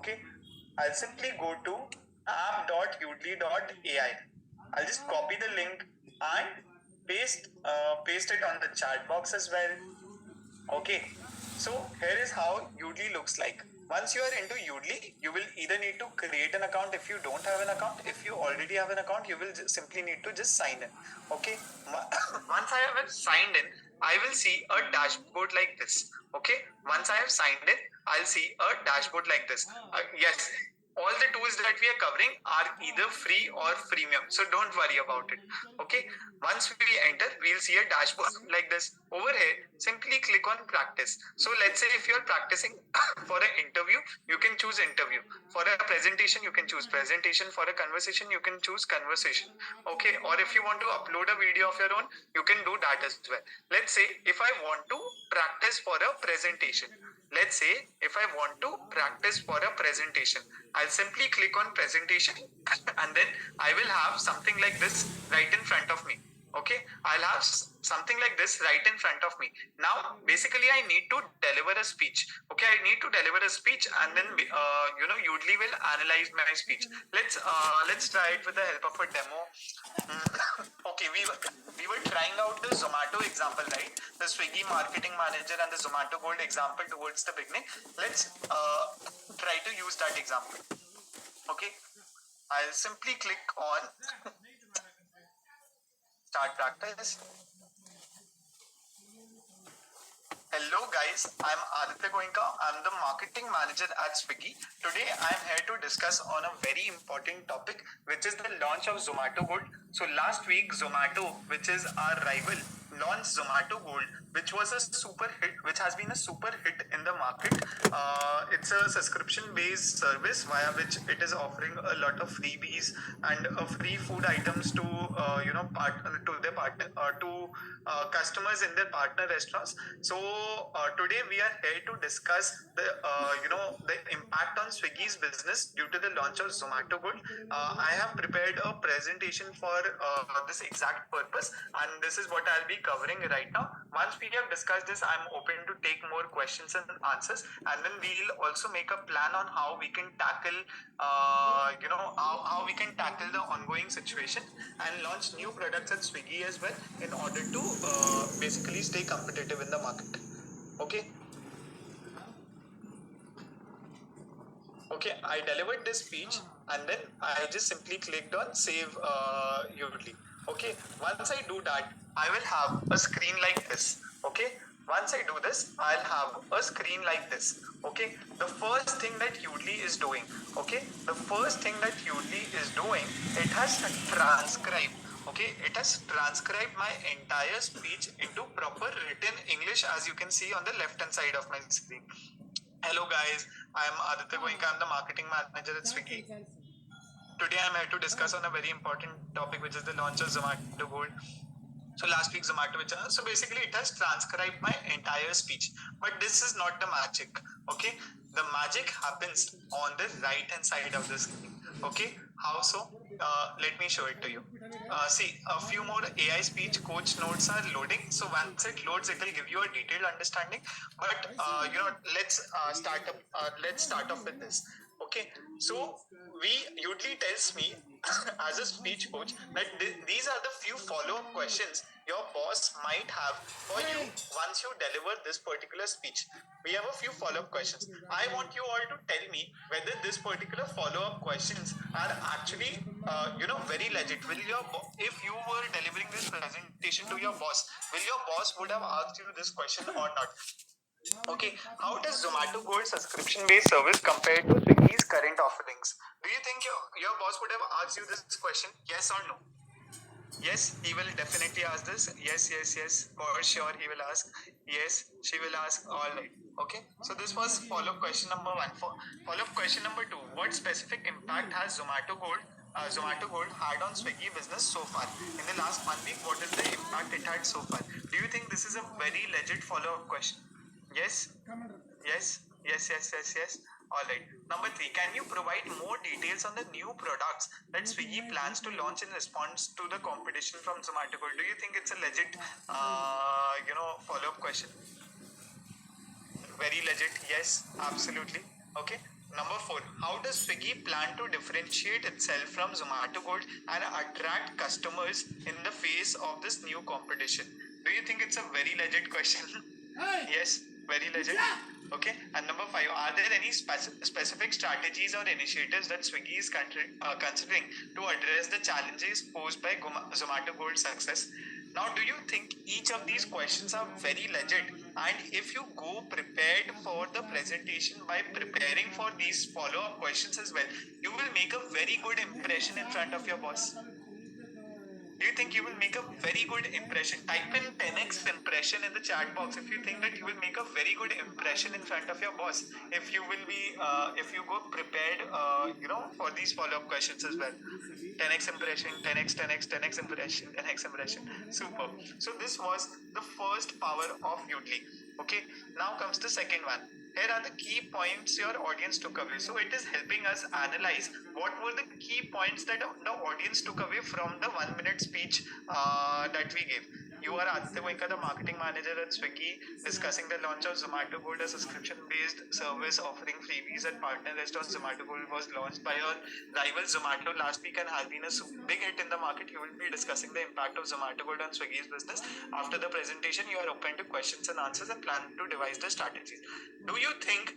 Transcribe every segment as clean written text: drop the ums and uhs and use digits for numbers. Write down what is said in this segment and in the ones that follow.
Okay, I'll simply go to app.udly.ai. I'll just copy the link and paste it on the chat box as well. Okay, so here is how Udly looks like. Once you are into Udly, you will either need to create an account if you don't have an account. If you already have an account, you will simply need to just sign in. Okay, once I have signed in, I will see a dashboard like this. Okay, once I have signed in, I'll see a dashboard like this. Yes, all the tools that we are covering are either free or freemium, so don't worry about it. Okay, once we enter, we'll see a dashboard like this. Over here, simply click on practice. So let's say if you're practicing for an interview, you can choose interview. For a presentation, you can choose presentation. For a conversation, you can choose conversation. Okay, or if you want to upload a video of your own, you can do that as well. Let's say if I want to practice for a presentation, let's say if I want to practice for a presentation, I'll simply click on presentation and then I will have something like this right in front of me. Okay, I'll have something like this right in front of me. Now, basically, I need to deliver a speech. Okay, I need to deliver a speech, and then Udly will analyze my speech. Let's try it with the help of a demo. Okay, we were trying out the Zomato example, right? The Swiggy marketing manager and the Zomato Gold example towards the beginning. Let's try to use that example. Okay, I'll simply click on start practice. Hello guys, I'm Aditya Goenka. I'm the marketing manager at Swiggy. Today I'm here to discuss on a very important topic, which is the launch of Zomato Gold. So last week Zomato, which is our rival, launched Zomato Gold, which was a super hit, which has been a super hit in the market. It's a subscription-based service via which it is offering a lot of freebies and free food items to customers in their partner restaurants. So today we are here to discuss the impact on Swiggy's business due to the launch of Zomato Gold. I have prepared a presentation for this exact purpose, and this is what I'll be covering right now. Once we have discussed this, I'm open to take more questions and answers, and then we'll also make a plan on how we can tackle how we can tackle the ongoing situation and launch new products at Swiggy as well in order to basically stay competitive in the market. Okay, I delivered this speech and then I just simply clicked on save Udly. Okay, once I do that, I will have a screen like this. Okay, once I do this, I'll have a screen like this. Okay, the first thing that Udly is doing, it has transcribed. Okay, it has transcribed my entire speech into proper written English, as you can see on the left hand side of my screen. Hello guys, I am Aditya Goenka. I'm the marketing manager at Swiggy. Today I'm here to discuss on a very important topic, which is the launch of Zomato Gold. So last week Zomato, so basically it has transcribed my entire speech. But this is not the magic. Okay, the magic happens on the right hand side of the screen. Okay, how so? Let me show it to you. See, a few more AI speech coach notes are loading. So once it loads, it will give you a detailed understanding. But let's start off with this. Okay, so Udly tells me as a speech coach that these are the few follow-up questions your boss might have for you once you deliver this particular speech. We have a few follow-up questions. I want you all to tell me whether this particular follow-up questions are actually very legit. If you were delivering this presentation to your boss, will your boss would have asked you this question or not? Okay, how does Zomato Gold subscription-based service compare to Swiggy's current offerings? Do you think your boss would have asked you this question? Yes or no? Yes, he will definitely ask this. Yes. For sure, he will ask. Yes, she will ask. All right. Okay. So this was follow-up question number 1. Follow-up question number 2. What specific impact has Zomato Gold had on Swiggy business so far? In the last 1 week, what is the impact it had so far? Do you think this is a very legit follow-up question? Yes. All right. Number 3, can you provide more details on the new products that Swiggy plans to launch in response to the competition from Zomato Gold? Do you think it's a legit, follow-up question? Very legit. Yes, absolutely. Okay. Number 4, how does Swiggy plan to differentiate itself from Zomato Gold and attract customers in the face of this new competition? Do you think it's a very legit question? Yes, very legit. Okay. And number 5, are there any specific strategies or initiatives that Swiggy is considering to address the challenges posed by Zomato Gold success? Now, do you think each of these questions are very legit? And if you go prepared for the presentation by preparing for these follow-up questions as well, you will make a very good impression in front of your boss. Do you think you will make a very good impression? Type in 10x impression in the chat box if you think that you will make a very good impression in front of your boss. If you will be, if you go prepared, for these follow-up questions as well. 10x impression, 10x, 10x, 10x impression, 10x impression. Super. So this was the first power of Udly. Okay. Now comes the second one. Here are the key points your audience took away. So it is helping us analyze what were the key points that the audience took away from the 1 minute speech that we gave. You are Aditya Goenka, the marketing manager at Swiggy, discussing the launch of Zomato Gold, a subscription-based service offering freebies at partner restaurants. Zomato Gold was launched by your rival Zomato last week and has been a big hit in the market. You will be discussing the impact of Zomato Gold on Swiggy's business. After the presentation, you are open to questions and answers and plan to devise the strategies. Do you think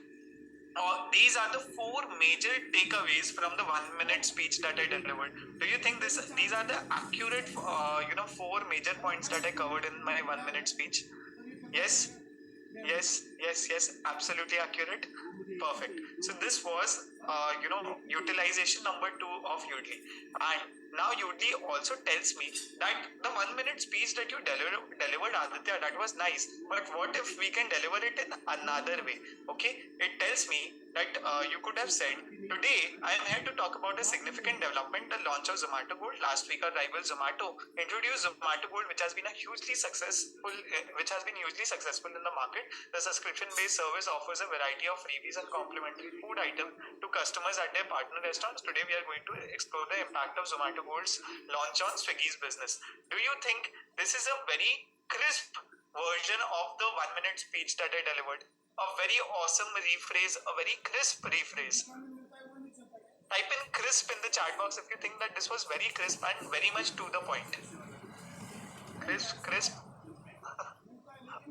these are the 4 major takeaways from the 1 minute speech that I delivered? Do you think these are the accurate 4 major points that I covered in my 1 minute speech? Yes, absolutely accurate. Perfect. So this was utilization number 2 of Udly. And now Udly also tells me that the 1 minute speech that you delivered, Aditya, that was nice, but what if we can deliver it in another way? Okay, it tells me that you could have said, today I am here to talk about a significant development, the launch of Zomato Gold. Last week our rival Zomato introduced Zomato Gold, which has been hugely successful in the market. The subscription-based service offers a variety of freebies and complimentary food items to customers at their partner restaurants. Today we are going to explore the impact of Zomato Gold's launch on Swiggy's business. Do you think this is a very crisp version of the 1 minute speech that I delivered? A very awesome rephrase, a very crisp rephrase. Type in crisp in the chat box if you think that this was very crisp and very much to the point. Crisp.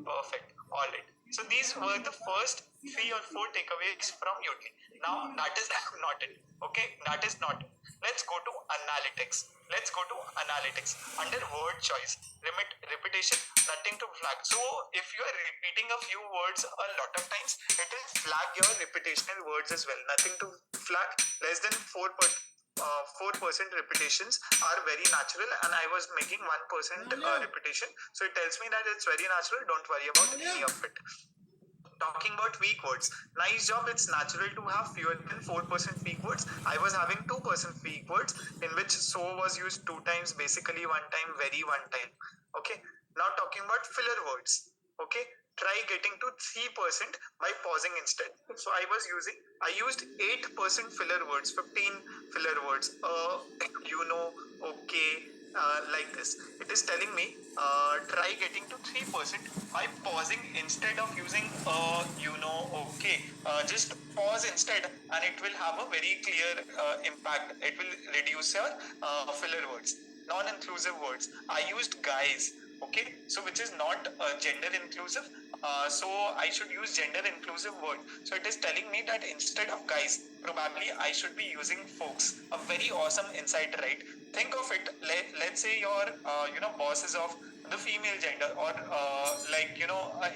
Perfect. All right. So these were the first 3 or 4 takeaways from Udly. Now that is not it. Okay, that is not it. Let's go to analytics. Under word choice, repetition, nothing to flag. So if you are repeating a few words a lot of times, it will flag your repetitional words as well. Nothing to flag. Less than 4% repetitions are very natural, and I was making 1% repetition. So it tells me that it's very natural. Don't worry about any of it. Talking about weak words. Nice job. It's natural to have fewer than 4% weak words. I was having 2% weak words, in which so was used 2 times, basically 1 time, very 1 time. Okay. Now talking about filler words. Okay. Try getting to 3% by pausing instead. So I used 8% filler words, 15 filler words. Okay. Like this. It is telling me try getting to 3% by pausing instead of using okay. Just pause instead and it will have a very clear impact. It will reduce your filler words. Non-inclusive words. I used guys. Okay, so which is not gender inclusive. So I should use gender inclusive word. So it is telling me that instead of guys, probably I should be using folks. A very awesome insight, right? Think of it. Let's say your boss is of the female gender, or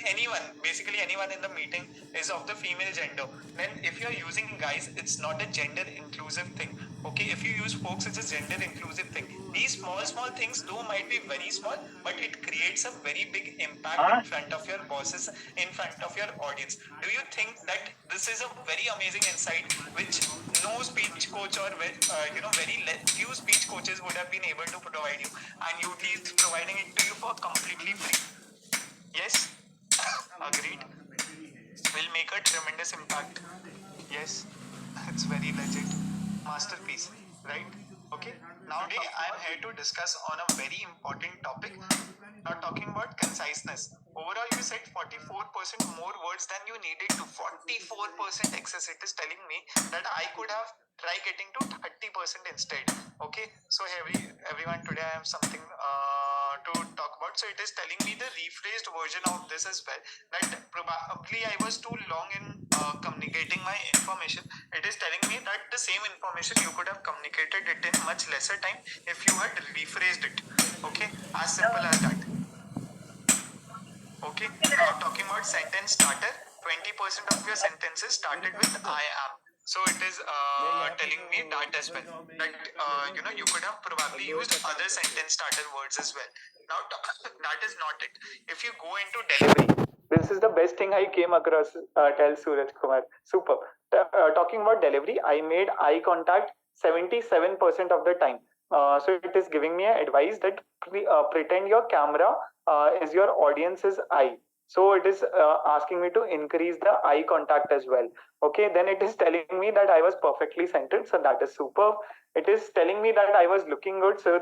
anyone, basically anyone in the meeting is of the female gender. Then if you're using guys, it's not a gender inclusive thing. Okay, if you use folks, it's a gender inclusive thing. These small things though might be very small, but it creates a very big impact in front of your bosses, in front of your audience. Do you think that this is a very amazing insight which no speech coach or very few speech coaches would have been able to provide you, and Udly is providing it to you for completely free? Yes, agreed. Will make a tremendous impact. Yes, it's very legit. Masterpiece, right? Okay. Now, today I am here to discuss on a very important topic. Now talking about conciseness. Overall, you said 44% more words than you needed to. 44% excess. It is telling me that I could have tried getting to 30% instead. Okay. So everyone, today I have something to talk about. So it is telling me the rephrased version of this as well. That probably I was too long in communicating my information. It is telling me that the same information you could have communicated it in much lesser time if you had rephrased it. Okay, as simple as that. Okay, now talking about sentence starter, 20% of your sentences started with I am. So it is telling me that as well. That you could have probably used other sentence starter words as well. Now that is not it. If you go into delivery, this is the best thing I came across. Tell Suraj Kumar. Super. Talking about delivery, I made eye contact 77% of the time. So it is giving me advice that pretend your camera is your audience's eye. So it is asking me to increase the eye contact as well. Okay, then it is telling me that I was perfectly centered. So that is superb. It is telling me that I was looking good. So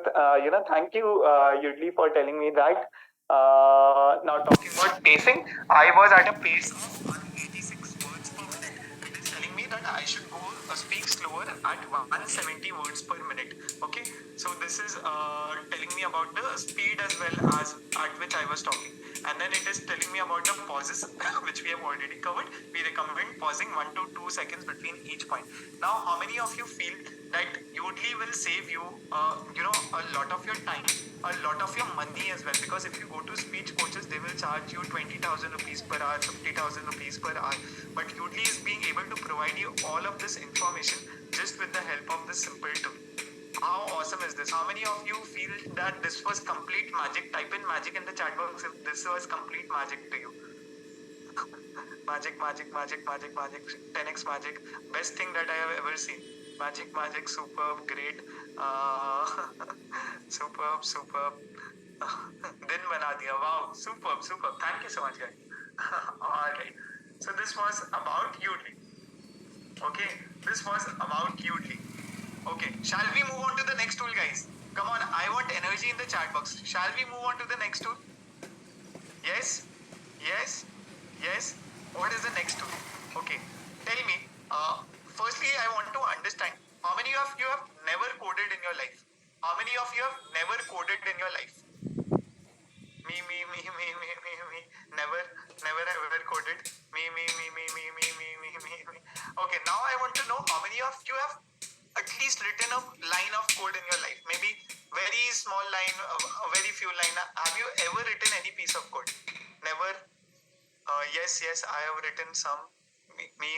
thank you, Yudli, for telling me that. Now talking about pacing, I was at a pace of 186 words per minute. It is telling me that I should go speak slower at 170 words per minute. Okay, so this is telling me about the speed as well as at which I was talking. And then it is telling me about the pauses, which we have already covered. We recommend pausing 1 to 2 seconds between each point. Now, how many of you feel that Udly will save you, a lot of your time, a lot of your money as well? Because if you go to speech coaches, they will charge you 20,000 rupees per hour, 50,000 rupees per hour. But Udly is being able to provide you all of this information just with the help of this simple tool. How awesome is this? How many of you feel that this was complete magic? Type in magic in the chat box if this was complete magic to you. Magic, 10x magic. Best thing that I have ever seen. Magic, superb, great. Superb. Din bana diya. Wow, superb. Thank you so much, guys. Alright. So this was about Udly. Okay, this was about Udly. Okay, shall we move on to the next tool, guys? Come on, I want energy in the chat box. Shall we move on to the next tool? Yes? What is the next tool? Okay, tell me. Firstly, I want to understand how many of you have never coded in your life? How many of you have never coded in your life? Me. Never ever coded. Me. Okay, now I want to know how many of you have at least written a line of code in your life. Maybe very small line, a very few line. Have you ever written any piece of code? Never? Yes, I have written some. Me.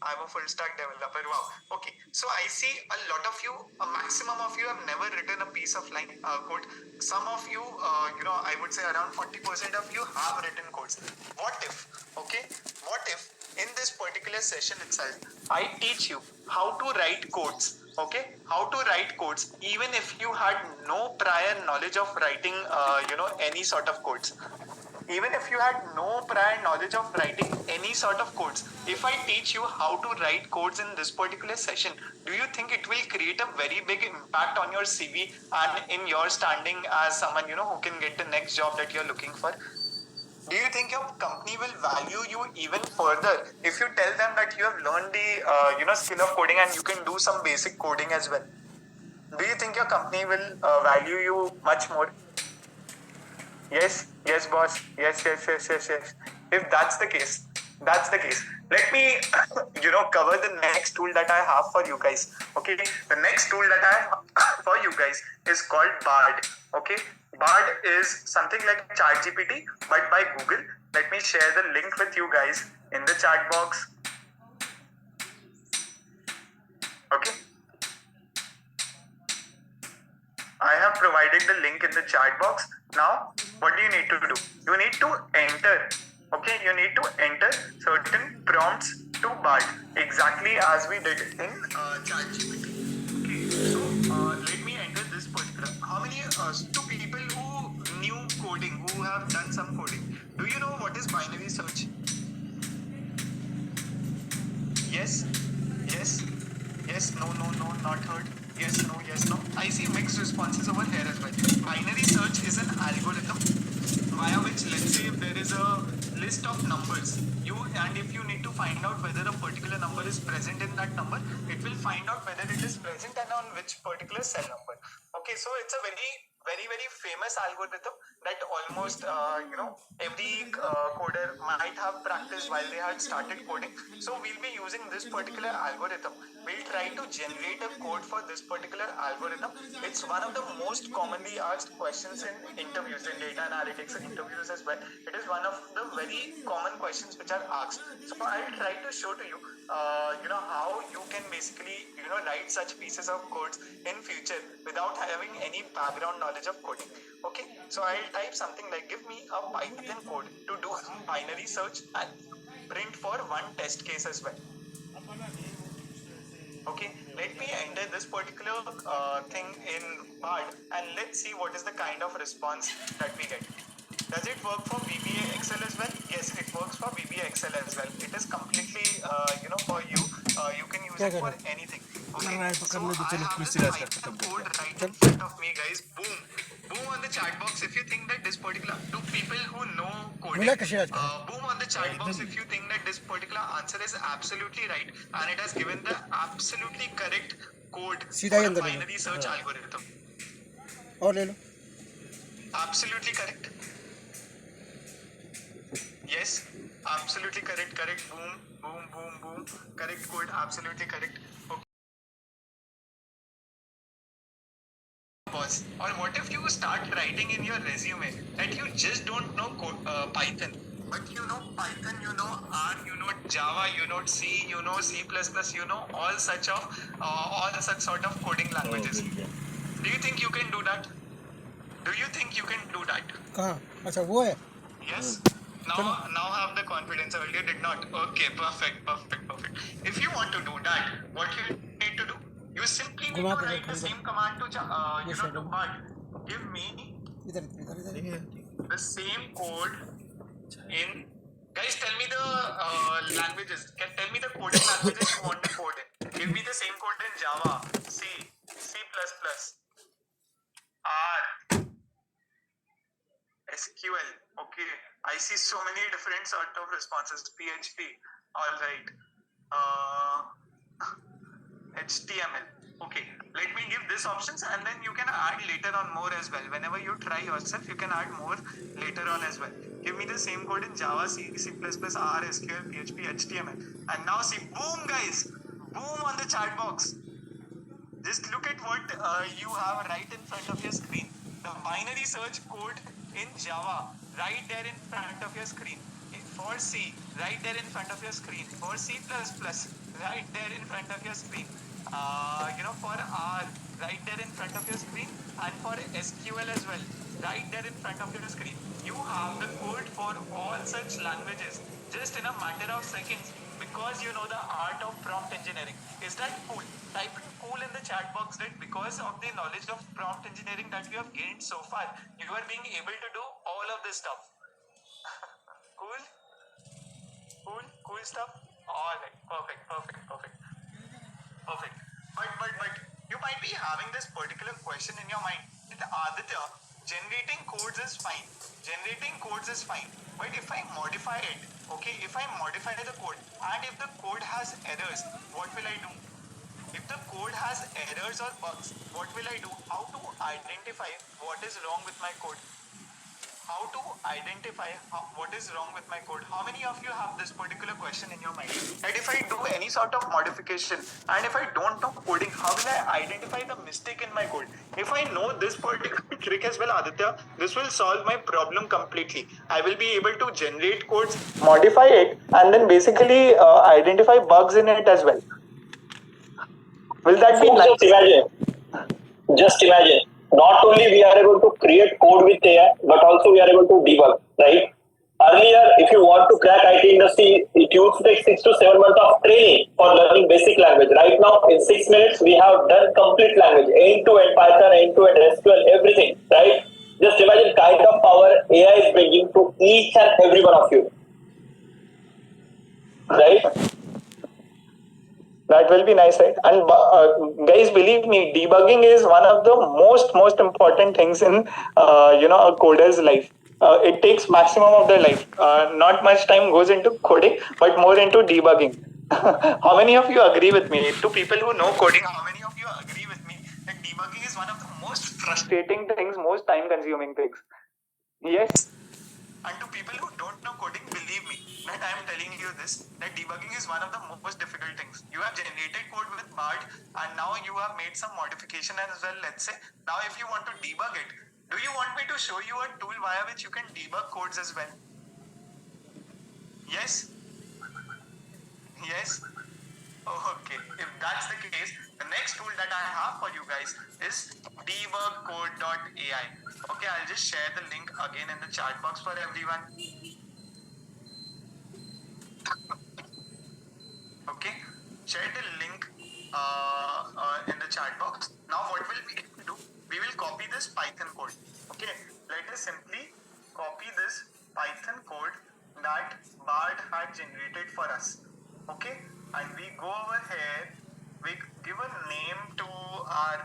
I'm a full stack developer. Wow. Okay. So I see a lot of you, a maximum of you have never written a piece of line code. Some of you, I would say around 40% of you have written codes. What if in this particular session itself, I teach you how to write codes. Okay, how to write codes, even if you had no prior knowledge of writing, any sort of codes. Even if you had no prior knowledge of writing any sort of codes, if I teach you how to write codes in this particular session, do you think it will create a very big impact on your CV and in your standing as someone, who can get the next job that you're looking for? Do you think your company will value you even further if you tell them that you have learned the skill of coding and you can do some basic coding as well? Do you think your company will value you much more? Yes, boss. Yes. If that's the case, Let me, cover the next tool that I have for you guys. Okay, the next tool that I have for you guys is called Bard. Okay, Bard is something like ChatGPT, but by Google. Let me share the link with you guys in the chat box. Okay. I have provided the link in the chat box. Now, what do you need to do? You need to enter. Okay, you need to enter certain prompts to Bard, exactly as we did in ChatGPT. Okay, so let me enter this particular. How many two people who knew coding, who have done some coding? Do you know what is binary search? Yes. Yes, no, no, no, not heard. Yes, no, yes, no. I see mixed responses over here as well. Binary search is an algorithm via which, let's say, if there is a list of numbers, and if you need to find out whether a particular number is present in that number, it will find out whether it is present and on which particular cell number. Okay, so it's a very, very, very famous algorithm that almost every coder might have practiced while they had started coding. So we'll be using this particular algorithm. We'll try to generate a code for this particular algorithm. It's one of the most commonly asked questions in interviews, in data analytics and interviews as well. It is one of the very common questions which are asked. So I'll try to show to you, how you can basically, write such pieces of codes in future without having any background knowledge of coding. Okay, so I'll type something like, give me a Python code to do binary search and print for one test case as well. Okay, let me enter this particular thing in Bard and let's see what is the kind of response that we get. Does it work for VBA Excel as well? Yes, it works for VBA Excel as well. It is completely, for you. You can use it for anything. Okay, so I have this Python code right in front of me, guys. Boom. Boom on the chat box if you think that this particular, to people who know coding, boom on the chat box if you think that this particular answer is absolutely right and it has given the absolutely correct code for a binary search algorithm. Absolutely correct. Yes, absolutely correct. Boom, boom, boom, boom. Correct code, absolutely correct. Okay. Pause. Or what if you start writing in your resume that you just don't know Python, but you know Python, you know R, you know Java, you know C, you know C++, you know all such sort of coding languages. Do you think you can do that? Do you think you can do that? Yes. Now have the confidence. Earlier did not. Okay, perfect. If you want to do that, what you need to do? You simply need to write the same command to Bard. Give me the same code in. Guys, tell me the languages. Tell me the coding languages you want to code in. Give me the same code in Java, C, C++, R, SQL. Okay, I see so many different sort of responses. PHP. All right. HTML. Okay, let me give these options and then you can add later on more as well. Whenever you try yourself, you can add more later on as well. Give me the same code in Java, C, C++, R, SQL, PHP, HTML. And now see, boom guys, boom on the chat box. Just look at what you have right in front of your screen. The binary search code in Java, right there in front of your screen. For C, right there in front of your screen. For C++, right there in front of your screen. For R, right there in front of your screen. And for SQL as well, right there in front of your screen. You have the code for all such languages just in a matter of seconds because you know the art of prompt engineering. Is that cool? Type in cool in the chat box that because of the knowledge of prompt engineering that you have gained so far, you are being able to do all of this stuff. Cool? Cool stuff? Alright, perfect. But you might be having this particular question in your mind. Aditya, generating codes is fine. But if I modify it, okay, if I modify the code and if the code has errors, what will I do? If the code has errors or bugs, what will I do? How to identify what is wrong with my code? How to identify what is wrong with my code? How many of you have this particular question in your mind? That if I do any sort of modification and if I don't know coding, how will I identify the mistake in my code? If I know this particular trick as well, Aditya, this will solve my problem completely. I will be able to generate codes, modify it, and then basically identify bugs in it as well. Will that be nice? Just imagine, not only we are able to create code with AI, but also we are able to debug, right? Earlier, if you want to crack IT industry, it used to take 6 to 7 months of training for learning basic language. Right now, in 6 minutes, we have done complete language, end-to-end Python, end-to-end SQL, everything, right? Just imagine kind of power AI is bringing to each and every one of you, right? That will be nice, right? And guys, believe me, debugging is one of the most important things in a coder's life. It takes maximum of their life. Not much time goes into coding, but more into debugging. How many of you agree with me? To people who know coding, how many of you agree with me that debugging is one of the most frustrating things, most time-consuming things? Yes. And to people who don't know coding, believe me that I am telling you this, that debugging is one of the most difficult things. You have generated code with BART and now you have made some modification as well, let's say. Now if you want to debug it, do you want me to show you a tool via which you can debug codes as well? Yes? Yes? Okay, if that's the case, the next tool that I have for you guys is debugcode.ai. Okay, I'll just share the link again in the chat box for everyone. Okay, share the link in the chat box. Now what will we do? We will copy this Python code. Okay, let us simply copy this Python code that Bard had generated for us. Okay, and we go over here, we give a name to our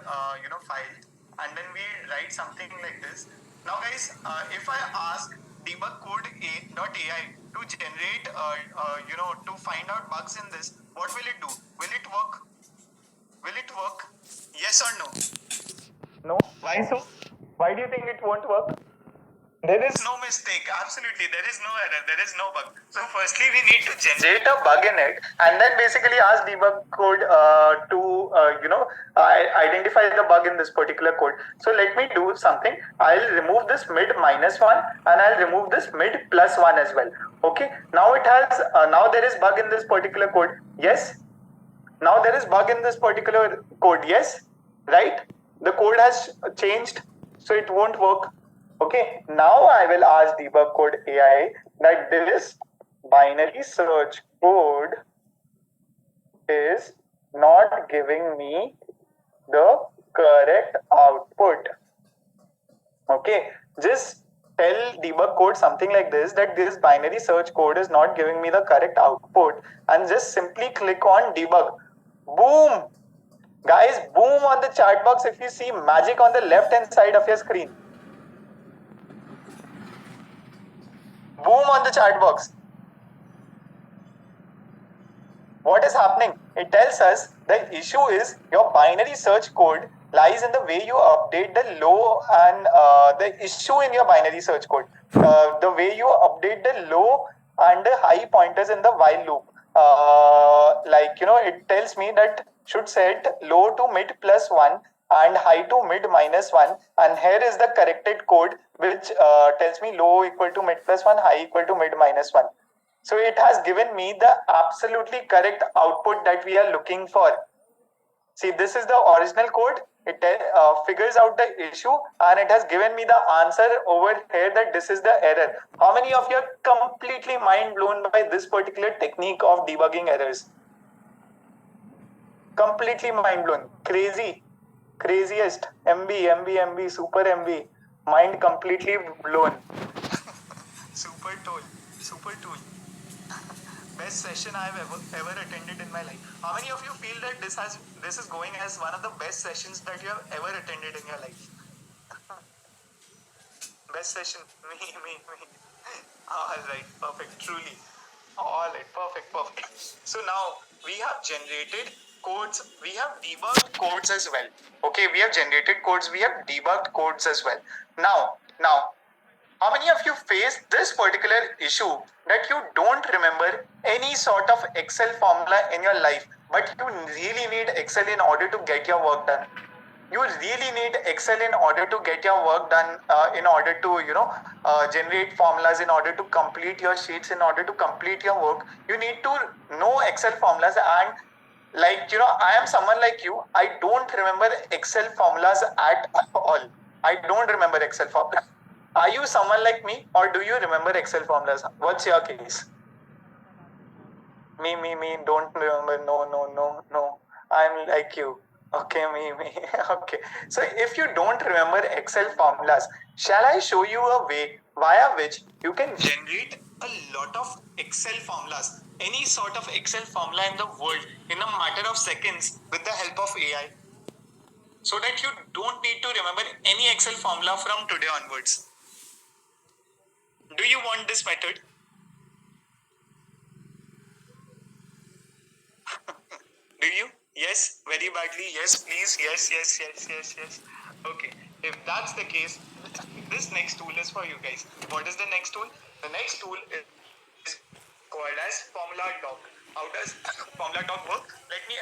file, and then we write something like this. Now guys, if I ask debug code a.ai to generate to find out bugs in this, what will it do? Will it work? Will it work? Yes or no? No. Why so? Why do you think it won't work? There is no mistake. Absolutely. There is no error. There is no bug. So firstly, we need to generate a bug in it and then basically ask debug code to, identify the bug in this particular code. So let me do something. I'll remove this mid -1 and I'll remove this mid +1 as well. Okay. Now it has, now there is bug in this particular code. Yes. Now there is bug in this particular code. Yes. Right. The code has changed. So it won't work. Okay, now I will ask debug code AI that this binary search code is not giving me the correct output. Okay, just tell debug code something like this, that this binary search code is not giving me the correct output, and just simply click on debug. Boom! Guys, boom on the chat box if you see magic on the left hand side of your screen. Boom on the chat box. What is happening? It tells us the issue is your binary search code lies in the way you update the low and the issue in your binary search code. The way you update the low and the high pointers in the while loop. It tells me that should set low to mid +1 and high to mid -1, and here is the corrected code which tells me low equal to mid +1, high equal to mid -1. So it has given me the absolutely correct output that we are looking for. See, this is the original code. It figures out the issue and it has given me the answer over here that this is the error. How many of you are completely mind blown by this particular technique of debugging errors? Completely mind blown. Crazy. Craziest. MB, super MB. Mind completely blown. Super tool. Super tool. Best session I have ever attended in my life. How many of you feel that this is going as one of the best sessions that you have ever attended in your life? Best session, me. All right, perfect, truly. All right, perfect. So now we have generated codes, we have debugged codes as well. Okay, we have generated codes, we have debugged codes as well. Now, how many of you face this particular issue that you don't remember any sort of Excel formula in your life, but you really need Excel in order to get your work done? You really need Excel in order to get your work done, in order to, generate formulas, in order to complete your sheets, in order to complete your work. You need to know Excel formulas, and I am someone like you. I don't remember Excel formulas at all. I don't remember Excel formulas. Are you someone like me, or do you remember Excel formulas? What's your case? Me, don't remember. No. I'm like you. Okay, me. Okay. So if you don't remember Excel formulas, shall I show you a way via which you can generate a lot of Excel formulas? any sort of Excel formula in the world in a matter of seconds with the help of AI, so that you don't need to remember any Excel formula from today onwards. Do you want this method? Do you? Yes, very badly. Yes, please. Yes, yes, yes, yes, yes. Okay. If that's the case, this next tool is for you guys. What is the next tool? The next tool is called as Formula Doc. How does Formula Doc work? Let me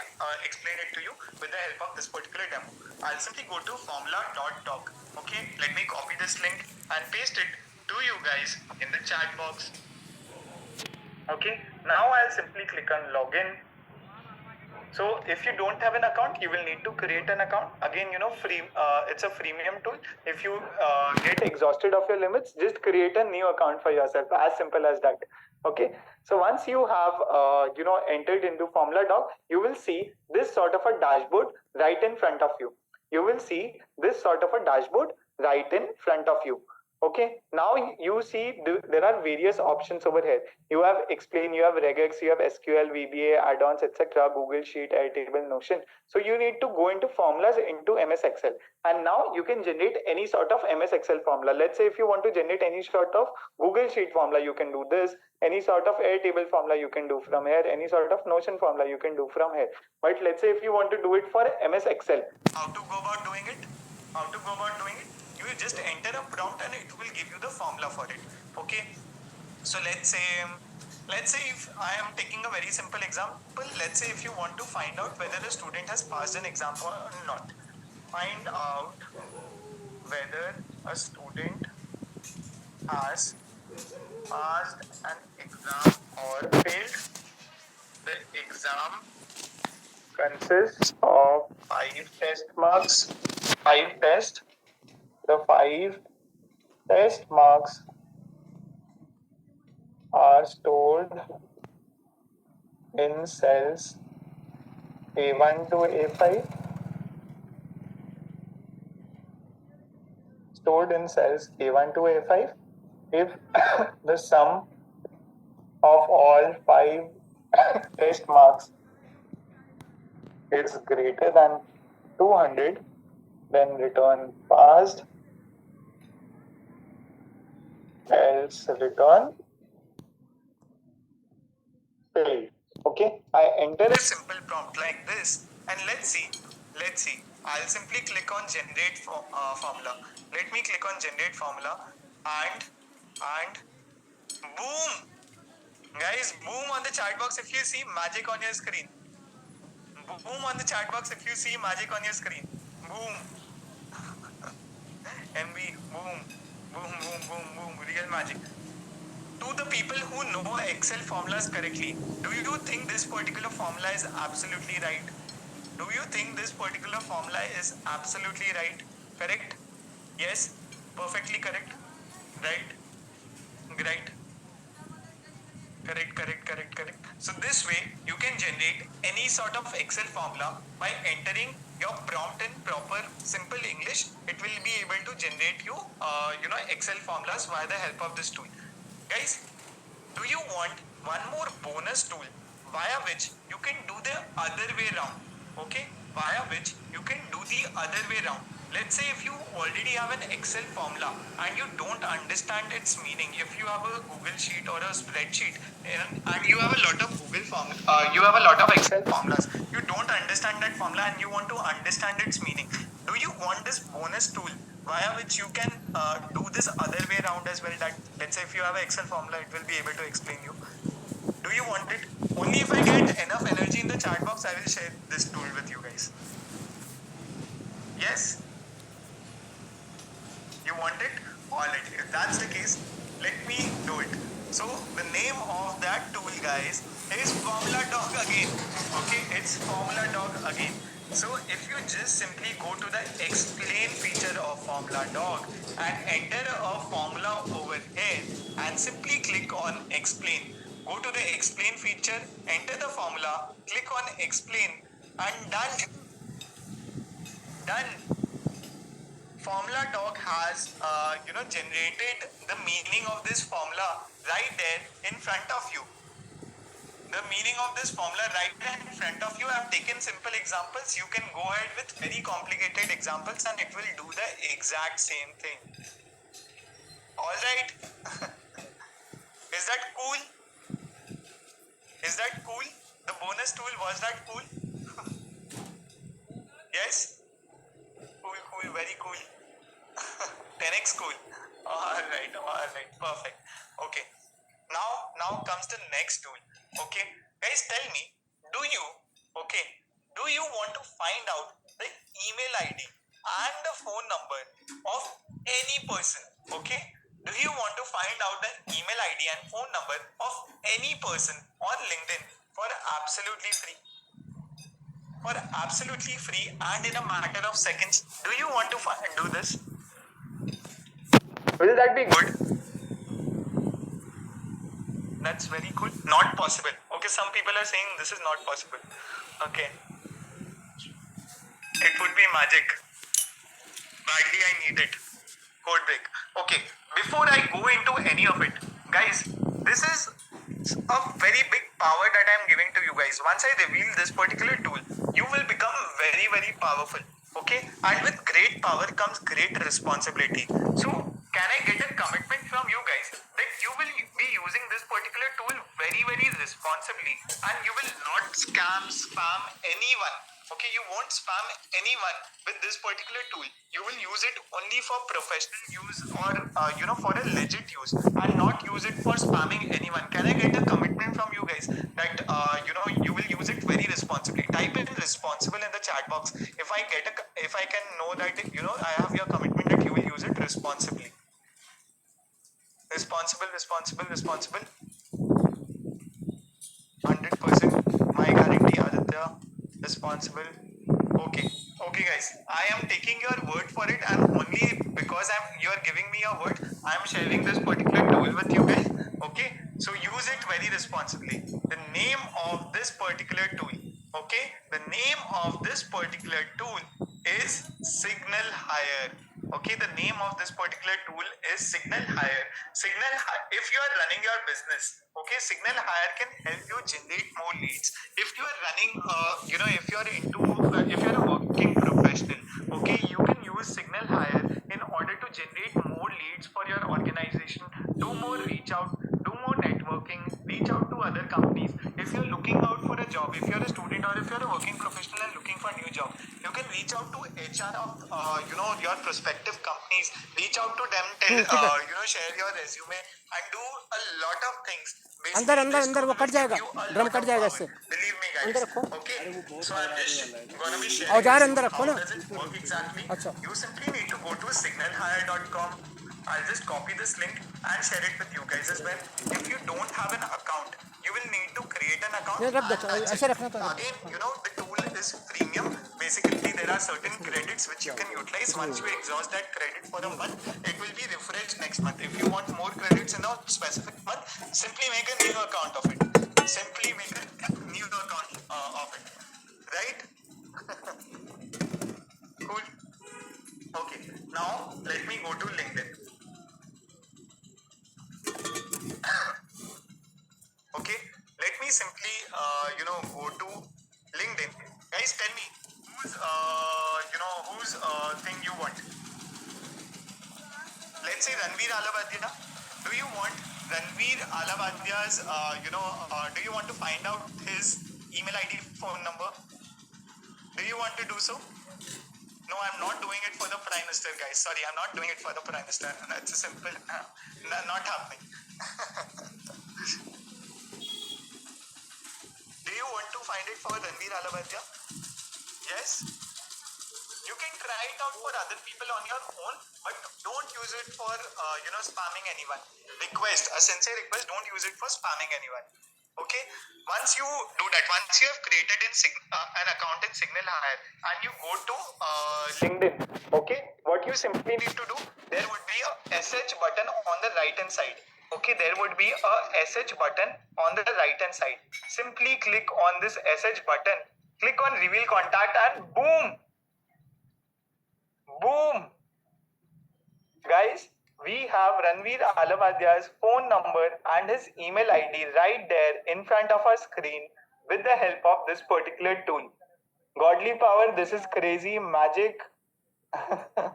explain it to you with the help of this particular demo. I'll simply go to formula.doc. Okay, let me copy this link and paste it to you guys in the chat box. Okay, now I'll simply click on login. So if you don't have an account, you will need to create an account. Again, free. It's a freemium tool. If you get exhausted of your limits, just create a new account for yourself. As simple as that. Okay. So once you have entered into Formula Doc, you will see this sort of a dashboard right in front of you. You will see this sort of a dashboard right in front of you. Okay, now you see there are various options over here. You have explain, you have regex, you have SQL, VBA, add-ons, etc., Google Sheet, Airtable, Notion. So you need to go into formulas into MS Excel, and now you can generate any sort of MS Excel formula. Let's say if you want to generate any sort of Google Sheet formula, you can do this. Any sort of Airtable formula you can do from here. Any sort of Notion formula you can do from here. But let's say if you want to do it for MS Excel, how to go about doing it? How to go about doing it? You will just enter a prompt and it will give you the formula for it. Okay, so let's say if I am taking a very simple example, let's say if you want to find out whether a student has passed an exam or not, find out whether a student has passed an exam or failed. The exam consists of 5 test marks, 5 tests. The 5 test marks are stored in cells A1 to A5. Stored in cells A1 to A5. If the sum of all 5 test marks is greater than 200, then return passed, else return failed. Okay, I enter a simple prompt like this, and let's see. I'll simply click on generate formula. Let me click on generate formula, and boom, guys, boom on the chat box. If you see magic on your screen, boom on the chat box. If you see magic on your screen, boom, MB, boom, boom, boom, boom, boom, real magic. To the people who know Excel formulas correctly, do you think this particular formula is absolutely right? Do you think this particular formula is absolutely right? Correct? Yes? Perfectly correct? Right? Right? Correct. So this way, you can generate any sort of Excel formula by entering your prompt in proper simple English. It will be able to generate you, Excel formulas via the help of this tool. Guys, do you want one more bonus tool via which you can do the other way round? Okay, via which you can do the other way round. Let's say if you already have an Excel formula and you don't understand its meaning, if you have a Google sheet or a spreadsheet and you have a lot of you have a lot of Excel formulas, you don't understand that formula and you want to understand its meaning. Do you want this bonus tool via which you can do this other way around as well? That let's say if you have an Excel formula, it will be able to explain you. Do you want it? Only if I get enough energy in the chat box, I will share this tool with you guys. Yes? You want it? Alright, if that's the case, let me do it. So the name of that tool, guys, is Formula Doc again. Okay, it's Formula Doc again. So if you just simply go to the explain feature of Formula Doc and enter a formula over here and simply click on explain. Go to the explain feature, enter the formula, click on explain, and done. Done. Formula Doc has generated the meaning of this formula right there in front of you. The meaning of this formula right in front of you. I have taken simple examples. You can go ahead with very complicated examples and it will do the exact same thing. Alright. Is that cool? Is that cool? The bonus tool, was that cool? Yes? Cool, very cool. 10x cool. Alright, perfect. Okay. Now comes the next tool. Okay. Guys, tell me, do you want to find out the email ID and the phone number of any person? Okay. Do you want to find out the email ID and phone number of any person on LinkedIn for absolutely free? For absolutely free and in a matter of seconds. Do you want to do this? Will that be good? That's very cool. Not possible. Okay, some people are saying this is not possible. Okay. It would be magic. Badly I need it. Code break. Okay. Before I go into any of it, guys, this is a very big power that I'm giving to you guys. Once I reveal this particular tool, you will become very, very powerful. Okay. And with great power comes great responsibility. So, can I get a commitment from you guys that you will be using this particular tool very, very responsibly and you will not spam anyone. Okay, you won't spam anyone with this particular tool. You will use it only for professional use or for a legit use and not use it for spamming anyone. Can I get a commitment from you guys that you will use it very responsibly? Type in responsible in the chat box. If I can know that I have your commitment that you will use it responsibly. Responsible. 100%. My guarantee, Aditya. Responsible. Okay, guys. I am taking your word for it, and only because you are giving me a word, I am sharing this particular tool with you guys. Okay, so use it very responsibly. The name of this particular tool. Okay, the name of this particular tool is Signal Hire. Okay, the name of this particular tool is Signal Hire. If you are running your business, okay, Signal Hire can help you generate more leads. If you are running, if you are a working professional, okay, you can use Signal Hire in order to generate more leads for your organization, do more reach out, do more networking, reach out to other companies. If you're looking out for a job, if you're a student or if you're a working professional and looking for a new job, you can reach out to HR of your prospective companies, reach out to them, share your resume and do a lot of things. अंदर वो cut जाएगा, drum cut जाएगा इससे. Believe me guys. अंदर रखो. Okay, so I'm just gonna be sharing औजार अंदर रखो how ना. does it work exactly. अच्छा. You simply need to go to signalhire.com. I'll just copy this link and share it with you guys as well. If you don't have an account, you will need to create an account. नहीं, रख दो, ऐसे रखना था. Again, the tool is premium. Basically, there are certain credits which you can utilize. Once you exhaust that credit for a month, it will be refreshed next month. If you want more credits in a specific month, simply make a new account of it. Simply make a new account of it. Right? Cool. Okay. Now, let me go to LinkedIn. Okay. Let me simply, go to LinkedIn. Guys, tell me whose thing you want. Let's say Ranveer Alavadia. Do you want Ranveer Alavadia's, do you want to find out his email ID, phone number? Do you want to do so? No, I'm not doing it for the Prime Minister, guys. Sorry, I'm not doing it for the Prime Minister. That's a simple, not happening. Do you want to find it for Ranveer Alavadia? Yes? You can try it out for other people on your own, but don't use it for, spamming anyone. Request, a sincere request, don't use it for spamming anyone. Okay? Once you do that, once you have created an account in Signal Hire and you go to LinkedIn, okay? What you simply need to do, there would be a SH button on the right hand side. Okay, there would be a SH button on the right hand side. Simply click on this SH button, click on reveal contact and boom! Boom! Guys, We have Ranveer Alavadia's phone number and his email ID right there in front of our screen with the help of this particular tool. Godly power, this is crazy magic.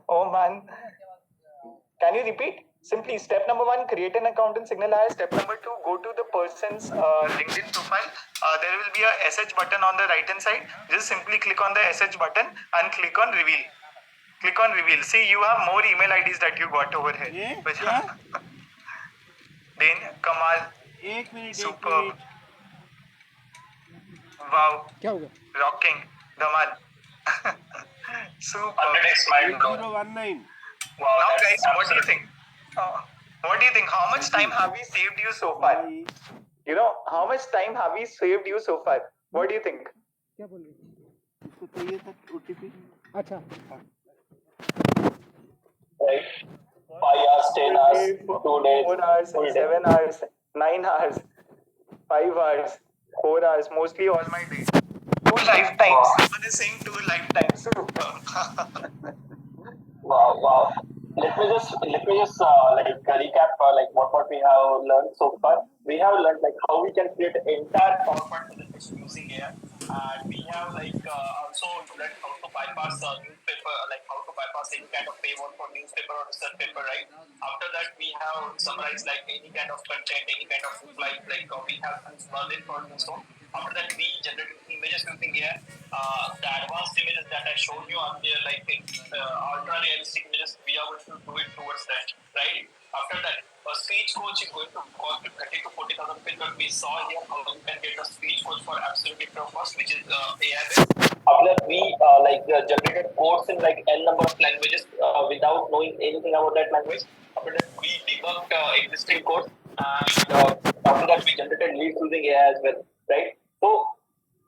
Oh man. Can you repeat? Simply, step number one, create an account in Signal AI. Step number two, go to the person's LinkedIn profile. There will be a SH button on the right hand side. Just simply click on the SH button and click on reveal. Click on reveal. See, you have more email IDs that you got over here. Then Kamal. Superb. Wow. क्या हो गया? Rocking. Dhamal. Super. 100x mind blown. 8019. Wow. Now, guys, what do you think? What do you think? How much time have we saved you so far? You know, how much time have we saved you so far? What do you think? क्या बोल रही? इसको चाहिए था OTP. अच्छा. Right? 5 hours, 10 hours, 2 days, 4 hours, full day. 7 hours, 9 hours, 5 hours, 4 hours, mostly all my days. 2 lifetimes. Someone is saying 2 lifetimes. Wow. Let me just recap like what we have learned so far. We have learned like how we can create an entire PowerPoint presentation using AI, and we have also learned how to bypass newspaper, like how to bypass any kind of paywall for newspaper or research paper, right? After that, we have summarized like any kind of content, any kind of like we have used Merlin for this one. After that, we generated images using AI. The advanced images that I showed you on there, like ultra realistic images, we are going to do it towards that, right? After that, a speech coach is going to cost you 30 to 40,000 rupees. But we saw here how you can get a speech coach for absolutely no cost, which is AI based. After that, we generated codes in like n number of languages without knowing anything about that language. After that, we debugged existing codes, and after that, we generated leads using AI as well, right? So,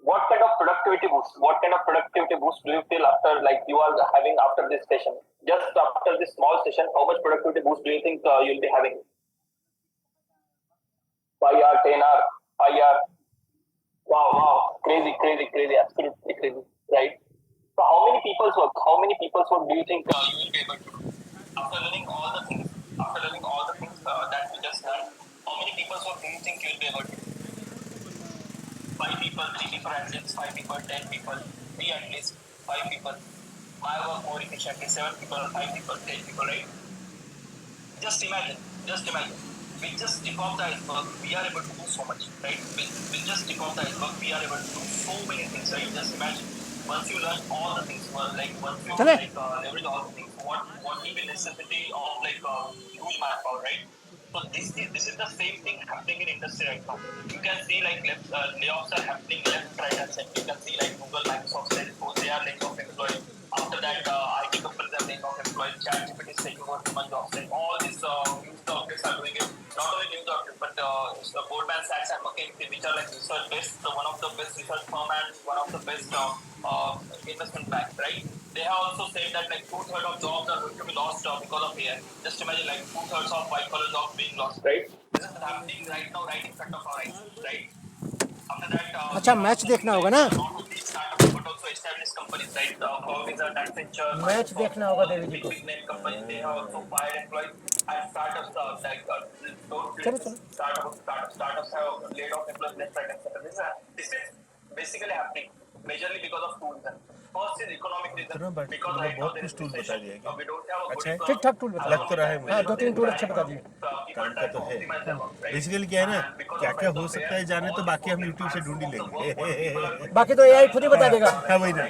what kind of productivity boost? What kind of productivity boost do you feel after like you are having after this session? Just after this small session, how much productivity boost do you think you'll be having? 5 hour, 10 hour, 5 hour. Wow, crazy, absolutely crazy, right? So, how many people's work? Do you think you will be able to do after learning all the things? That we just learned, how many people's work do you think you will be able to do? 5 people, 3 people at least, 5 people, 10 people, 3 at least, 5 people. My work more efficiently, 7 people, 5 people, 10 people, right? Just imagine. We just tip off the iceberg, we are able to do so much, right? We just tip off the iceberg, we are able to do so many things, right? Just imagine. Once you learn all the things, once you leverage all the things, what will be necessity of huge manpower, right? So this is the same thing happening in industry right now. You can see layoffs are happening left, right, and center. You can see like Google, Microsoft, Salesforce, they are laying off employees. After that, IT companies are laying off employees. ChatGPT is taking over human jobs. Like all these news outlets are doing it. Not only news outlets, but Goldman Sachs and McKinsey, which are like research based, one of the best research firm and one of the best investment banks, right? They have also said that like 2/3 of jobs are going to be lost because of AI. Just imagine like 2/3 of white collar jobs being lost, right? This is happening right now, right in front of our eyes, right? After that, अच्छा match देखना होगा ना? not only startups but also established companies, right? Cognizant, Accenture, match देखना होगा देवी जी को. big name companies. They have also fired employees and startups चलो चलो. startups have laid off employees left, right, and center. This is basically happening majorly because of two reasons. First is economic reason because right now there is recession. We don't have a good ठीक ठाक tool बता. लग तो रहा है मुझे. हाँ 2-3 tool अच्छे बता दिए. काम का तो है. बेसिकली क्या है ना, क्या क्या हो सकता है जाने तो बाकी हम यूट्यूब से ढूंढ ही लेंगे. बाकी तो AI खुद ही बता देगा. हाँ वही ना.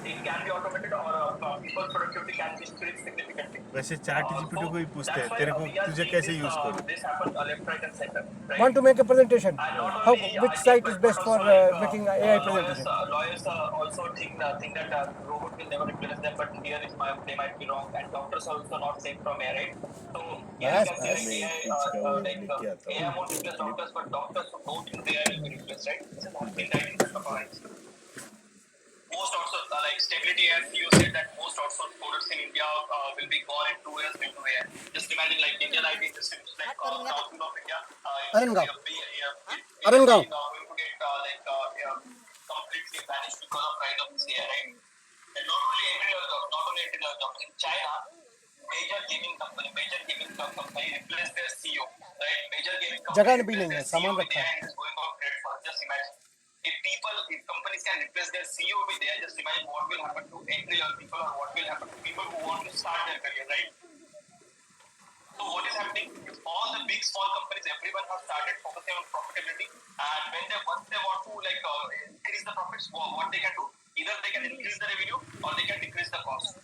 It can be automated or people's productivity can be increased significantly. वैसे चैट जीपीटी को ही पूछते हैं तेरे को तुझे कैसे यूज करूं. This happens left, right, and center. Right? Want to make a presentation? How which site is best for making AI presentation? Lawyers also think that robot will never replace them, but here is they might be wrong, and doctors are also not safe from AI, right? So Yes, you can see AI won't replace doctors, but doctors who don't use AI will be replaced, right? This is happening right in front of our eyes. Most outsourced, like Stability AI CEO said that most outsourced coders in India will be gone in 2 years due to AI. Just imagine like Indian IT industry, which is like thousands of India. Arangaon. It is going to get completely vanished because of rise of this AI, right? And not only entry level jobs. In China, major gaming जगह company भी नहीं है, replace their सामान CEO with रखा है। AI and is going on credit for just imagine. If companies can replace their CEO with AI, just imagine what will happen to entry level people or what will happen to people who want to start their career, right? So what is happening? All the big small companies, everyone has started focusing on profitability, and when they once they want to increase the profits, what they can do? Either they can increase the revenue or they can decrease the cost,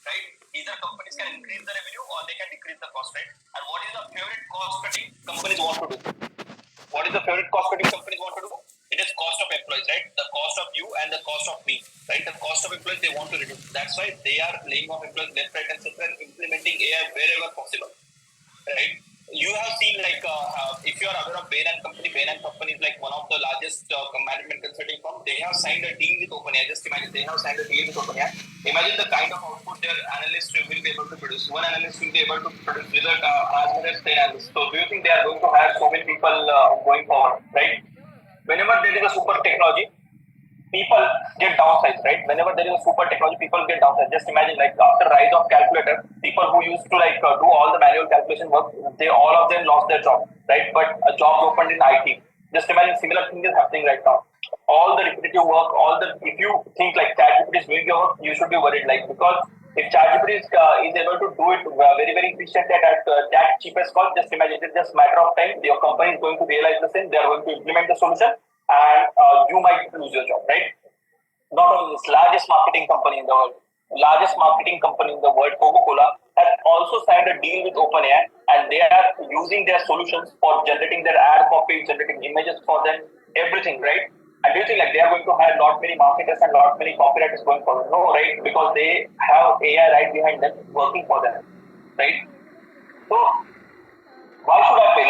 right? Either companies can increase the revenue or they can decrease the cost, right? And what is the favorite cost cutting companies want to do? What is the favorite cost cutting companies want to do? It is cost of employees, right? The cost of you and the cost of me, right? The cost of employees they want to reduce. That's why they are laying off employees left, right, and center and implementing AI wherever possible, right? You have seen if you are aware of Bain and Company is like one of the largest management consulting firm. They have signed a deal with OpenAI. Just imagine they have signed a deal with OpenAI. Imagine the kind of output their analysts will be able to produce. One analyst will be able to produce result as well as 10 analysts. So do you think they are going to hire so many people going forward, right? Whenever there is a super technology, people get downsized, right? Whenever there is a super technology, people get downsized. Just imagine, like after rise of calculator, people who used to do all the manual calculation work, they all of them lost their job, right? But a job opened in IT. Just imagine similar thing is happening right now. All the repetitive work, if you think like ChatGPT is doing your work, you should be worried, like because if ChatGPT is able to do it very very efficiently at that cheapest cost, just imagine it's just matter of time. Your company is going to realize the same. They are going to implement the solution, and you might lose your job, right? Not only this, largest marketing company in the world, Coca-Cola, has also signed a deal with OpenAI, and they are using their solutions for generating their ad copy, generating images for them, everything, right? And do you think like they are going to hire lot many marketers and lot many copywriters going forward? No, right? Because they have AI right behind them working for them, right? So why should I pay?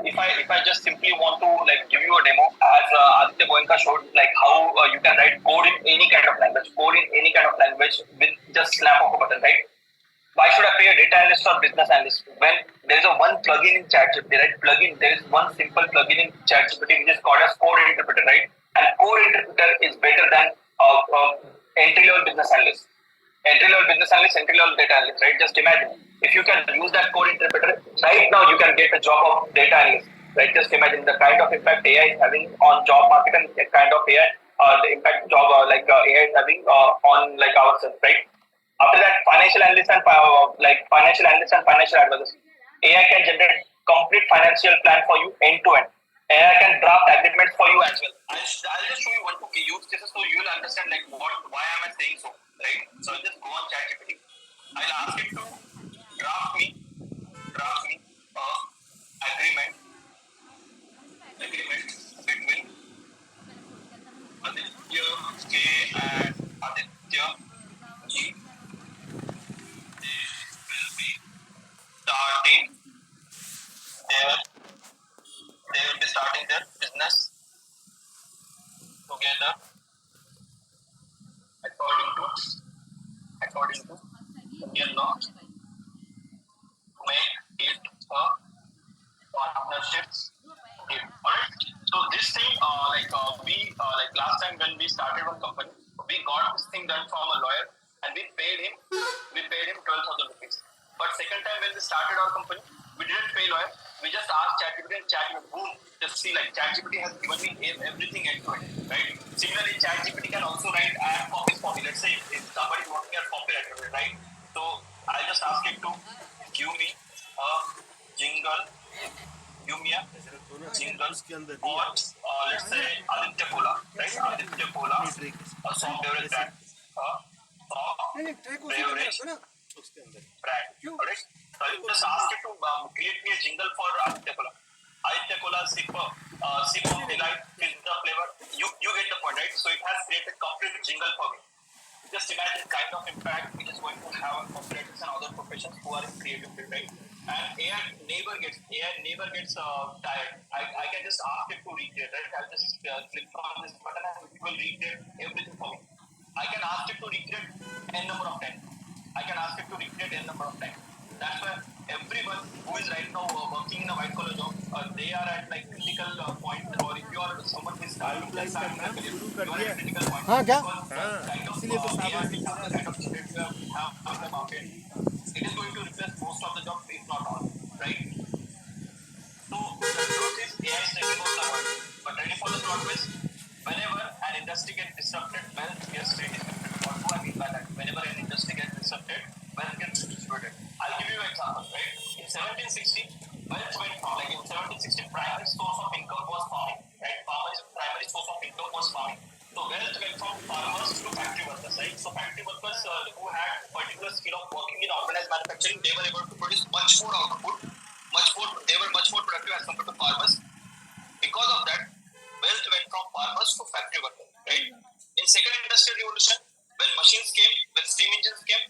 If I just simply want to give you a demo, as Aditya Goenka showed, like how you can write code in any kind of language, with just slap of a button, right? Why should I pay a data analyst or business analyst when there is a one plugin in ChatGPT, right? There is one simple plugin in ChatGPT which is called as Code Interpreter, right? And Code Interpreter is better than entry level business analyst. Entry level data analyst, right? Just imagine if you can use that code interpreter right now, you can get a job of data analyst, right? Just imagine the kind of impact AI is having on job market and the kind of AI, the impact job AI is having on ourselves, right? After that, financial analysts and financial advisors. AI can generate complete financial plan for you end to end. AI can draft agreements for you as well. I'll just show you one two key use cases so you will understand why am I saying so, right? So I'll just go on ChatGPT. I'll ask it to draft me a agreement between Aditya K and Aditya G. They will be starting their business together according to Indian law. Make it a partnerships deal. Alright. So this thing, we last time when we started one company, we got this thing done from a lawyer, and we paid him 12,000 rupees. But second time when we started our company, we didn't pay lawyer. We just asked ChatGPT, and ChatGPT, boom, just see ChatGPT has given me everything end to end, right? Similarly, ChatGPT can also write ad copies for me. Let's say if somebody is working as copywriter, right? So I'll just ask it to give me a jingle. Give me a jingle for let's say Aditya Cola, right? Aditya Cola, a soft beverage brand. Beverage brand. Alright. So I just ask it to create me a jingle for Aditya Cola. Aditya Cola sip of delight, feel the flavor. You get the point, right? So it has created complete jingle for me. Just imagine the kind of impact it is going to have on copywriters and other professions who are in creative field, right? And AI never gets tired. I can just ask it to recreate, right? I'll just click on this button and it will recreate everything for me. I can ask it to recreate n number of times. That's why everyone who is right now working in a white collar job, they are at critical point. Or if you are someone who is starting their career, you are at critical point. हाँ क्या? इसीलिए तो AI will have the kind of children you have in the market. It is going to replace most of the jobs, if not all, right? So the skill of working in organized manufacturing, they were able to produce much more output, they were much more productive as compared to farmers. Because of that, wealth went from farmers to factory workers, right? In second industrial revolution, when machines came, when steam engines came,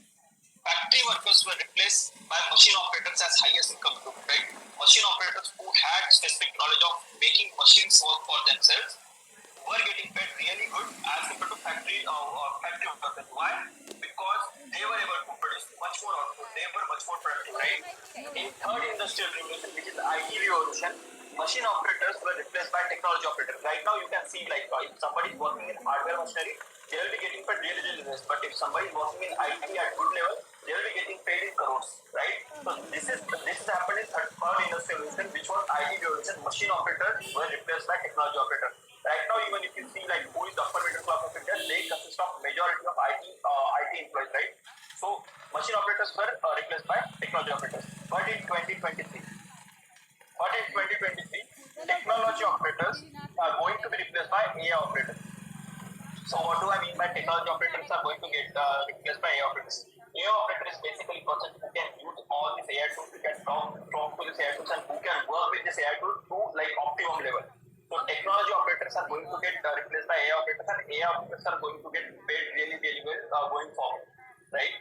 factory workers were replaced by machine operators as highest income group, right? Machine operators who had specific knowledge of making machines work for themselves were getting paid really good as compared to factory workers. Why? Because they were able to produce much more output. They were much more productive, right? In third industrial revolution, which is the IT revolution, machine operators were replaced by technology operators. Right now, you can see like if somebody is working in hardware machinery, they will be getting paid really less. But if somebody is working in IT at good level, they will be getting paid in crores, right? So this is happened in third industrial revolution, which was IT revolution. Machine operators were replaced by technology operators. Right now, even if you see like who is the upper middle class of India, they consist of majority of IT employees, right? So machine operators were replaced by technology operators. But in 2023, technology operators are going to be replaced by AI operators. So what do I mean by technology operators are going to get replaced by AI operators? AI operator is basically a person who can use all these AI tools, who can talk to these AI tools, and who can work with this AI tool to like optimum level. So technology operators are going to get replaced by AI operators, and AI operators are going to get paid really well going forward, right?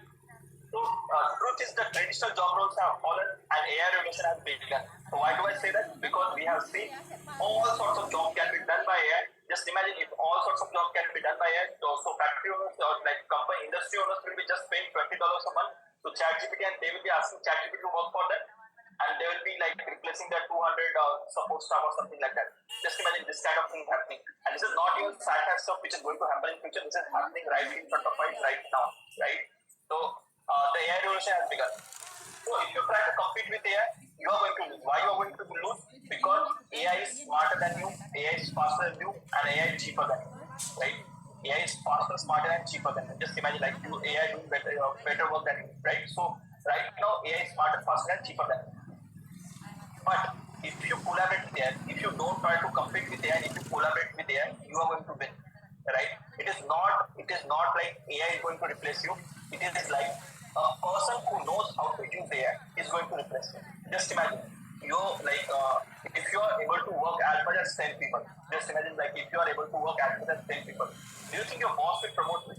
So truth is the traditional job roles have fallen and AI revolution has begun. So why do I say that? Because we have seen all sorts of jobs can be done by AI. Just imagine if all sorts of jobs can be done by AI. So factory owners or like company industry owners will be just paying $20 a month to ChatGPT, and they will be asking ChatGPT to work for them, and they will be like replacing their 200 support staff or something like that. Just imagine this kind of thing happening. And this is not even sci-fi stuff which is going to happen in future. This is happening right in front of us right now, right? So the AI revolution has begun. So if you try to compete with AI, you are going to lose. Why you are going to lose? Because AI is smarter than you, AI is faster than you, and AI is cheaper than you, right? AI is faster, smarter, and cheaper than you. Just imagine like you AI doing better work than you, right? So right now AI is smarter, faster, and cheaper than you. But if you collaborate with AI, if you don't try to compete with AI, if you collaborate with AI, you are going to win, right? It is not like AI is going to replace you. It is like a person who knows how to use AI is going to replace you. Just imagine if you are able to work as much as 10 people. Just imagine like if you are able to work as much as 10 people, do you think your boss will promote you?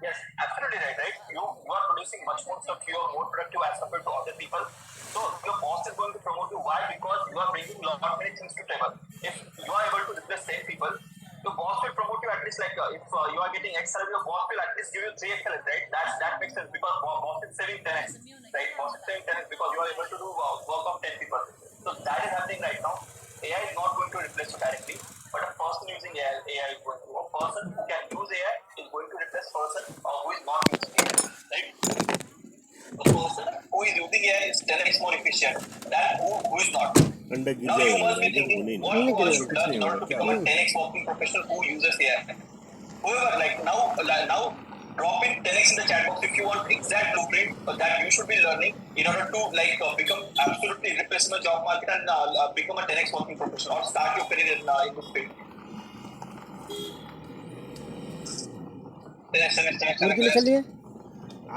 Yes, absolutely right? You are producing much more stuff. You are more productive as compared to other people. So your boss is going to promote you. Why? Because you are bringing lot many things to table. If you are able to replace 10 people, your boss will promote you at least like if you are getting X salary, your boss will at least give you 3X salary, right? That makes sense because boss is saving 10X, right? Boss is saving 10X because you are able to do work of 10 people. So that is happening right now. AI is not going to replace you directly, but a person using AI is going to. A person who can use AI is going to replace a person who is not using AI, right? The person who is using AI is 10x more efficient than who is not. अंडा गिर Now you जाएगा must मेरा be जब thinking होने what नहीं you नहीं should गिरेगा, learn in order to become a 10x working professional who uses AI. However, now drop in 10x in the chat box if you want exact blueprint that you should be learning in order to become absolutely irreplaceable job market and become a 10x working professional or start your career in this field. 10x. उनके लिए चलिए।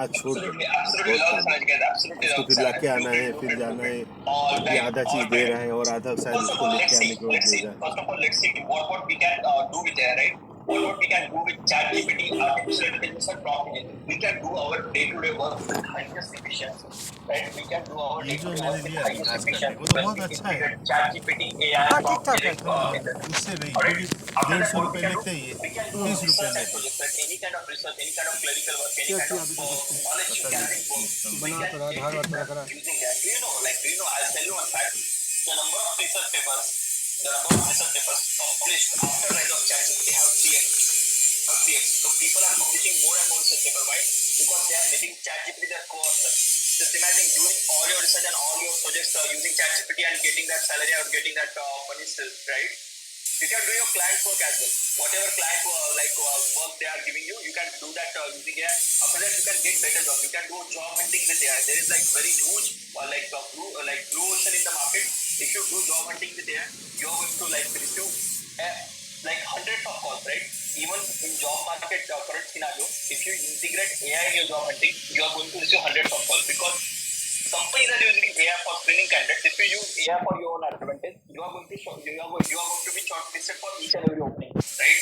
आज छोड़ दो, Absolutely, आज absolutely बहुत love काम this है। knowledge, guys. Absolutely इसको love फिर this लाके knowledge. आना है, फिर जाना है, All ये right, आधा चीज all दे right. रहा है और आधा शायद First of उसको all, लेके आने को let's see. भेजा। First of all, let's see what we can do with AI, right? What we can do with ChatGPT, artificial intelligence, and prompt engineering. We can do our day-to-day work with highest efficiency, right? We can do our ये जो day-to-day मैंने work with लिया highest विकास करने को efficiency तो when बहुत we अच्छा है। integrate ChatGPT, AI, हाँ ठीक prompt ठाक है। engineering in the उससे नहीं, Alright. क्योंकि After that, 150 what we रुपए can do? लेते ही We can do 30 रुपए research and लेते। projects, right? Any kind of research, any kind of clerical work, any क्या kind किया of अभी तक उसको? knowledge पता gathering work. नहीं। We बना can तो रहा, get धार वार it तो done रख रहा है। using AI. I'll tell you one fact. The number of research papers published after rise of ChatGPT have 3x. So people are publishing more and more research papers. Why? Because they are making ChatGPT their co-author. Just imagine doing all your research and all your projects using ChatGPT and getting that salary or getting that money still, right? You can do your client work as well. Whatever client work they are giving you, you can do that using AI. After that, you can get better job. You can do job hunting with AI. There is like very huge blue ocean in the market. If you do job hunting with AI, you are going to receive hundreds of calls, right? even in job market current scenario, if you integrate AI in your job hunting, you are going to receive hundreds of calls because companies are using AI for screening candidates. If you use AI for your own advantage, you are going to be shortlisted for each and every opening, right?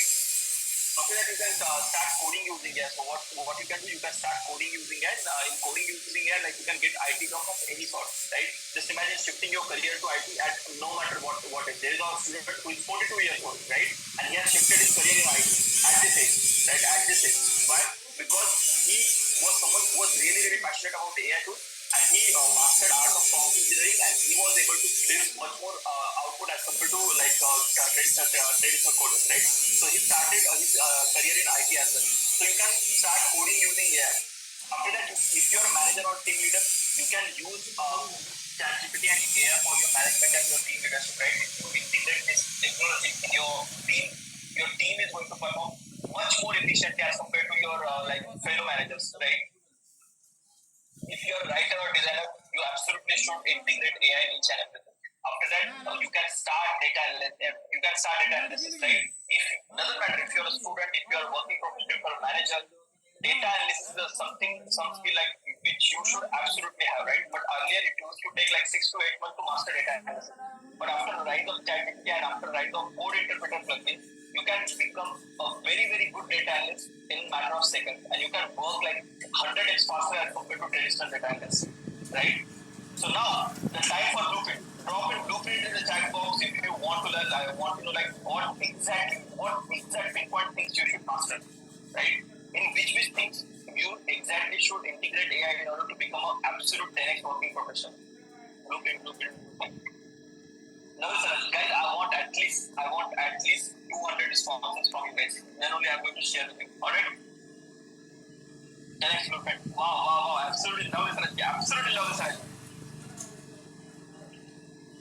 After that, you can start coding using AI. So what you can do, you can start coding using AI. In coding using AI, like you can get IT job of any sort, right? Just imagine shifting your career to IT at no matter what it is. There is a student who is 42 years old, right? And he has shifted his career in IT at this age, right? At this age. Why? Because he was someone who was really passionate about the AI tools, and he mastered art of prompt engineering, and he was able to produce much more output as compared to like traditional coders, right? So he started his career in IT as well. So you can start coding using AI. After that, if you're a manager or team leader, you can use ChatGPT and AI for your management and your team leadership, right? If you integrate this technology in your team is going to perform much more efficiently as compared to your like fellow managers, right? If you're a writer or designer, you absolutely should integrate AI in each and everything. After that, you can start data analysis, right? If it doesn't matter if you're a student, if you're a working professional, if you're a manager, data analysis is some skill like which you should absolutely have, right? But earlier it used to take like 6 to 8 months to master data analysis. But after the rise of ChatGPT and after the rise of code interpreter plugin, you can become a very good data analyst in a matter of seconds, and you can work like 100x faster as compared to traditional data analysts, right? So now the time for blueprint. Drop in blueprint in the chat box if you want to learn. I want to know like what exact pinpoint things you should master, right? In which things you exactly should integrate AI in order to become an absolute 10x working professional. Blueprint. No, sir, guys, I want at least 200 responses from you guys. Then only I'm going to share with you. Alright? 10x blueprint. Wow. Absolutely love this. Absolutely love this.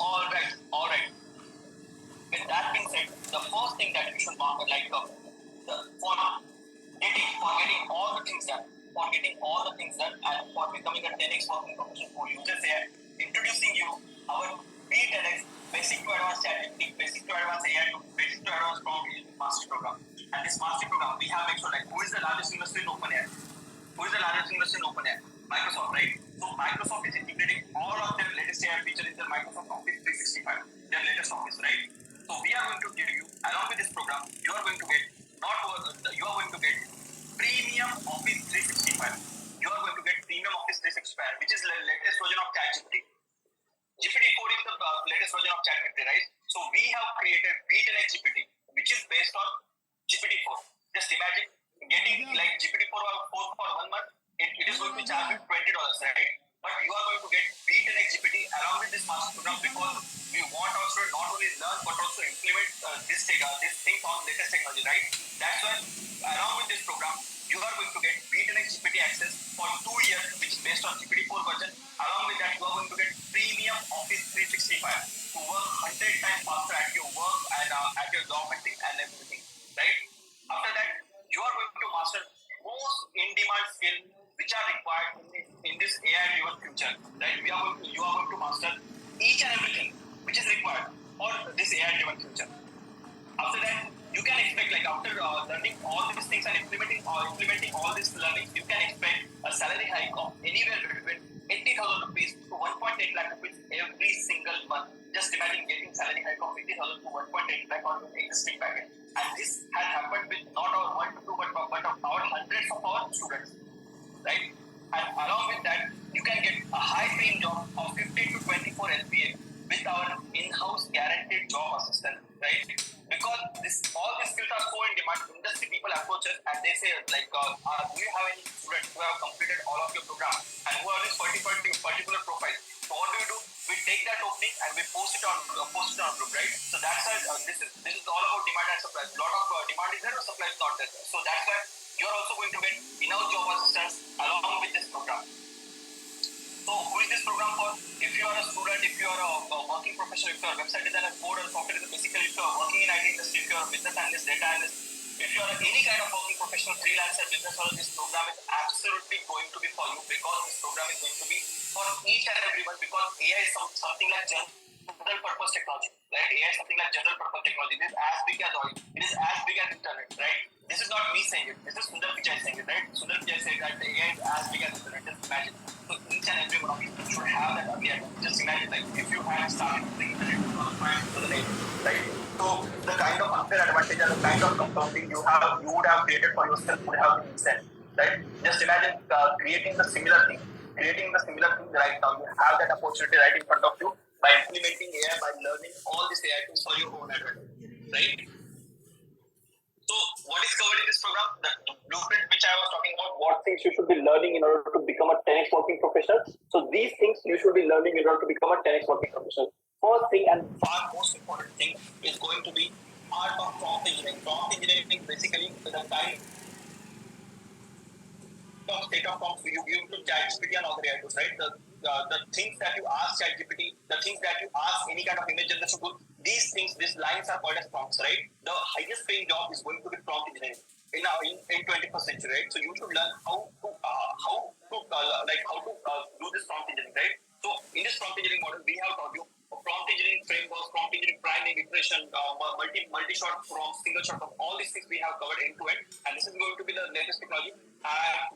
Alright. With that being said, the first thing that you should mark, like for getting all the things done, and for becoming a 10x working professional who uses AI, introducing you our B10x Basic to Advanced ChatGPT, Basic to Advanced AI, Basic to Advanced Prompt Engineering Master Program. And this master program, we have made sure like who is the largest university in OpenAI? Microsoft, right? So Microsoft is integrating all of their latest AI features in their Microsoft Office 365, their latest office, right? So we are going to give you, along with this program, you are going to get premium Office 365. You are going to get premium Office 365, which is the latest version of ChatGPT. GPT-4 is the latest version of ChatGPT, right? So we have created B10X GPT, which is based on GPT-4. Just imagine getting like GPT-4 for 1 month, it is going to charge you $20, right? But you are going to get B10X GPT along with this master program because we want our students not only learn but also implement this thing on latest technology, right? That's why along with this program, you are going to get B10X GPT access for 2 years, which is based on GPT-4 version. Along with that, you are going to get premium Office 365 to work 100 times faster at your work and at your job hunting and everything, right? After that, you are going to master most in-demand skills which are required in this AI-driven future, right? You are going to master each and everything which is required for this AI-driven future. After that, you can expect like after learning all these things and implementing all these learnings, you can expect a salary hike of anywhere between 80,000 rupees to 1.8 lakh rupees every single month. Just imagine getting salary hike of 80,000 to 1.8 lakh on your existing package. And this has happened with not our 1 to 2 but of our hundreds of our students, right? And along with that, you can get a high-paying job of 15 to 24 LPA with our in-house guaranteed job assistant, right? Because all these skills are so in demand, industry people approach us and they say like, do you have any students who have completed all of your program and who are this particular profile? So what do? We take that opening and we post it on group, right? So that's why this is all about demand and supply. A lot of demand is there, but supply is not there. So that's why you are also going to get enough job assistance along with this program. So who is this program for? If you are a student, if you are a working professional, if you are a website designer, code or software designer, basically if you are working in IT industry, if you are a business analyst, data analyst, if you are any kind of working professional, freelancer, business owner, this program is absolutely going to be for you because this program is going to be for each and everyone because AI is something like general purpose technology, right? AI is something like general purpose technology. It is as big as oil. It is as big as internet, right? that AI is as big as the internet. Just imagine. So each and every one of you should have that ability. Just imagine, like, if you had started the internet 2008, right? So the kind of unfair advantage and the kind of compounding you would have created for yourself would have been insane, right? Just imagine creating the similar thing right now. You have that opportunity right in front of you by implementing AI, by learning all these AI tools for your own advantage, right? So what is covered in this program? The blueprint which I was talking about, what things you should be learning in order to become a 10x working professional. So these things you should be learning in order to become a 10x working professional. First thing and far most important thing is going to be art of prompt engineering. Prompt engineering basically is a kind of state of prompts you give to ChatGPT and other AI tools, right? The things that you ask ChatGPT, the things that you ask any kind of image generation tool, these things, these lines are called as prompts, right? The highest paying job is going to be prompt engineering in 21st century, right? So you should learn how to do this prompt engineering, right? So in this prompt engineering model, we have taught you prompt engineering frameworks, prompt engineering priming, iteration, multi-shot prompts, single shot prompts, all these things we have covered end to end, and this is going to be the latest technology.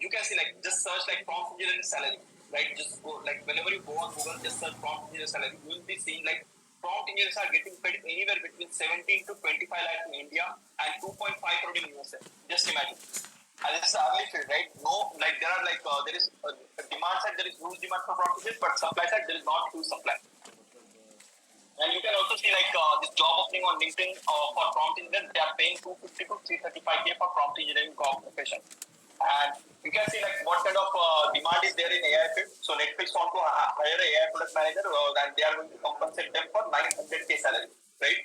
You can see, like, just search like prompt engineering salary, right? Just go, like, whenever you go on Google, just search prompt engineering salary, you will be seeing like prompt engineers are getting paid anywhere between 17 to 25 lakhs in India and 2.5 crore in USA. Just imagine. And this is early field, right? No, like there are like there is a demand side, there is huge demand for prompt engineers, but supply side there is not huge supply. And you can also see like this job opening on LinkedIn for prompt engineers. They are paying 250 to 335K for prompt engineering profession. And you can see like what kind of demand is there in AI field. So Netflix want to hire an AI product manager, and they are going to compensate them for 900K salary, right?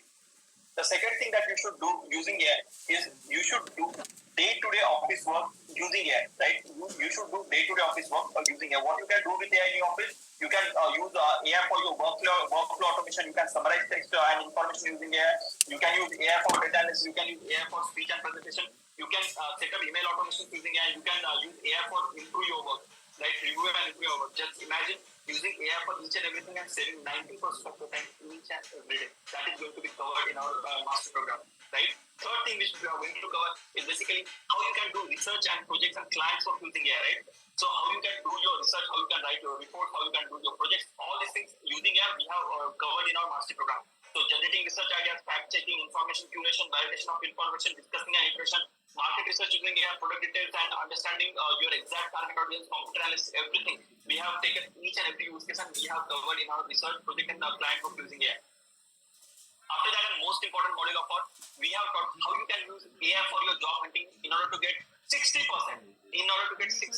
The second thing that you should do using AI is you should do day-to-day office work using AI, right? You should do day-to-day office work using AI. What you can do with AI in your office, you can use AI for your workflow automation. You can summarize text and information using AI. You can use AI for data analysis. You can use AI for speech and presentation. You can set up email automation using AI. You can use AI for improve your work, right? Review and improve your work. Just imagine using AI for each and everything and saving 90% of the time each and every day. That is going to be covered in our master program, right? Third thing which we are going to cover is basically how you can do research and projects and clients work using AI, right? So how you can do your research, how you can write your report, how you can do your projects, all these things using AI we have covered in our master program. So generating research ideas, fact checking, information curation, validation of information, discussing and iteration, market research using AI, product details and understanding your exact target audience, computer analysis, everything. We have taken each and every use case and we have covered in our research project and client work using AI. After that, and most important module of all, we have taught how you can use AI for your job hunting in order to get 60%. In order to get 60%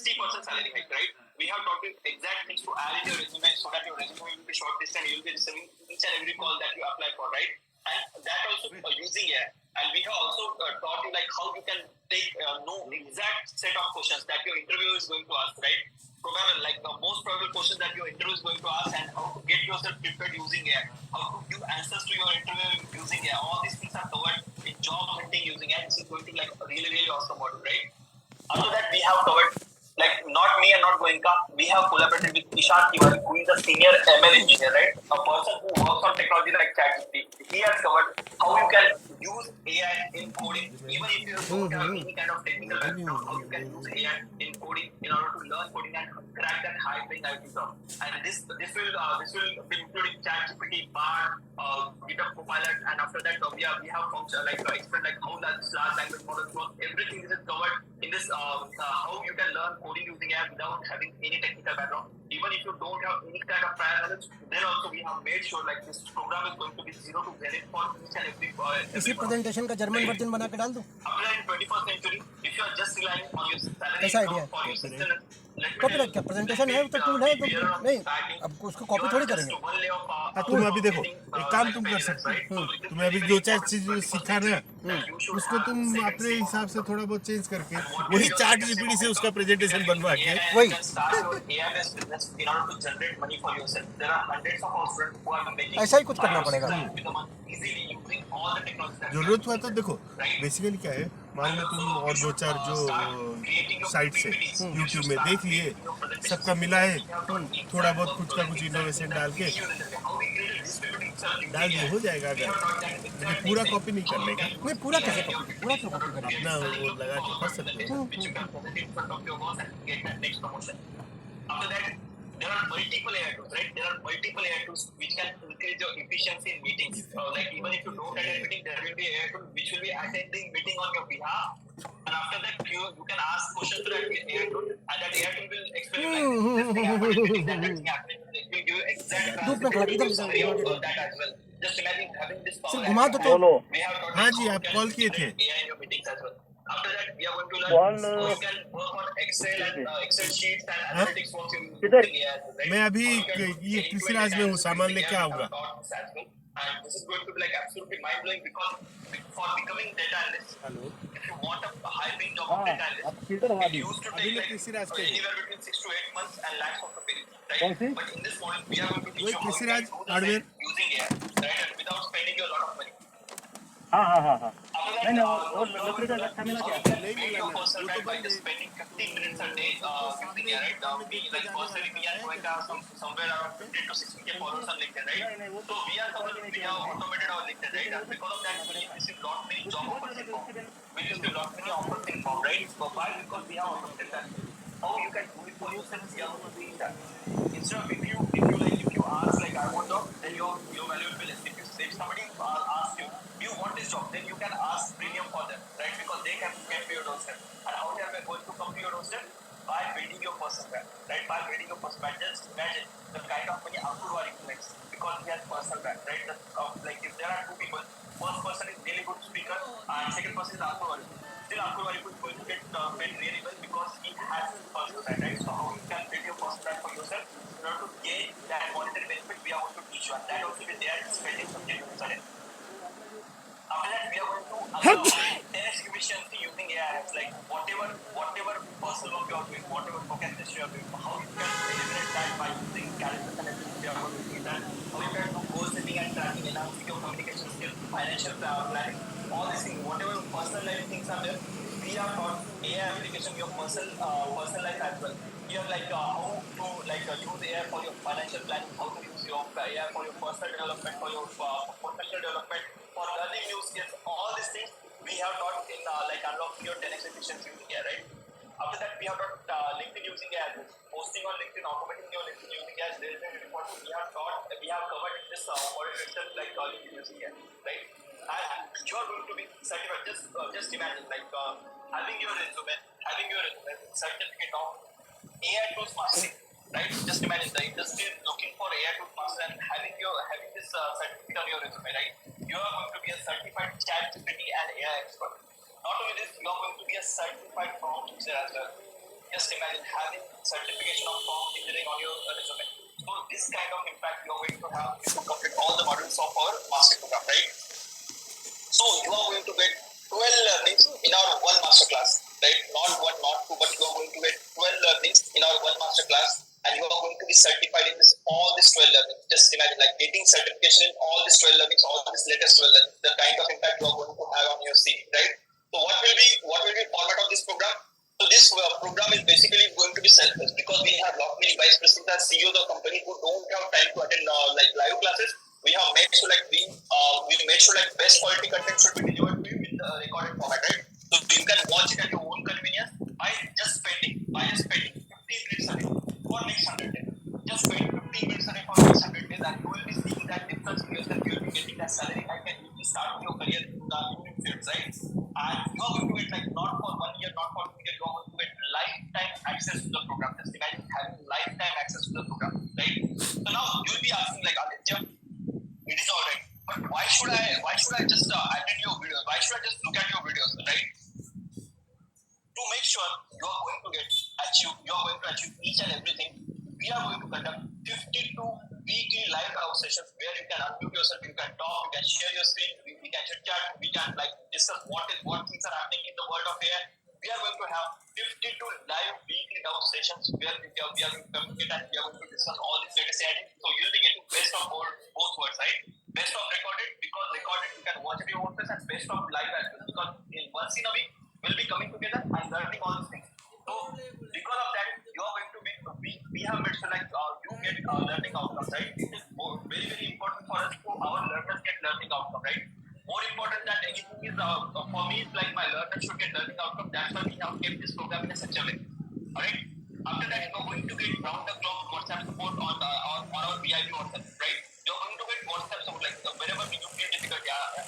salary hike, right? We have taught you exact things to add in your resume so that your resume will be shortlisted and you will be receiving each and every call that you apply for, right? And that also using AI. And we have also taught you like how you can take know exact set of questions that your interview is going to ask, right? Probably like the most probable questions that your interview is going to ask, and how to get yourself prepared using AI, how to give answers to your interview using AI. All these things are covered in job hunting using AI. This is going to be like a really, really awesome module, right? After that, we have covered, like, not me and not Goenka, we have collaborated with Ishan Tiwari, who is a senior ML engineer, right? A person who works on technology like ChatGPT. He has covered how you can use AI in coding, even if you don't have any kind of technical background, how you can use AI in coding in order to learn coding and crack that high-paying IT job. And this will be including ChatGPT, Bard, GitHub Copilot, and after that we have explained like how large language models work. Everything is covered in this how you can learn coding using AI without having any technical background. Even if you don't have any kind of prior knowledge, then also we have made sure like this program is going to be 0 to Zenith for each and every इसी presentation का German version बना के डाल दूं? Apply in 21st century, if you are just relying on your salary कैसा idea है? for your sustenance, copyright क्या presentation है तो टूल है तो नहीं अब उसको कॉपी थोड़ी करेंगे. तुम अभी देखो एक काम तुम कर सकते हो. तुम्हें अभी दो चार चीज सीखा ना, उसको तुम अपने हिसाब से थोड़ा बहुत चेंज करके वही ChatGPT से उसका प्रेजेंटेशन बनवा के वही ऐसा ही कुछ करना पड़ेगा. जरूरत हुआ तो देखो बेसिकली क्या है, मान लो तुम और दो चार जो साइट से YouTube में देख लिए, सबका मिला है, थोड़ा बहुत कुछ का कुछ इनोवेशन डाल के डाल दिए हो जाएगा अगर, लेकिन पूरा कॉपी नहीं करने का नहीं पूरा कैसे कॉपी, पूरा क्यों कॉपी करें? ना, वो लगा के कर सकते हो। After that, there are multiple AI tools, right? There are multiple AI tools which can increase your efficiency in meetings. Like even if you don't attend meeting, there will be AI tool which will be attending meeting on your behalf. And after that, you can ask questions to that AI tool, and that AI tool will explain like this thing happened in meeting, that thing happened. It will give you exact धूप में खड़ा transcript, इधर summary of इधर that as well. Just imagine having this power. सिर्फ घुमा दो तो We have taught हाँ you जी, how आप you कॉल can किए थे। integrate AI in your meetings as well. After that, we are going to learn how you can work on Excel and Excel sheets and analytics once you using AI. Right? मैं अभी How you can do ये कृषि राज में हूँ, सामान लेके आऊंगा। And this is going to be like absolutely mind blowing because for becoming data analyst, if you want a high paying job of data analyst, it used to अभी take मैं like कृषि राज पे हूँ। anywhere between 6 to 8 months and lakhs of rupees, right? But in this model, we are going to teach वही you how you कृषि can Raj do the hardware. same using AI, right? And without spending you a lot of money. हाँ हाँ हाँ हाँ After that, नहीं नहीं you वो are लकड़ी going to का learn गट्ठा मिला how क्या you can नहीं build मिला your ना, personal वो brand तो by बंद just है। spending 15 minutes a day using AI, right? सामने Me, देख के like जाने personally, me वाला and Goenka are somewhere around 15 to 16K followers on LinkedIn, right? So we are someone we have automated our LinkedIn, right? And because of that, we receive lot many job offers in form. We receive lot many offers in form, right? So why? Because we have automated that. How you can do it for yourself, we are going to teach that. Instead of if you ask like I want job, then your value will be less. If somebody asks you, do you want this job? Then you can ask premium for them, right? Because they can to your doorstep. And how they are going to come to your doorstep? By building your personal brand, right? By building your personal brand. Just imagine the kind of money Ankur Warikoo makes because he has personal brand, right? Like if there are two people, first person is really good speaker and second person is Ankur Warikoo. Still Ankur Warikoo is going to get paid really well because he has personal brand, right? So how you can build your personal brand for yourself in order to gain that monetary benefit, we are going to teach you, and that also will there spending something on it. After that, we are going to unlock 10x efficiency using AI. Like whatever personal work you are doing, whatever procrastination you are doing, how you can eliminate that by using calendars and everything. We are going to see that. How you can do goal setting and tracking, enhancing your communication skills, financial planning, all these things. Whatever personal life things are there, we are taught AI application your personal life as well. Here, like how to use AI for your financial planning, how to use your AI for your personal development, for your professional development, for learning new skills, all these things we have taught in like unlocking your 10x efficiency using AI, right? After that, we have taught LinkedIn using AI, posting on LinkedIn, automating your LinkedIn using AI. There is a report we have covered in this model itself, like LinkedIn using AI, right? And you are going to be certified. Just imagine, like having your resume, certificate of AI tools mastering, right? Just imagine the industry is looking for AI tools master and having this certificate on your resume, right? You are going to be a certified ChatGPT and AI expert. Not only this, you are going to be a certified prompt engineer as well. Just imagine having certification of prompt engineering on your resume. So this kind of impact you are going to have if you complete all the modules of our master program, right? So you are going to get 12 learnings in our one master class, right? Not one, not two, but you are going to get 12 learnings in our one master class, and you are going to be certified in all these 12 learnings. Just imagine like getting certification in all these 12 learnings, all these latest 12 learnings, the kind of impact you are going to have on your CV, right? So what will be format of this program? So this program is basically going to be self-paced because we have lot many vice presidents and CEOs of company who don't have time to attend like live classes. We have made sure like we made sure like best quality content should be delivered to you in the recorded format, right? So you can watch it at your own convenience by just spending 15 minutes a day for next 100 days. Just spend 15 minutes a day for next 100 days, and you will be seeing that difference in yourself. You will be getting that salary hike, and you will start your career in the new fields, right? And you are going to get like not for 1 year, not for 2 years, you are going to get lifetime access to the program. Just imagine having lifetime access to the program, right? So now you will be asking like, Aditya, it is alright, but why should I just attend your videos? Why should I just look at your videos, right? To make sure you are going to achieve each and everything, we are going to conduct 52 weekly live house sessions where you can unmute yourself, you can talk, you can share your screen, we can chit chat, we can like discuss what things are happening in the world of AI. We are going to have 52 live weekly house sessions where we are going to communicate and we are going to discuss all these latest AI. So you'll be getting best of both worlds, right? Best of recorded, because recorded you can watch it at your own place, and best of live as well, because once in a week we'll be coming together and learning all these things. So because of that, you are going to be we have made sure like you get learning outcomes, right? It is very very important for us to our for me, it's like my learners should get learning outcome. That's why we have kept this program in such a way. Alright? After that, you're going to get round the clock WhatsApp support on our VIP WhatsApp, right? You're going to get WhatsApp support, like wherever you feel difficult.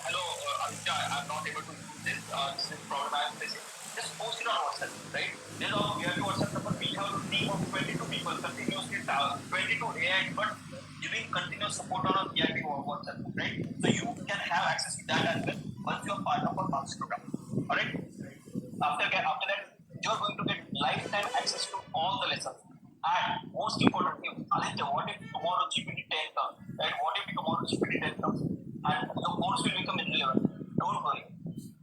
Hello, Aditya, I'm not able to do this problem I'm facing. Just post it on WhatsApp, right? There's our VIP WhatsApp number. We have a team of 22 people, continuously 22 AI experts giving continuous support on our VIP WhatsApp, right? So you can have access to that as well once you're part of our master program. Alright? After that, you're going to get lifetime access to all the lessons. And most importantly, Aditya, what if tomorrow GPT 10 comes? Right? What if tomorrow GPT 10 comes and your course will become irrelevant? Don't worry.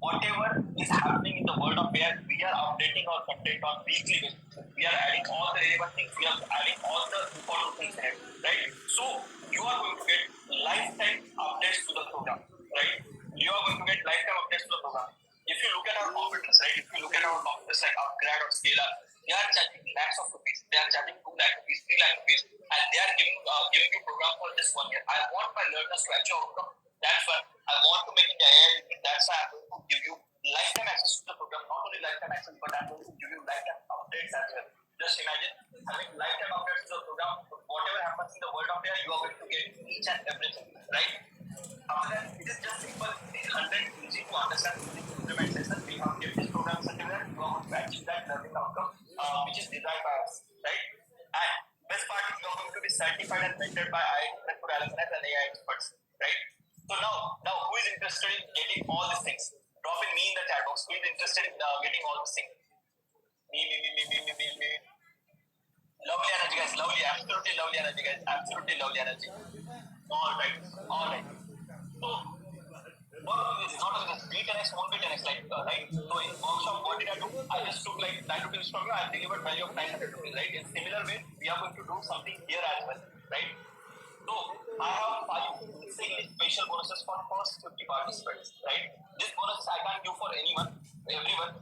Whatever is happening in the world of AI, we are updating our content on weekly basis. We are adding all the relevant things. We are adding all the important things in it, right? So you are going to get lifetime updates to the program, right? You are going to get lifetime updates to the program. If you look at our competitors, right? If you look at our competitors like Upgrad or Scalar, they are charging lakhs of rupees. They are charging 2 lakh rupees, 3 lakh rupees, and they are giving you program for just 1 year. I want my learners to achieve outcome. That's why I want to make it AI. That's why I'm going to give you lifetime access to the program. Not only lifetime access, but I'm going to give you lifetime updates as well. Just imagine having lifetime updates to the program. Whatever happens in the world of AI, you are going to get each and everything, right? After that, it is just simple. It is 100 easy to understand, easy to implement session. We have kept this program such that you are going to achieve that learning outcome, which is designed by us, right? And best part is you are going to be certified and mentored by IIT Kharagpur alumni and AI experts, right? So now, who is interested in getting all these things? Drop in me in the chat box. Who is interested in getting all these things? Me. Lovely energy, guys. Lovely, absolutely lovely energy, guys. Absolutely lovely energy. All right. So, not only this, B10x won't be 10x, right? So in workshop, what did I do? I just took like 9 rupees from you. I delivered value of 900 rupees, right? In similar way, we are going to do something here as well, right? So I have 5 insanely special bonuses for first 50 participants, right? This bonus I can't give for everyone,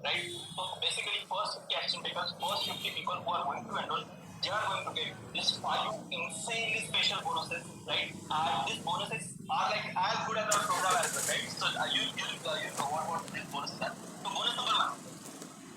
right? So basically, first 50 action takers, first 50 people who are going to enroll, they are going to get these 5 insanely special bonuses, right? And these bonuses are like as good as our program as well, right? So you know what these bonuses are. So bonus number 1.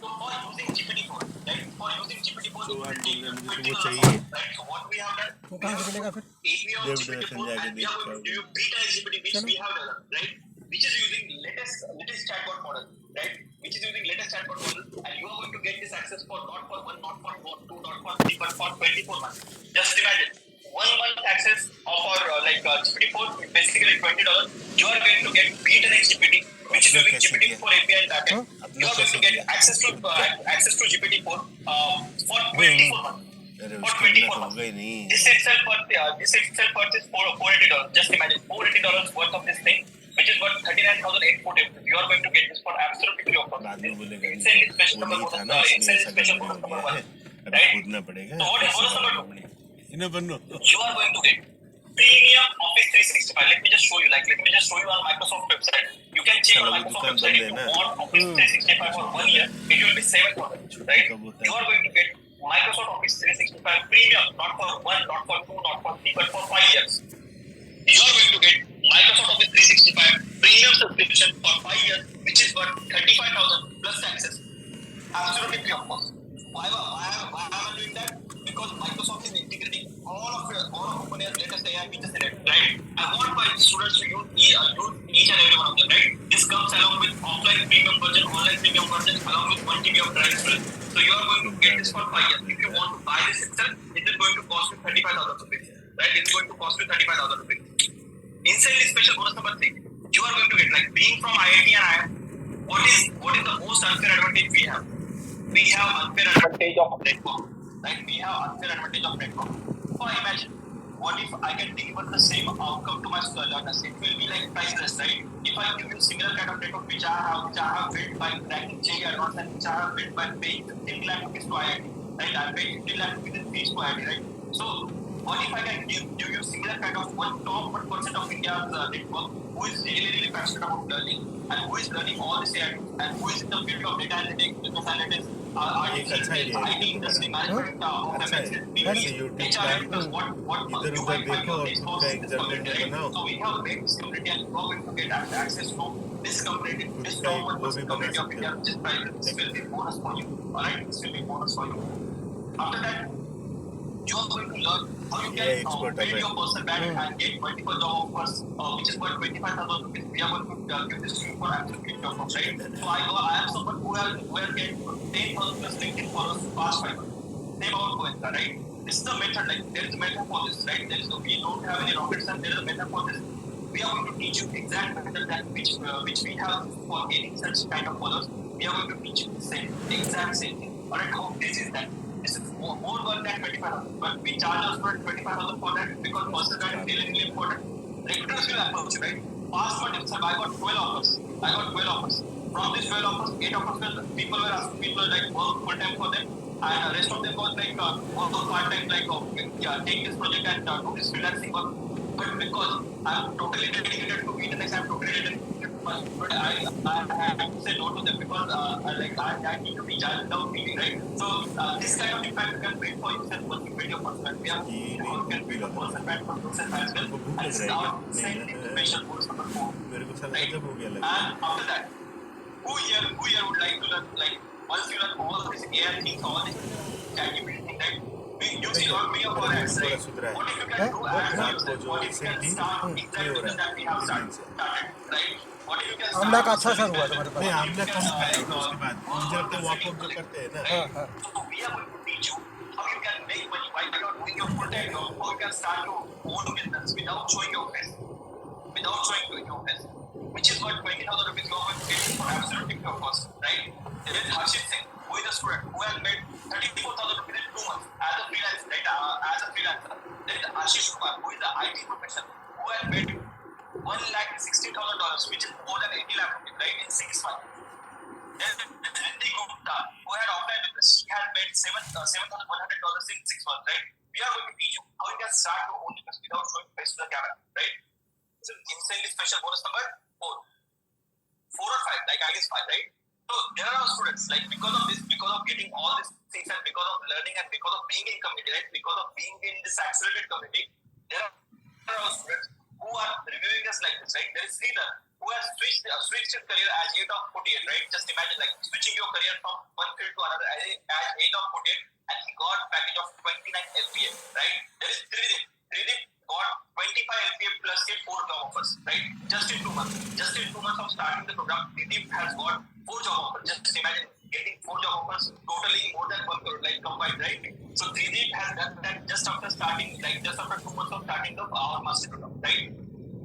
So for using GPT-4, right? For using GPT-4, तो it will आज take मुझे $20, वो चाहिए right? So what we have done, वो कहाँ से मिलेगा फिर? API on GPT-4 and we are going to give you beta GPT which we have developed, right? Which is using latest chatbot model, right? Which is using latest chatbot model, and you are going to get this access for not for 1, not for 2, not for 3, but for 24 months. Just imagine 1 month access of our GPT-4 is basically $20. You are going to get B10x GPT, which is using GPT-4 API and backend. You are going to get access to GPT-4 for 24 months. अरे For उसका 24 होगा months. ही नहीं This itself worth is $480. Just imagine $480 worth of this thing, which is worth 39,840. You are going to get this for absolutely free of cost. बाद में बोलेगा Insanely special वो number नहीं था bonus, ना इसलिए insanely ऐसा special गड़बड़ी bonus हो number गया 1. है अभी Right? खोदना पड़ेगा So what is bonus number 2? इन्हें बनो You are going to get premium Office 365. Let me just show you on Microsoft website. You can check on चलो, वो Microsoft दुकान website. बंद If है you ना? want Office 365 for 1 year, it will be 7,000. Right? कब होता है? You are going to get Microsoft Office 365 premium, not for 1, not for 2, not for 3, but for 5 years. You are going to get Microsoft Office 365 premium subscription for 5 years, which is worth 35,000 plus taxes. Absolutely free of cost. Why am I doing that? Because Microsoft is integrating all of OpenAI's latest AI features in it, right? I want my students to use each and every one of them, right? This comes along with offline premium version, online premium version, along with 1 GB of drive storage. So you are going to get this for 5 years. If you want to buy this itself, it is going to cost you 35,000 rupees, right? It is going to cost you 35,000 rupees. Insanely special bonus number 3. You are going to get, like being from IIT and IIM, what is the most unfair advantage we have? We have unfair advantage of network, right? We have unfair advantage of network. So imagine, what if I can deliver the same outcome to my learners? It will be like priceless, right? If I give you similar kind of network which I have built by cracking JEE Advanced and which I have built by paying 15 lakh rupees to IIT, right? I paid 15 lakh rupees in fees to IIT, right? So what if I can give you similar kind of top 1% of India's network who is really passionate about learning and who is learning all this AI and who is in the field of data analytics, business analytics, एक अच्छा idea है IT industry management, अच्छा है ऐसे YouTube platform इधर उधर देखो और खुद का एक जर्नल बनाओ So we have made this community and you are going to get access to this community, this उसका top एक वो भी 1% बना community of सकते India, हो। which is private, this will be bonus for you. Alright, this will be bonus for you. After that, you are going to learn how you ये can expert build है। your personal brand and get multiple job offers, which is worth 25,000 rupees. We are going to give this to you for absolutely job offers, right? So I am someone who has get 10,000 plus LinkedIn followers past 5 months. Same about Goenka, right? This is the method, like there is a method for this, right? There is no, we don't have any rocket science, there is a method for this. We are going to teach you exact method that which we have for gaining such kind of followers. We are going to teach you the same, the exact same thing. Alright, how this is that? This is more worth than 25,000, but we charge us for 25,000 for that because personal brand is really important. Recruiters will approach you, right? Past month itself, I got 12 offers. From these 12 offers, 8 offers people were asking people like work full time for them, and the rest of them was like work part time, like take this project and do this freelancing work. But because I'm totally dedicated to Internet, I'm totally dedicated to my, but I have to say no to them because I need to be judged without feeling, right? So this kind of impact you can bring for yourself once you build your personal brand. We are how you can build a personal brand for yourself as well. को भूख And लग this is रहा है our क्या? second नहीं special bonus number 4. मेरे को साला Right? गजब हो गया लग And after that, who here would like to learn, like, once you learn all these AI things, all these ChatGPT things, right? You see lot many of our ads, थोड़ा right? सुधरा है। What if you can do ads for रात को yourself? जो What if you can recently start ये exact हो business रहा that we है have 3 दिन से। started, right? What if you can Amla start का a अच्छा service असर हुआ business? तुम्हारे नहीं पास। आमला कम खाया था उसके बाद जब तक वॉक वॉक जो करते हैं ना Right? So we are going to teach you how you can make money while you are doing your full-time job, how you can start your own business without showing your face, which is what 20,000 rupees you are going to get for absolutely free of cost, right? There is Harshit Singh, who is a student who has made 34,000 rupees in 2 months as a freelancer, right? As a freelancer. There is Ashish Kumar, who is an IT professional, who has made $1,60,000, which is more than 80 lakh rupees, right, in 6 months. Then Riddhi Gupta, who had offline business, she has made $7,100 in 6 months, right? We are going to teach you how you can start your own business without showing face to the camera, right? It's an insanely special bonus number 4. 4 or 5, like I guess 5, right? So there are students, like because of this, because of getting all these things and because of learning and because of being in community, right? Because of being in this accelerated community, there are students who are reviewing us like this, right? There is Sridhar, who has switched his career at age of 48, right? Just imagine like switching your career from one field to another at age of 48, and he got package of 29 LPA, right? There is Tridip got 25 LPA plus 4 job offers, right? Just in 2 months. Just in 2 months of starting the program, Tridip has got 4 job offers. Just imagine getting 4 job offers, totally more than 1 crore, like combined, right? So Tridip has done that just after starting, like just after 2 months of starting our master program, right?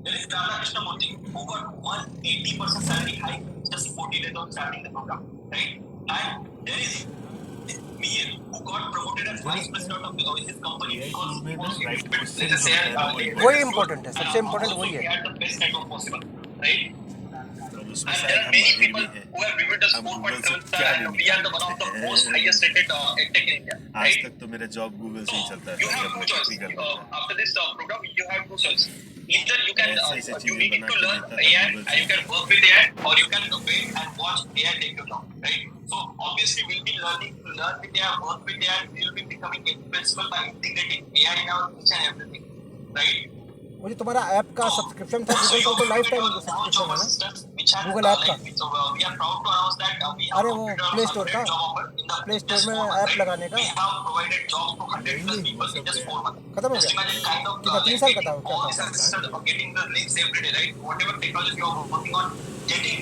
There is Radha Krishnamurthy, who got 180% salary hike just 40 days of starting the program, right? And there is Mir, who got promoted as vice president of his company because he was right let us say वही important है, सबसे important वही he है। had the best network possible, right? और उसमें And there शायद are हम many माहिर people भी हैं who have reviewed us हम गूगल 4.7 से star क्या and we are the one of the most highest rated edtech in India, आज right? तक तो मेरा जॉब गूगल से ही चलता है You have जब two मैं choices. Technical After this program, you have two choices. Either you can ऐसे ऐसे you चीजें need बना to के learn देता था AI गूगल and से you can work with AI, or you can wait and watch AI take your job, right? So obviously we'll be learning to learn with AI, work with AI, and we'll be becoming indispensable by integrating AI in our each and everything, right? मुझे तुम्हारा app का subscription था So Google you का, तो are life going time to get all subscription job है ना assistants which are Google app का? we are proud to announce that we have अरे वो completed प्ले our स्टोर का, 100 job offer in the play store just में 4 months, app right? लगाने का We have provided jobs to 100 plus नहीं वो people in सब just गया 4 months. खत्म हो Just गया? imagine kind of कितना 3 साल का था getting क्या all था? these assistants getting the links every day, right? Whatever technology you are working on, getting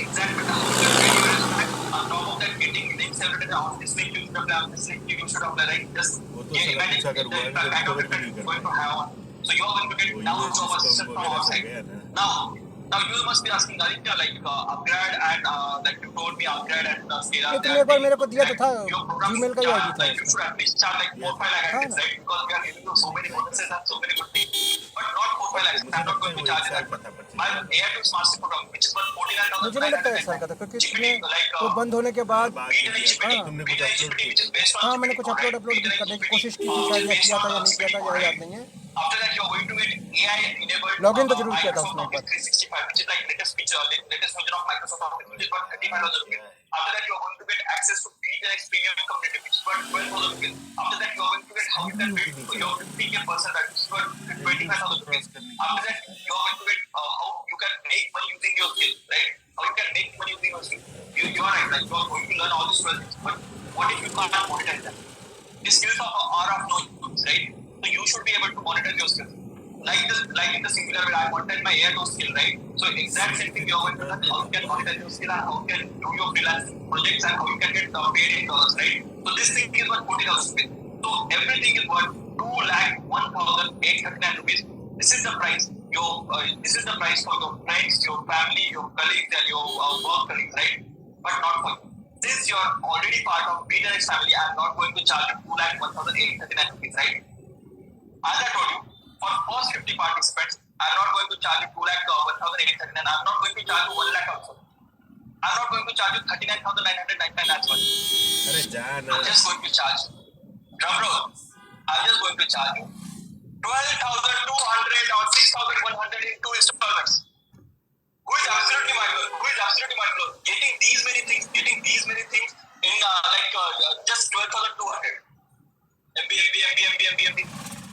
exact better how you can get your resume. On top of that, getting links every day. On this link you should apply, on this link you should apply, right? Just वो तो साला imagine कुछ अगर the हुआ भी तो kind of recover भी नहीं impact कर going to पाएगा have on. So you are going to get वो now US job system assistant from वगैरह our सब side. गया ना Now you must be asking Aditya, like upgrade and like you told me upgrade and scale ये up. तुमने एक बार मेरे को दिया तो था, Your programming जीमेल का ही आईडी charge, था like you उसमें। should at least charge like 4-5 lakh हाँ at least, ना, right? Because we are giving you so many bonuses and so many good things, but not 4-5 lakhs. मुझे I'm not लगता है going to वो एक charge साल that का much. था परचेज My करना AI to Smart City program, which is worth मुझे नहीं लगता 49,999. एक साल का था, क्योंकि GPT, तुमने like वो बंद होने के बाद बाद में दिया था हाँ तुमने Beat कुछ and अपलोड GPT, किए which थे is based on हाँ मैंने GPT कुछ code, upload right? Beat and करने की GPT, कोशिश की थी, शायद मैं based किया on था या नहीं किया GPT था, code, या right? याद नहीं है। After that, you're going to get AI-enabled login तो जरूर किया था Microsoft उसमें एक Office bar. 365, which is like latest feature, latest version of Microsoft Office, which is worth 35,000 rupees. After that, you're going to get access to BeatNX Premium Community, which is worth 12,000 rupees. After that, you're going to get how you can build your 50K person, which is worth 25,000 rupees. After that, you're going to get how you can make money using your skill, right? can make money with the university. You are right, like you are going to learn all these 12 things, but what if you can't monetize them? The skills are of no use, right? So you should be able to monetize your skills. Like in the singular way, I monetize my AI skill, right? So exact same thing you are going to learn how you can monetize your skill and how you can do your freelance projects and how you can get paid in dollars, right? So this thing is what 40,000 rupees. So everything is worth 2,01,839 rupees. This is the price. This is the price for your friends, your family, your colleagues, and your work colleagues, right? But not for you. Since you are already part of BDNX family, I am not going to charge you 2,01,839 rupees, right? As I told you, for first 50 participants, I'm not going to charge you 2,01,839. I'm not going to charge you 1 lakh also. I'm not going to charge you 39,999 as well. अरे जाना I'm just going to charge you. Drum roll. I'm just going to charge you 12,200 or 6,100 in 2 installments. Who is absolutely mind-blown? Getting these many things in just 12,200. MB.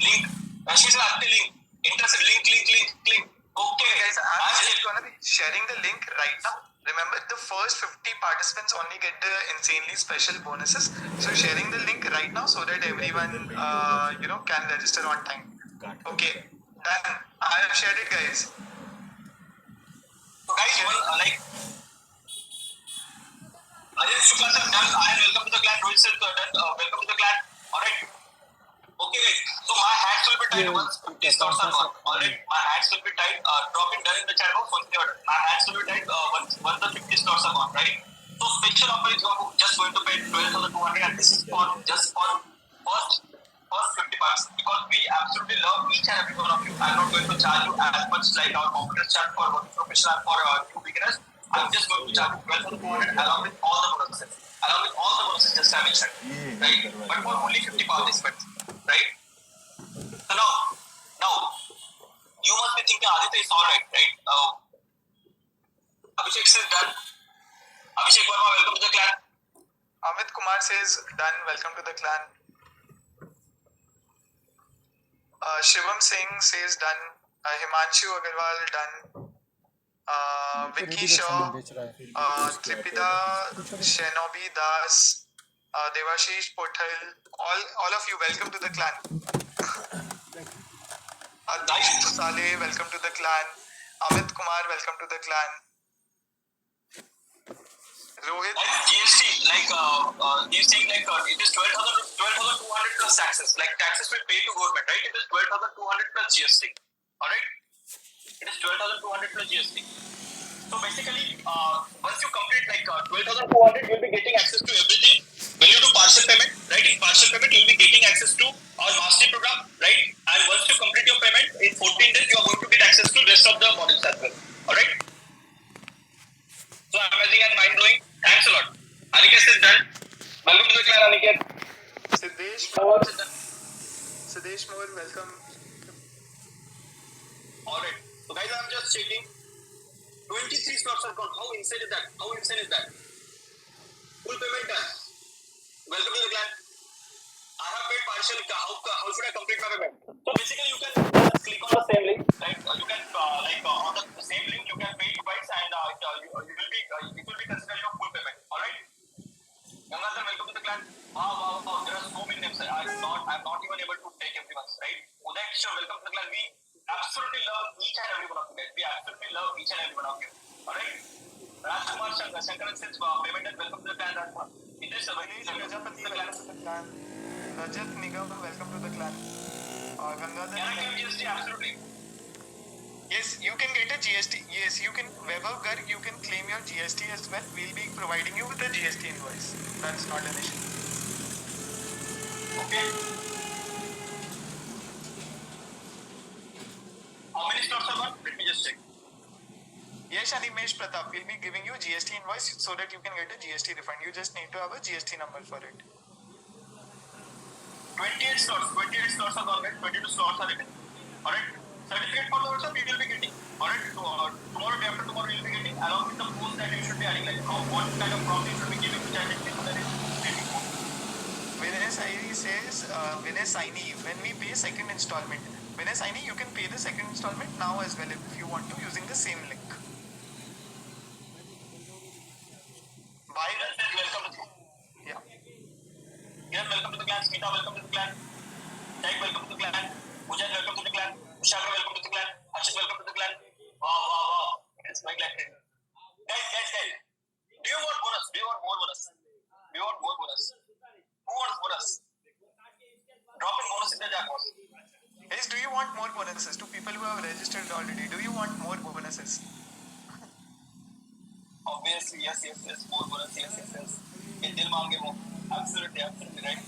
Link. Rashmi sir, link. Interested, link. Okay, Guys, I'm just gonna be sharing the link right now. Remember, the first 50 participants only get the insanely special bonuses. So sharing the link right now so that everyone can register on time. Okay, done. I have shared it, guys. So guys, Ajay Shukla sir done. Welcome to the clan. Rohit sir done. Welcome to the clan. Alright. Okay guys. So my hats will be tied once 50 slots are gone. Alright. My hats will be tied. Drop it down in the chat box once they are done. My hats will be tied once the 50 slots are gone. Right. So special offer is just going to pay 12,200 and this is just for first 50 bucks because we absolutely love each and every one of you. I'm not going to charge you as much like our competitors charge for working professional for new beginners. I'm just going to charge you 12,200 along with all the bonuses just I mentioned, right? But for only 50 participants, right? So now you must be thinking Aditya is alright, right? Abhishek says done. Abhishek Verma, welcome to the clan. Amit Kumar says done. Welcome to the clan. Shivam Singh says done. Himanshu Agarwal done. Vicky Shaw, Tripida, Shenobi Das, Devashish Pothal, all of you, welcome to the clan. Adaish Saleh, welcome to the clan. Amit Kumar, welcome to the clan. Rohit, GST, he's saying it is 12,200 plus taxes. Like taxes we pay to government, right? It is 12,200 plus GST. Alright? It is 12,200 plus GST. So basically, once you complete 12,200, you'll be getting access to everything. When you do partial payment, right? In partial payment, you'll be getting access to our mastery program, right? And once you complete your payment, in 14 days, you are going to get access to rest of the modules as well. Alright? So amazing and mind-blowing. Thanks a lot. Aniket is done. Welcome to the clan, Aniket. Siddesh Moore, welcome. Alright. So guys, I'm just checking. 23 slots are gone. How insane is that? Full payment done. Welcome to the clan. I have paid partial. How should I complete my payment? So basically, you can just click on the same link. Right? You can on the same link, you can pay twice, and it will be considered your full payment. All right. Gangadhar, welcome to the clan. Wow. There are so many names. I'm not even able to take everyone's. Right? Uday Kishore, welcome to the clan. We absolutely love each and every one of you guys. We absolutely love each and every one of you. All right. Rajkumar Shankaran says payment and welcome to the clan. Rajkumar. Idris, welcome to the clan. Rajat Nigam, welcome to the clan. Gangadhar. Can I get GST? Absolutely. Yes, you can get a GST. Yes, you can. Vaibhav Garg, you can claim your GST as well. We'll be providing you with a GST invoice. That's not an issue. Okay. How many slots are gone? Let me just check. Yes, Animesh Pratap, we'll be giving you GST invoice so that you can get a GST refund. You just need to have a GST number for it. 28 slots are gone, right? 22 slots are written. Alright. Certificate for the workshop you will be getting. Alright. Tomorrow, day after tomorrow, you will be getting along with the post that you should be adding, what kind of prompt you should be giving to ChatGPT so that it is creating. Vinay Saini says, Vinay Saini, when we pay second installment, Vinay Saini, you can pay the second installment now as well if you want to using the same link. clan. Jai, welcome to the clan. Mujan, welcome to the clan. Ushagra, welcome to the clan. Ashit, welcome to the clan. Wow. It's my clan. Guys. Do you want bonus? Do you want more bonus? Who wants bonus? Drop in bonus in the chat box. Guys, do you want more bonuses? To people who have registered already, do you want more bonuses? Obviously, yes. More bonus, yes. Dil mange mo. Absolutely right.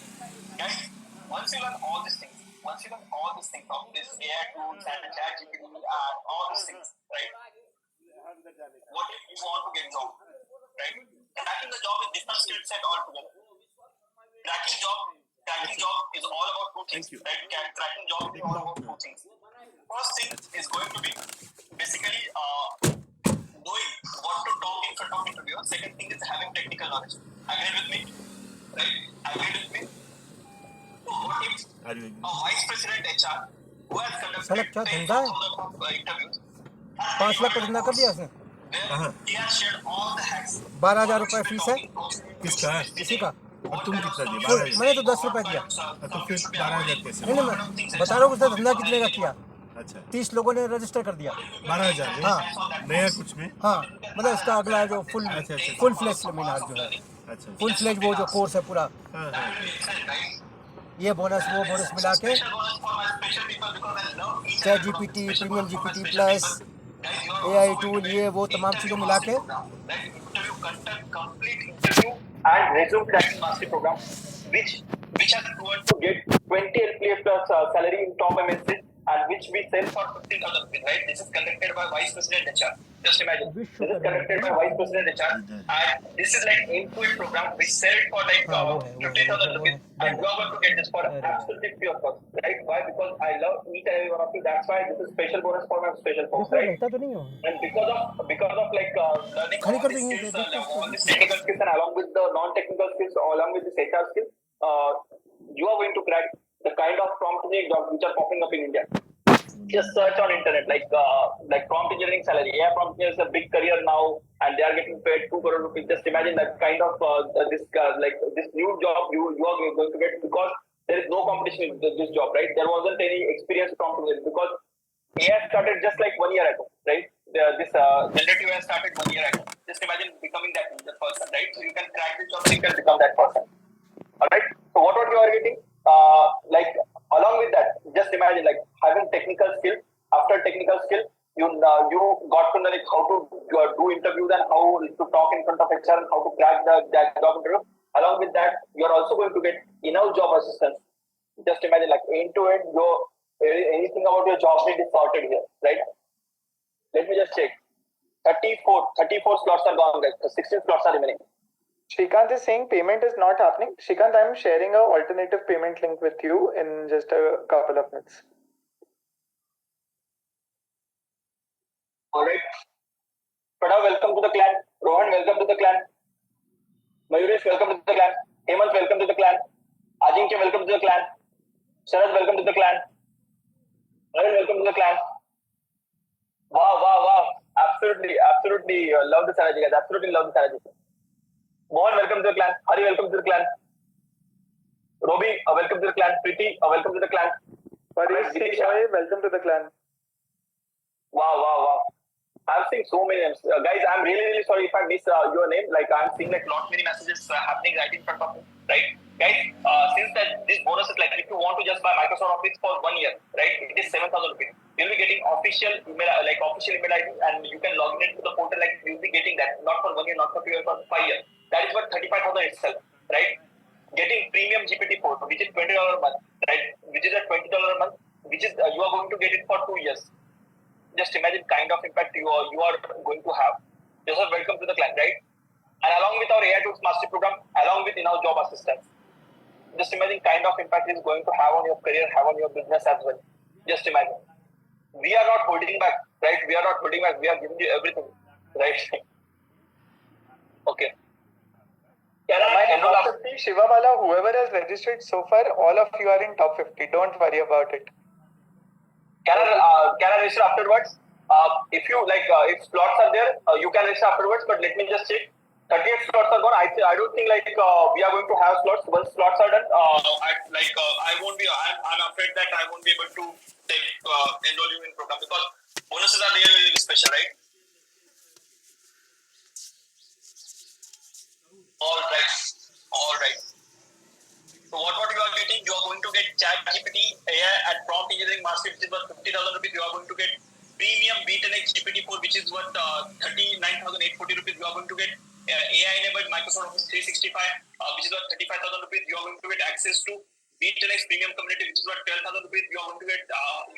Guys, once you learn all these things of this AI tools and ChatGPT and all these things, right? What if you want to get job, right? Cracking the job is different skill set altogether. Cracking job is all about two things, right? Cracking job is all about two things. First thing is going to be basically knowing what to talk in front of interviewer. Second thing is having technical knowledge. Agree with me? Right? Agree with me? So what if a vice president HR who has साला क्या conducted धंधा है? 10,000 of interviews 5 lakh का धंधा कर दिया उसने। where he has shared all the hacks. 12,000 रुपए फीस है किसका है? किसी का। और तुम कितना दिए? तो 12,000। मैंने तो 10 रुपए दिया। तो फिर 12,000 कैसे? नहीं मैं बता रहा हूँ उसने धंधा कितने का किया। अच्छा 30 लोगों ने रजिस्टर कर दिया। 12,000 में? हाँ। नया कुछ में? हाँ मतलब इसका अगला जो फुल फ्लेज सेमिनार जो है, अच्छा फुल फ्लेज वो जो कोर्स है पूरा, हाँ। ये बोनस वो बोनस मिला के chat GPT, premium GPT plus, AI tool, ये वो तमाम चीज़ें मिला के And resume cracking mastery program, which has proven to get 20 LPA plus salary in top MNCs, and which we sell for 50,000 rupees, right? This is conducted by Vice President HR. Just imagine. This is conducted by Vice President HR, and this is like intuit program. We sell it for like 50,000 rupees, and you are going to get this for absolutely free of cost, right? Why? Because I love each and every one of you. That's why this is special bonus for my special folks, right? रहता तो नहीं हो। And because of like learning खाली all कर these देंगे skills, all these technical skills, and along with the non-technical skills, along with this HR skills, you are going to crack the kind of prompt engineering jobs which are popping up in India. Just search on internet like prompt engineering salary. AI prompt engineer is a big career now, and they are getting paid 2 crore rupees. Just imagine that kind of this new job you are going to get, because there is no competition in this job, right? There wasn't any experienced prompt engineer because AI started just like 1 year ago, right? This generative AI started 1 year ago. Just imagine becoming that person, right? So you can crack this job, you can become that person. Alright? So what you are getting? Like along with that, just imagine like having technical skill. After technical skill, you got to know like how to do interviews and how to talk in front of HR and how to crack that job interview. Along with that, you are also going to get enough job assistance. Just imagine like end to end, anything about your job need is sorted here, right? Let me just check. 34 slots are gone, guys. 16 slots are remaining. Shrikant is saying payment is not happening. Shrikant, I am sharing a alternative payment link with you in just a couple of minutes. Alright. Pranav, welcome to the clan. Rohan, welcome to the clan. Mayuresh, welcome to the clan. Hemant, welcome to the clan. Ajinkya, welcome to the clan. Sharad, welcome to the clan. Arun, welcome to the clan. Wow. Absolutely love the strategy, guys. Absolutely love the strategy. Mohan, welcome to the clan. Hari, welcome to the clan. Robi, welcome to the clan. Preeti, welcome to the clan. Parish, welcome to the clan. Wow. I'm seeing so many names. Guys, I'm really sorry if I miss your name. Like I'm seeing like lot many messages happening right in front of me, right? Guys, since that this bonus is like if you want to just buy Microsoft Office for 1 year, right? It is 7,000 rupees. You'll be getting official email ID, and you can log in to the portal. Like you'll be getting that not for 1 year, not for 2 years, for 5 years. That is worth 35,000 itself, right? Getting premium GPT-4, which is $20 a month, right? Which is at $20 a month, which is you are going to get it for 2 years. Just imagine kind of impact you are going to have. Joseph, welcome to the clan, right? And along with our AI Tools Mastery Program, along with in-house job assistance, just imagine kind of impact is going to have on your career, have on your business as well. Just imagine. We are not holding back, right? We are not holding back. We are giving you everything, right? Okay. Can I enroll top 50, Shivamala, whoever has registered so far, all of you are in top 50. Don't worry about it. Can I register afterwards? If you like, if slots are there, you can register afterwards. But let me just check. 38 slots are gone. I don't think like we are going to have slots. Once slots are done, I won't be. I'm afraid that I won't be able to take enroll you in program because bonuses are really really special, right? All right. So what you are getting? You are going to get Chat GPT AI and Prompt Engineering Master, which is worth 50,000 rupees. You are going to get Premium B10X GPT-4, which is worth 39,840 rupees. You are going to get AI-enabled Microsoft Office 365, which is worth 35,000 rupees. You are going to get access to B10X Premium Community, which is worth 12,000 rupees. You are going to get.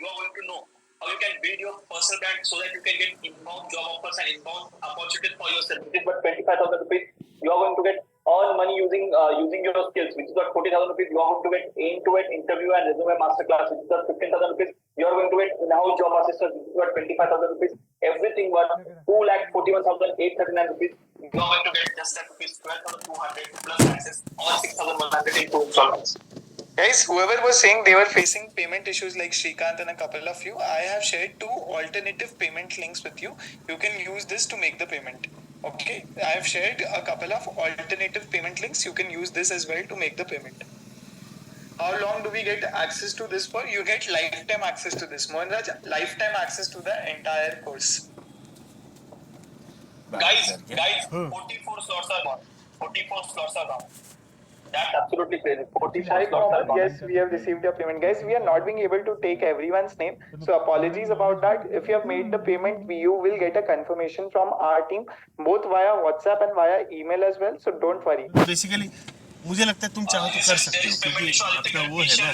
You are going to know how you can build your personal brand so that you can get inbound job offers and inbound opportunities for yourself. Which is worth 25,000 rupees. You are going to get earn money using your skills, which is worth 40,000 rupees. You are going to get end-to-end interview and resume masterclass, which is worth 15,000 rupees. You are going to get in-house job assistance, which is worth 25,000 rupees. Everything worth 2,41,839 rupees. You are going to get just that rupees 12,200 plus access or 6,100 in 2 installments. Guys, whoever was saying they were facing payment issues like Shrikant and a couple of you, I have shared 2 alternative payment links with you. You can use this to make the payment. Okay, I have shared a couple of alternative payment links. You can use this as well to make the payment. How long do we get access to this for? You get lifetime access to this. Mohanraj, lifetime access to the entire course. Guys, 44 slots are gone. 44 slots are gone. That's absolutely crazy. 45 Hi, slots are Mohammed. gone. Yes, we have received your payment. Guys, we are not being able to take everyone's name. So apologies about that. If you have made the payment, you will get a confirmation from our team, both via WhatsApp and via email as well. So don't worry. Basically मुझे लगता है तुम चाहो तो कर सकते हो क्योंकि अपना वो है ना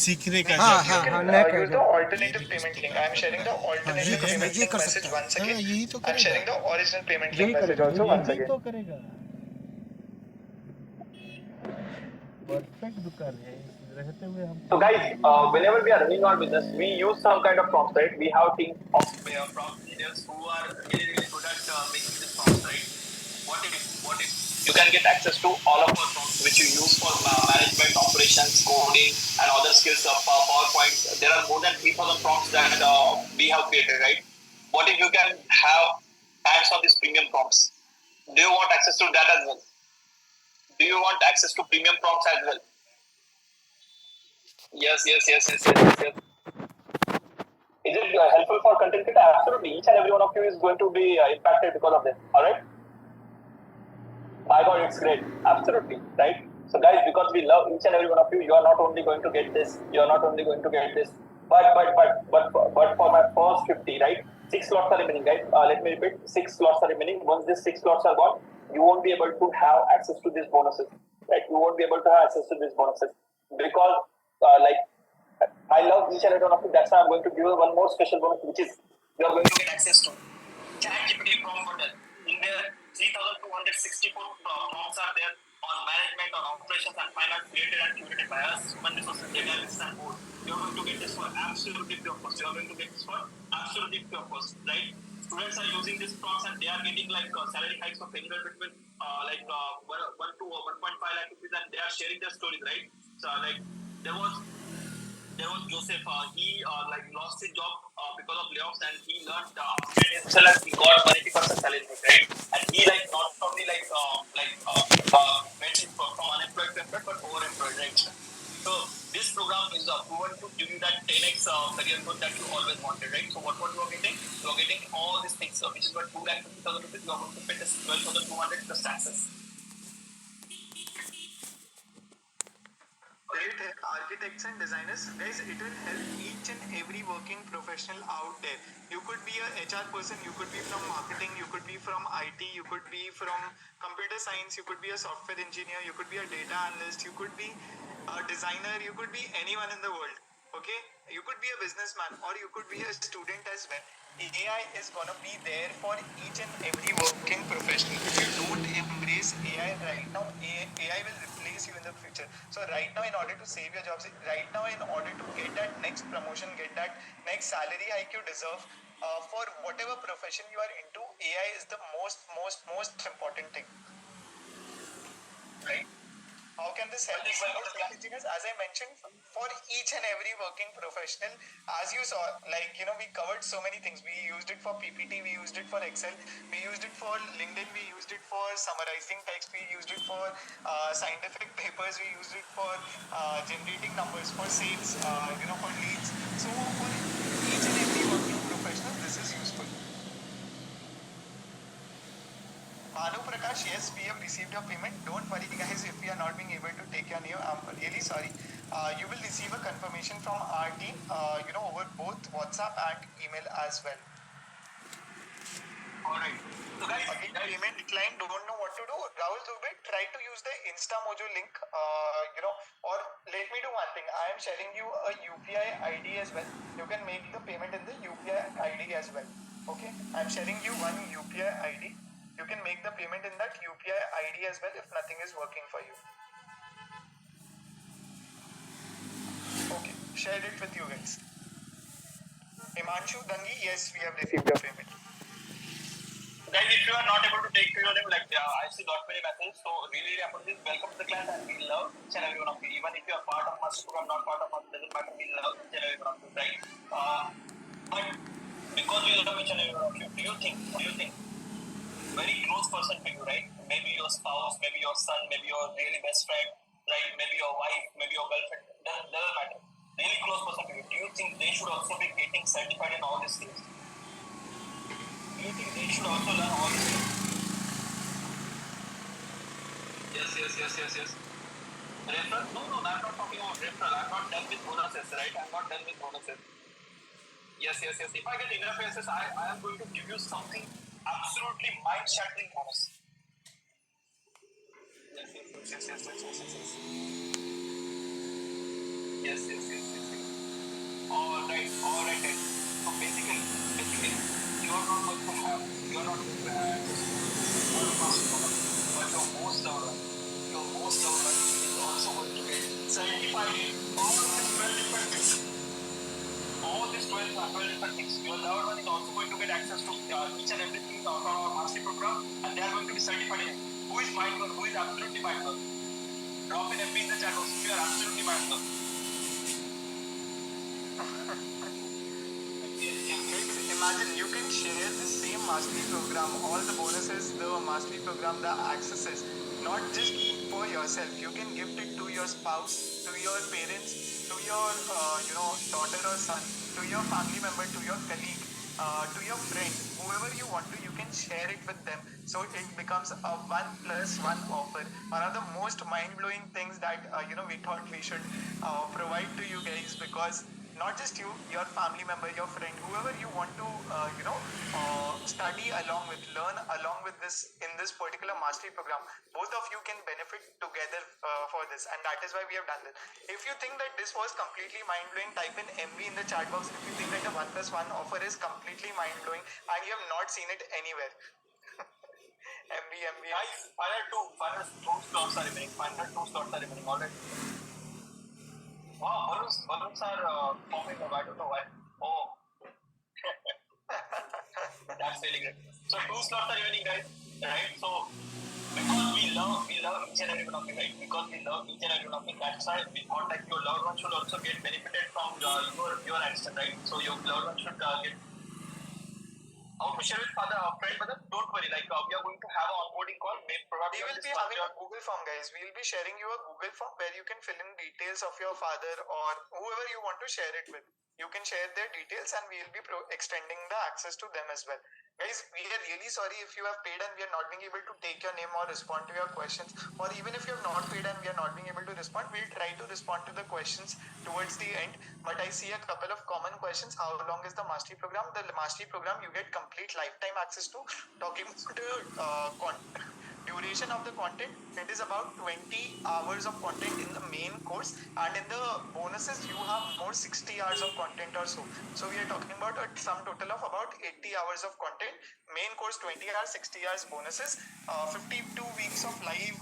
सीखने का हाँ क्या हाँ क्या हाँ Use the neck alternative payment link. I am sharing the alternative ये payment ये link कर message सकता है once हाँ, again. यही तो I'm sharing करेगा the original payment यही link message करेगा also once यही again. तो करेगा परफेक्ट दुकान है रहते हुए हम So guys, whenever we are running our business, we use some kind of prompts, right? We have team of prompt engineers who are really, really good at making these prompts, right? What if you can get access to all of our prompts which you use for management, operations, coding, and other skills of PowerPoint. There are more than 3,000 prompts that we have created, right? What if you can have hands on these premium prompts? Do you want access to that as well? Do you want access to premium prompts as well? Yes. Is it helpful for content creator? Absolutely. Each and every one of you is going to be impacted because of this. All right. My God, it's great. Absolutely. Right. So guys, because we love each and every one of you, you are not only going to get this, you are not only going to get this, but for my first 50, right? 6 slots are remaining, guys. Let me repeat. 6 slots are remaining. Once these 6 slots are gone, you won't be able to have access to these bonuses. Right? You won't be able to have access to these bonuses because, I love each and every one of you. That's why I'm going to give you one more special bonus, which is you are going to get access to ChatGPT prompt model. In there, 3,264 prompts are there on management, on operations and finance, created and curated by us, human resources, data analysts and more. You're going to get this for absolutely free of cost. You're going to get this for absolutely free of cost, right? Students are using these prompts and they are getting like salary hikes of anywhere between 1 to 1.5 lakh rupees, and they are sharing their stories, right? So like there was Joseph. He lost his job because of layoffs, and he learned upskilled himself and he got 20% salary, right? And he not only went from unemployed to employed, but overemployed, right? So this program is proven to give you that 10x career growth that you always wanted, right? So what you are getting? You are getting all these things, which is worth 2,50,000 rupees. You are going to pay this 12,200 plus taxes. Great architects and designers, guys, it will help each and every working professional out there. You could be a HR person, you could be from marketing, you could be from IT, you could be from computer science, you could be a software engineer, you could be a data analyst, you could be a designer, you could be anyone in the world. Okay, you could be a businessman or you could be a student as well. AI is gonna be there for each and every working professional. If you don't embrace AI right now, AI will replace you in the future. So right now, in order to save your jobs, right now, in order to get that next promotion, get that next salary hike you deserve, for whatever profession you are into, AI is the most important thing. Right? How can this help engineers? As I mentioned, for each and every working professional, as you saw, like, you know, we covered so many things. We used it for PPT, we used it for Excel, we used it for LinkedIn, we used it for summarizing text, we used it for scientific papers, we used it for generating numbers, for sales, you know, for leads. So for each and every working professional, this is useful. Manu Prakash, yes, we have received your payment. Don't worry, guys, if we are not being able to take your name, I'm really sorry. You will receive a confirmation from our team, you know, over both WhatsApp and email as well. Alright. So guys, Again, payment decline, don't know what to do. Rahul Dubey, try to use the InstaMojo link, you know, or let me do one thing. I am sharing you a UPI ID as well. You can make the payment in the UPI ID as well. Okay, I'm sharing you one UPI ID. You can make the payment in that UPI ID as well if nothing is working for you. Okay, shared it with you guys. Himanshu Dangi, yes, we have received your payment. guys, if you are not able to take your name, like I see not many messages, so really apologies. Welcome to the class, and we love each and every one of you. Even if you are part of master program, not part of master, doesn't matter. We love each and every one of you, right? But because we love each and every one of you, do you think very close person to you, right? Maybe your spouse, maybe your son, maybe your really best friend, right? Maybe your wife, maybe your girlfriend, doesn't matter. Really close person to you. Do you think they should also be getting certified in all these things? Do you think they should also learn all these things? Yes. Referral? No, I'm not talking about referral. I'm not done with bonuses, right? I'm not done with bonuses. Yes. If I get enough yeses, I am going to give you something absolutely mind-shattering bonus. Yes. All right. So basically, you are not going to have all the master program, but your most level is also going to get certified in all these 12 different things. All these 12 different things. Your loved one is also going to get access to each and everything of our mastery program, and they are going to be certified in it. Who is mindful? Who is absolutely mindful? Drop an MP in the chat box if you are absolutely mindful. Imagine you can share the same mastery program, all the bonuses, the mastery program, the accesses, not just for yourself. You can gift it to your spouse, to your parents, to your you know, daughter or son, to your family member, to your colleague, to your friend, whoever you want to. You can share it with them, so it becomes a 1+1 offer. One of the most mind-blowing things that you know, we thought we should provide to you guys, because not just you, your family member, your friend, whoever you want to, you know, study along with, learn along with this in this particular mastery program. Both of you can benefit together for this, and that is why we have done this. If you think that this was completely mind-blowing, type in MB in the chat box. If you think that a 1+1 offer is completely mind-blowing and you have not seen it anywhere. MB. Guys, final two slots are remaining. Already. Wow, balloons are popping up. I don't know why. Oh, that's really great. So 2 slots are remaining, guys. Right? So because we love each and every one of you, right? Because we love each and every one of you, that's why we thought that your loved one should also get benefited from your action, right? So your loved one should get. How to share with friend, brother? Don't worry. Like we are going to have an onboarding call. Probably we will be having a Google form, guys. We will be sharing you a Google form where you can fill in details of your father or whoever you want to share it with. You can share their details, and we will be extending the access to them as well. Guys, we are really sorry if you have paid and we are not being able to take your name or respond to your questions, or even if you have not paid and we are not being able to respond, we'll try to respond to the questions towards the end. But I see a couple of common questions. How long is the mastery program? The mastery program, you get complete lifetime access to. Talking about duration of the content, it is about 20 hours of content in the main course, and in the bonuses you have more 60 hours of content or so. So we are talking about a sum total of about 80 hours of content. Main course 20 hours, 60 hours bonuses, 52 weeks of live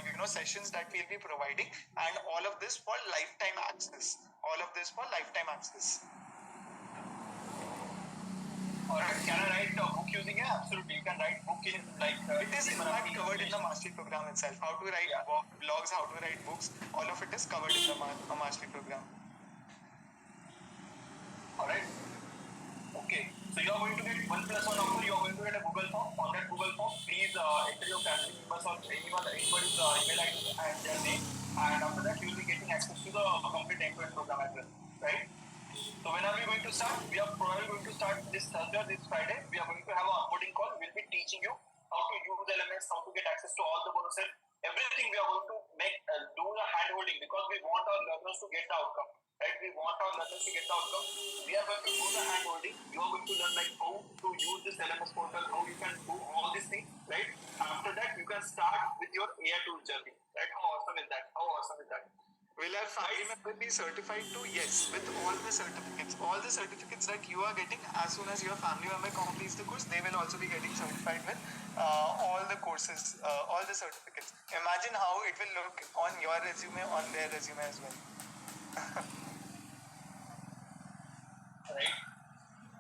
you know, sessions that we'll be providing, and all of this for lifetime access. Alright, can I write a book using it? Absolutely, you can write book in like. It is in fact covered in the mastery program itself. How to write blogs, how to write books, all of it is covered in the mastery program. Alright. Okay. So you are going to get 1+1 offer. You are going to get a Google form. On that Google form, please enter your family members or anybody's email ID and their name. And after that, you will be getting access to the complete end-to-end program as well. Right? So when are we going to start? We are probably going to start this Thursday or this Friday. We are going to have an onboarding call. We'll be teaching you how to use elements, how to get access to all the bonuses, everything. We are going to make do the hand-holding because we want our learners to get the outcome. Right? We want our learners to get the outcome. We are going to do the hand-holding. You are going to learn like how to use this LMS portal, how you can do all these things. Right? After that, you can start with your AI tool journey. Right? How awesome is that? How awesome is that? Will our family member be certified too? Yes, with all the certificates. All the certificates that you are getting, as soon as your family member completes the course, they will also be getting certified with all the courses, all the certificates. Imagine how it will look on your resume, on their resume as well. Right?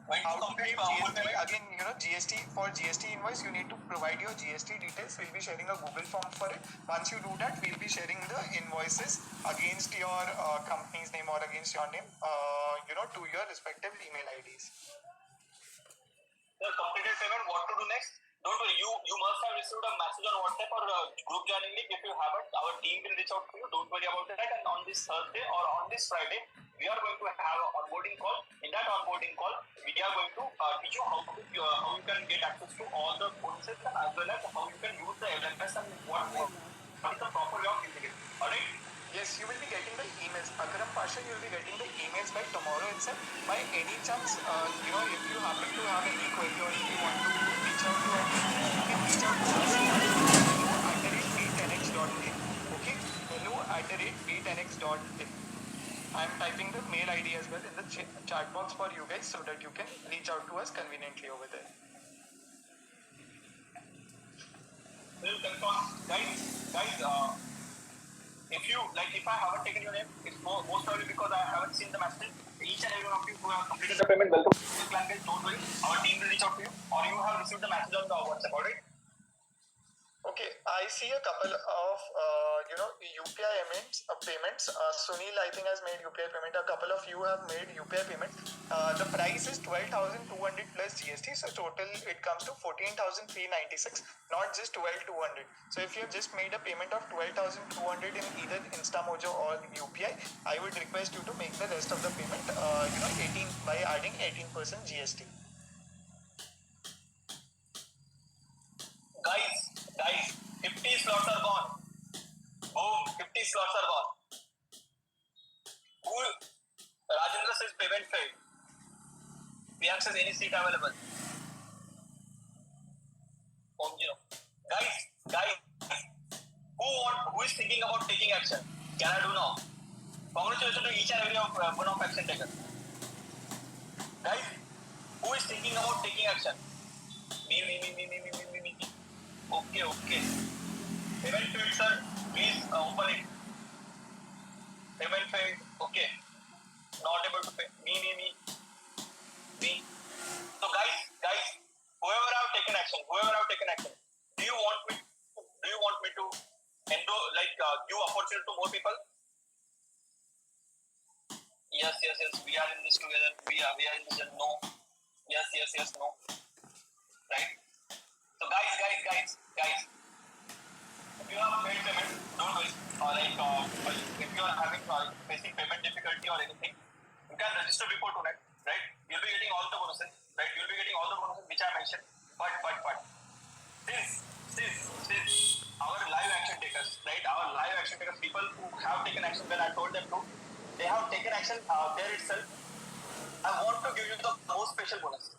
When How you to complete claim full GST? payment, Again, GST, for GST invoice, you need to provide your GST details. We'll be sharing a Google form for it. Once you do that, we'll be sharing the invoices against your company's name or against your name, to your respective email IDs. the completed payment, what to do next? Don't worry, you must have received a message on WhatsApp or a group joining link. If you haven't, our team will reach out to you. Don't worry about that. And on this Thursday or on this Friday, we are going to have an onboarding call. In that onboarding call, we are going to teach you how you can get access to all the courses as well as how you can use the LMS and what is the proper way of using it. Alright? Yes, you will be getting the emails. Akram Pasha, you will be getting the emails by tomorrow itself. By any chance, if you happen to have any query or if you want to reach out to us, you can reach out to us at hello@b10x.in. Okay? hello@b10x.in. I'm typing the mail ID as well in the chat box for you guys so that you can reach out to us conveniently over there. Will confirm. Guys, if I haven't taken your name, it's most probably because I haven't seen the message. Each and every one of you who have completed the payment, welcome to the plan, guys. Don't worry, our team will reach out to you, or you have received the message on the WhatsApp. Alright? Okay, I see a couple of UPI payments. Sunil, I think, has made UPI payment. A couple of you have made UPI payment. The price is 12,200 plus GST, so total it comes to 14,396, not just 12,200. So if you have just made a payment of 12,200 in either InstaMojo or UPI, I would request you to make the rest of the payment, 18 by adding 18% GST. Guys, 50 slots are gone. Boom, 50 slots are gone. Rajendra says payment failed. We access any seat available. Guys, who is thinking about taking action? Can I do now? Congratulations to each and every one of action taken. Guys, who is thinking about taking action? Me. Okay. Payment failed, sir. Please open it. Payment failed. Okay. Not able to pay. Me. So guys, whoever have taken action, do you want me to give opportunity to more people? Yes. We are in this together. We are in this. No. Yes. No. Right. So guys. If you have made payment, don't worry. If you are facing payment difficulty or anything, you can register before tonight, right? You'll be getting all the bonuses, right? Which I mentioned. But since our live action takers, right? Our live action takers, people who have taken action when I told them to, they have taken action there itself. I want to give you the most special bonus.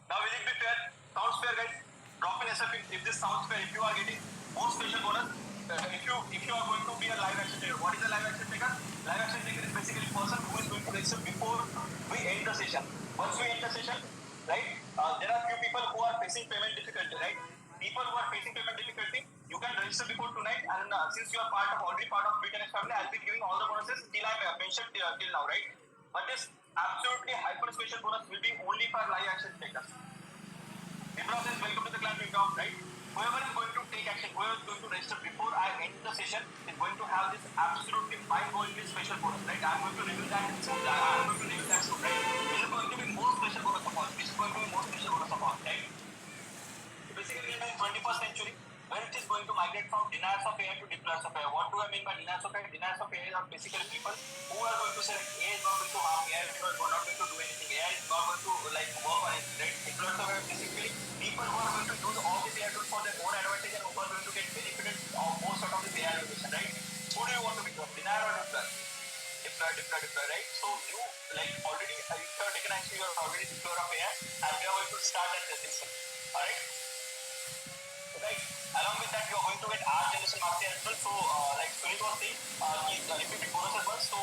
Now, will it be fair? Sounds fair, guys? Drop in SF if this sounds fair. If you are getting more special bonus, if you are going to be a live action taker, what is a live action taker? Live action taker is basically a person who is going to register before we end the session. Once we end the session, right? There are few people who are facing payment difficulty, right? People who are facing payment difficulty, you can register before tonight, and since you are already part of B10X family, I'll be giving all the bonuses till I mentioned till now, right? But this absolutely hyper special bonus will be only for live action takers. Vipra says, welcome to the clan Vipra, right? Whoever is going to take action, whoever is going to register before I end the session is going to have this absolutely mind-blowingly special bonus, right? I'm going to reveal that soon, right? This is going to be more special bonus of all. This is going to be more special bonus of all, right? Basically, in the 21st century, where it is going to migrate from deniers of AI to deployers of AI. What do I mean by deniers of AI? Deniers of AI are basically people who are going to say like, AI is not going to harm, AI is not going to do anything, AI is not going to like work on it, right? Deployers of AI are basically people who are going to use all these AI tools for their own advantage and who are going to get benefited of most out of this AI innovation, right? Who do you want to become, denier or deployer? Deploy, right? So you like already, if you are taken action, you are already deployer of AI, and we are going to start at this system, alright? Right. Along with that, you are going to get art generation mastery as well. So, like Sunil was saying, he's repeated bonus as well. So,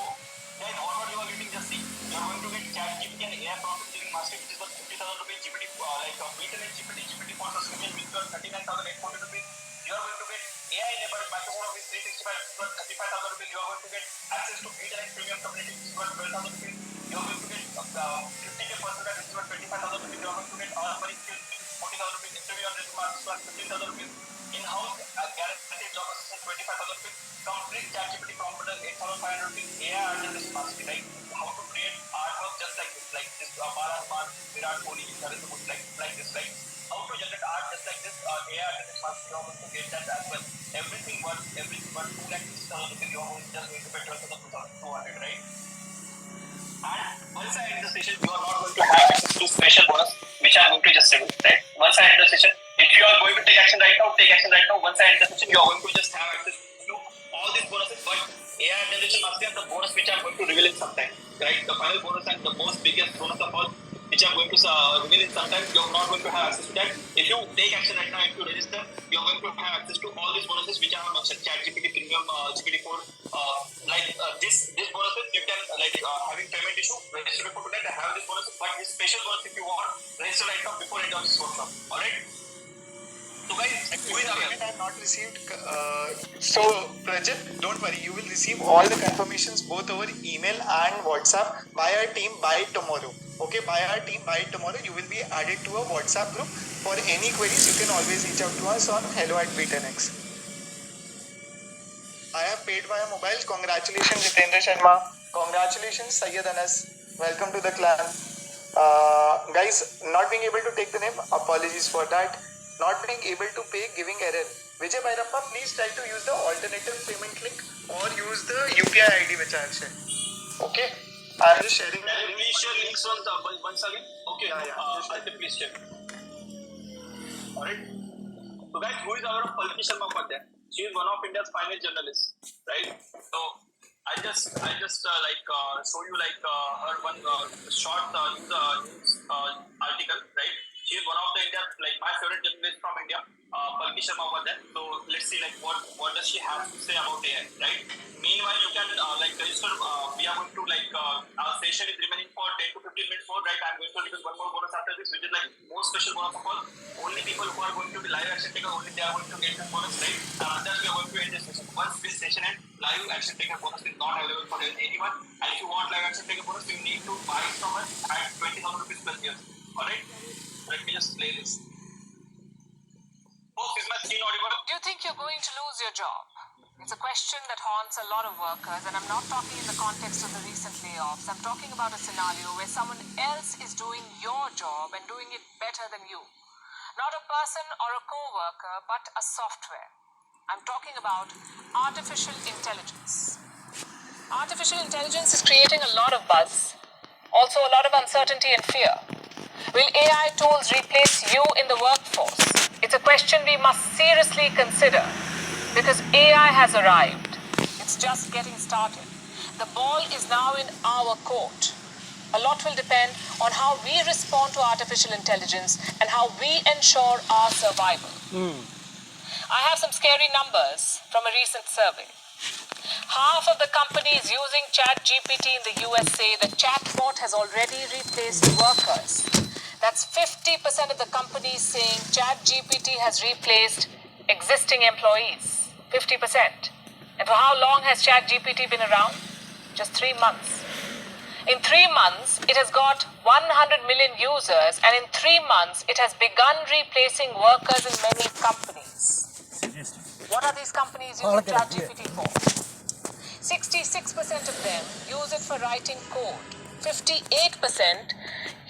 guys, what you are getting, just see, you are going to get ChatGPT and AI prompt engineering mastery, which is worth 50,000 rupees. GPT, internet GPT for subscription, which is worth 39,840 rupees. You are going to get AI enabled Microsoft Office 365, which is worth 35,000 rupees. You are going to get access to internet premium community, which is worth 12,000 rupees. You are going to get 50K percent, which is worth 25,000 rupees. You are going to get all money skills, 40,000 rupees. Interview on this marks, 15,000 rupees. In-house guaranteed job assistant, 25,000 rupees. Complete ChatGPT prompt builder, 8,500 rupees. AI artist mastery, right? How to create artwork just like this, Bharat Maan, Virat Kohli, like this, right? How to generate art just like this, AI artist mastery, you are going to get that as well. Everything worth 2,60,000 rupees. You are just going to pay 12,200, right? And once I end the session, you are not going to have access to special bonus, which I am going to just say, right? Once I end the session, if you are going to take action right now, take action right now. Once I end the session, you are going to just have access to all these bonuses, but AI generation mastery and the bonus which I am going to reveal in some time, right? The final bonus and the most biggest bonus of all, which I am going to reveal in some time, you are not going to have access to that. If you take action right now, if you register, you are going to have access to all these bonuses which I have mentioned, ChatGPT Premium, GPT-4, this bonuses you can having payment issue, register before that, I have this bonus, but this special bonus if you want, register right now before end of this workshop, alright? So guys, who is aware? I have not received. So Prajit, don't worry. You will receive all the confirmations both over email and WhatsApp by our team by tomorrow. Okay, by our team by tomorrow. You will be added to a WhatsApp group. For any queries, you can always reach out to us on hello@B10x. I have paid via mobile. Congratulations, Jitendra Sharma. Congratulations, Syed Anas. Welcome to the clan. Guys, not being able to take the name, apologies for that. Not being able to pay, giving error. Vijay Bhairappa, please try to use the alternative payment link or use the UPI ID which I have shared. Okay? I'm just sharing. Can you please share links once again? Okay. Please share. Alright. So guys, who is our Palki Sharma Upadhyay? She is one of India's finest journalists, right? So I just show you her one short news article, right? She is one of the India's my favorite journalist from India, Palki Sharma Upadhyay. So let's see what does she have to say about AI, right? Meanwhile, you can register. We are going to our session is remaining for 10 to 15 minutes more, right? I'm going to give one more bonus after this, which is most special bonus of all. Only people who are going to be live action taker, only they are going to get the bonus, right? Then we are going to end this session. Once this session ends, live action taker bonus is not available for anyone. And if you want live action taker bonus, you need to buy it from us at 20,000 rupees plus years. Alright? Let me just play this. Folks, is my screen audible? Do you think you're going to lose your job? It's a question that haunts a lot of workers, and I'm not talking in the context of the recent layoffs. I'm talking about a scenario where someone else is doing your job and doing it better than you. Not a person or a co-worker, but a software. I'm talking about artificial intelligence. Artificial intelligence is creating a lot of buzz, also a lot of uncertainty and fear. Will AI tools replace you in the workforce? It's a question we must seriously consider because AI has arrived. It's just getting started. The ball is now in our court. A lot will depend on how we respond to artificial intelligence and how we ensure our survival. I have some scary numbers from a recent survey. Half of the companies using ChatGPT in the US say the chatbot has already replaced workers. That's 50% of the companies saying ChatGPT has replaced existing employees. 50%. And for how long has ChatGPT been around? Just 3 months. In 3 months, it has got 100 million users, and in 3 months, it has begun replacing workers in many companies. What are these companies using ChatGPT for? 66% of them use it for writing code. 58%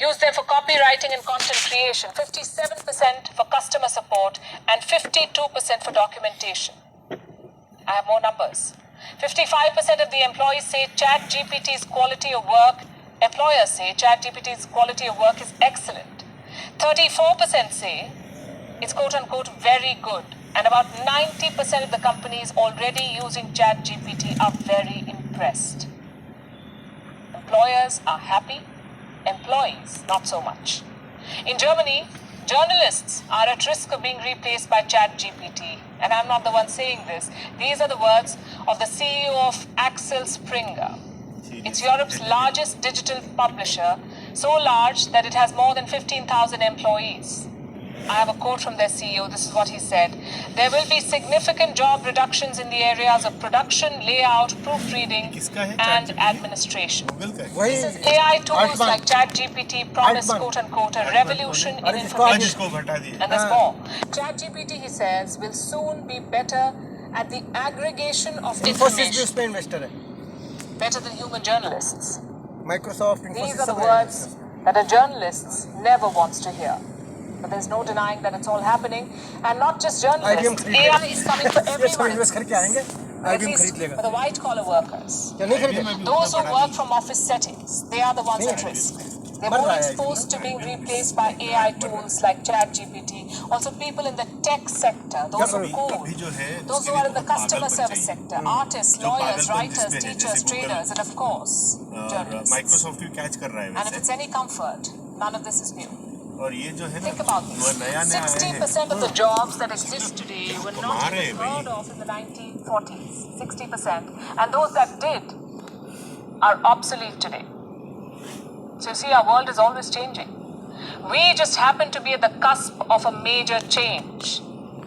use them for copywriting and content creation. 57% for customer support, and 52% for documentation. I have more numbers. 55% of the employees say ChatGPT's quality of work. Employers say ChatGPT's quality of work is excellent. 34% say it's quote unquote very good. And about 90% of the companies already using ChatGPT are very impressed. Employers are happy, employees not so much. In Germany, journalists are at risk of being replaced by ChatGPT. And I'm not the one saying this. These are the words of the CEO of Axel Springer. It's Europe's largest digital publisher, so large that it has more than 15,000 employees. I have a quote from their CEO. This is what he said. There will be significant job reductions in the areas of production, layout, proofreading, and administration. He says AI tools like ChatGPT promise quote-unquote a revolution in information. And there's more. ChatGPT, he says, will soon be better at the aggregation of information, better than human journalists. These are the words that a journalist never wants to hear. But there's no denying that it's all happening. And not just journalists. AI is coming for everyone. At least for the white-collar workers. Those who work from office settings, they are the ones at risk. They're more exposed to being replaced by AI tools like ChatGPT. Also people in the tech sector, those who code, those who are in the customer service sector, artists, lawyers, writers, teachers, traders, and of course, journalists. And if it's any comfort, none of this is new. Think about this. 60% of the jobs that exist today were not even heard of in the 1940s. 60%. And those that did are obsolete today. So you see, our world is always changing. We just happen to be at the cusp of a major change.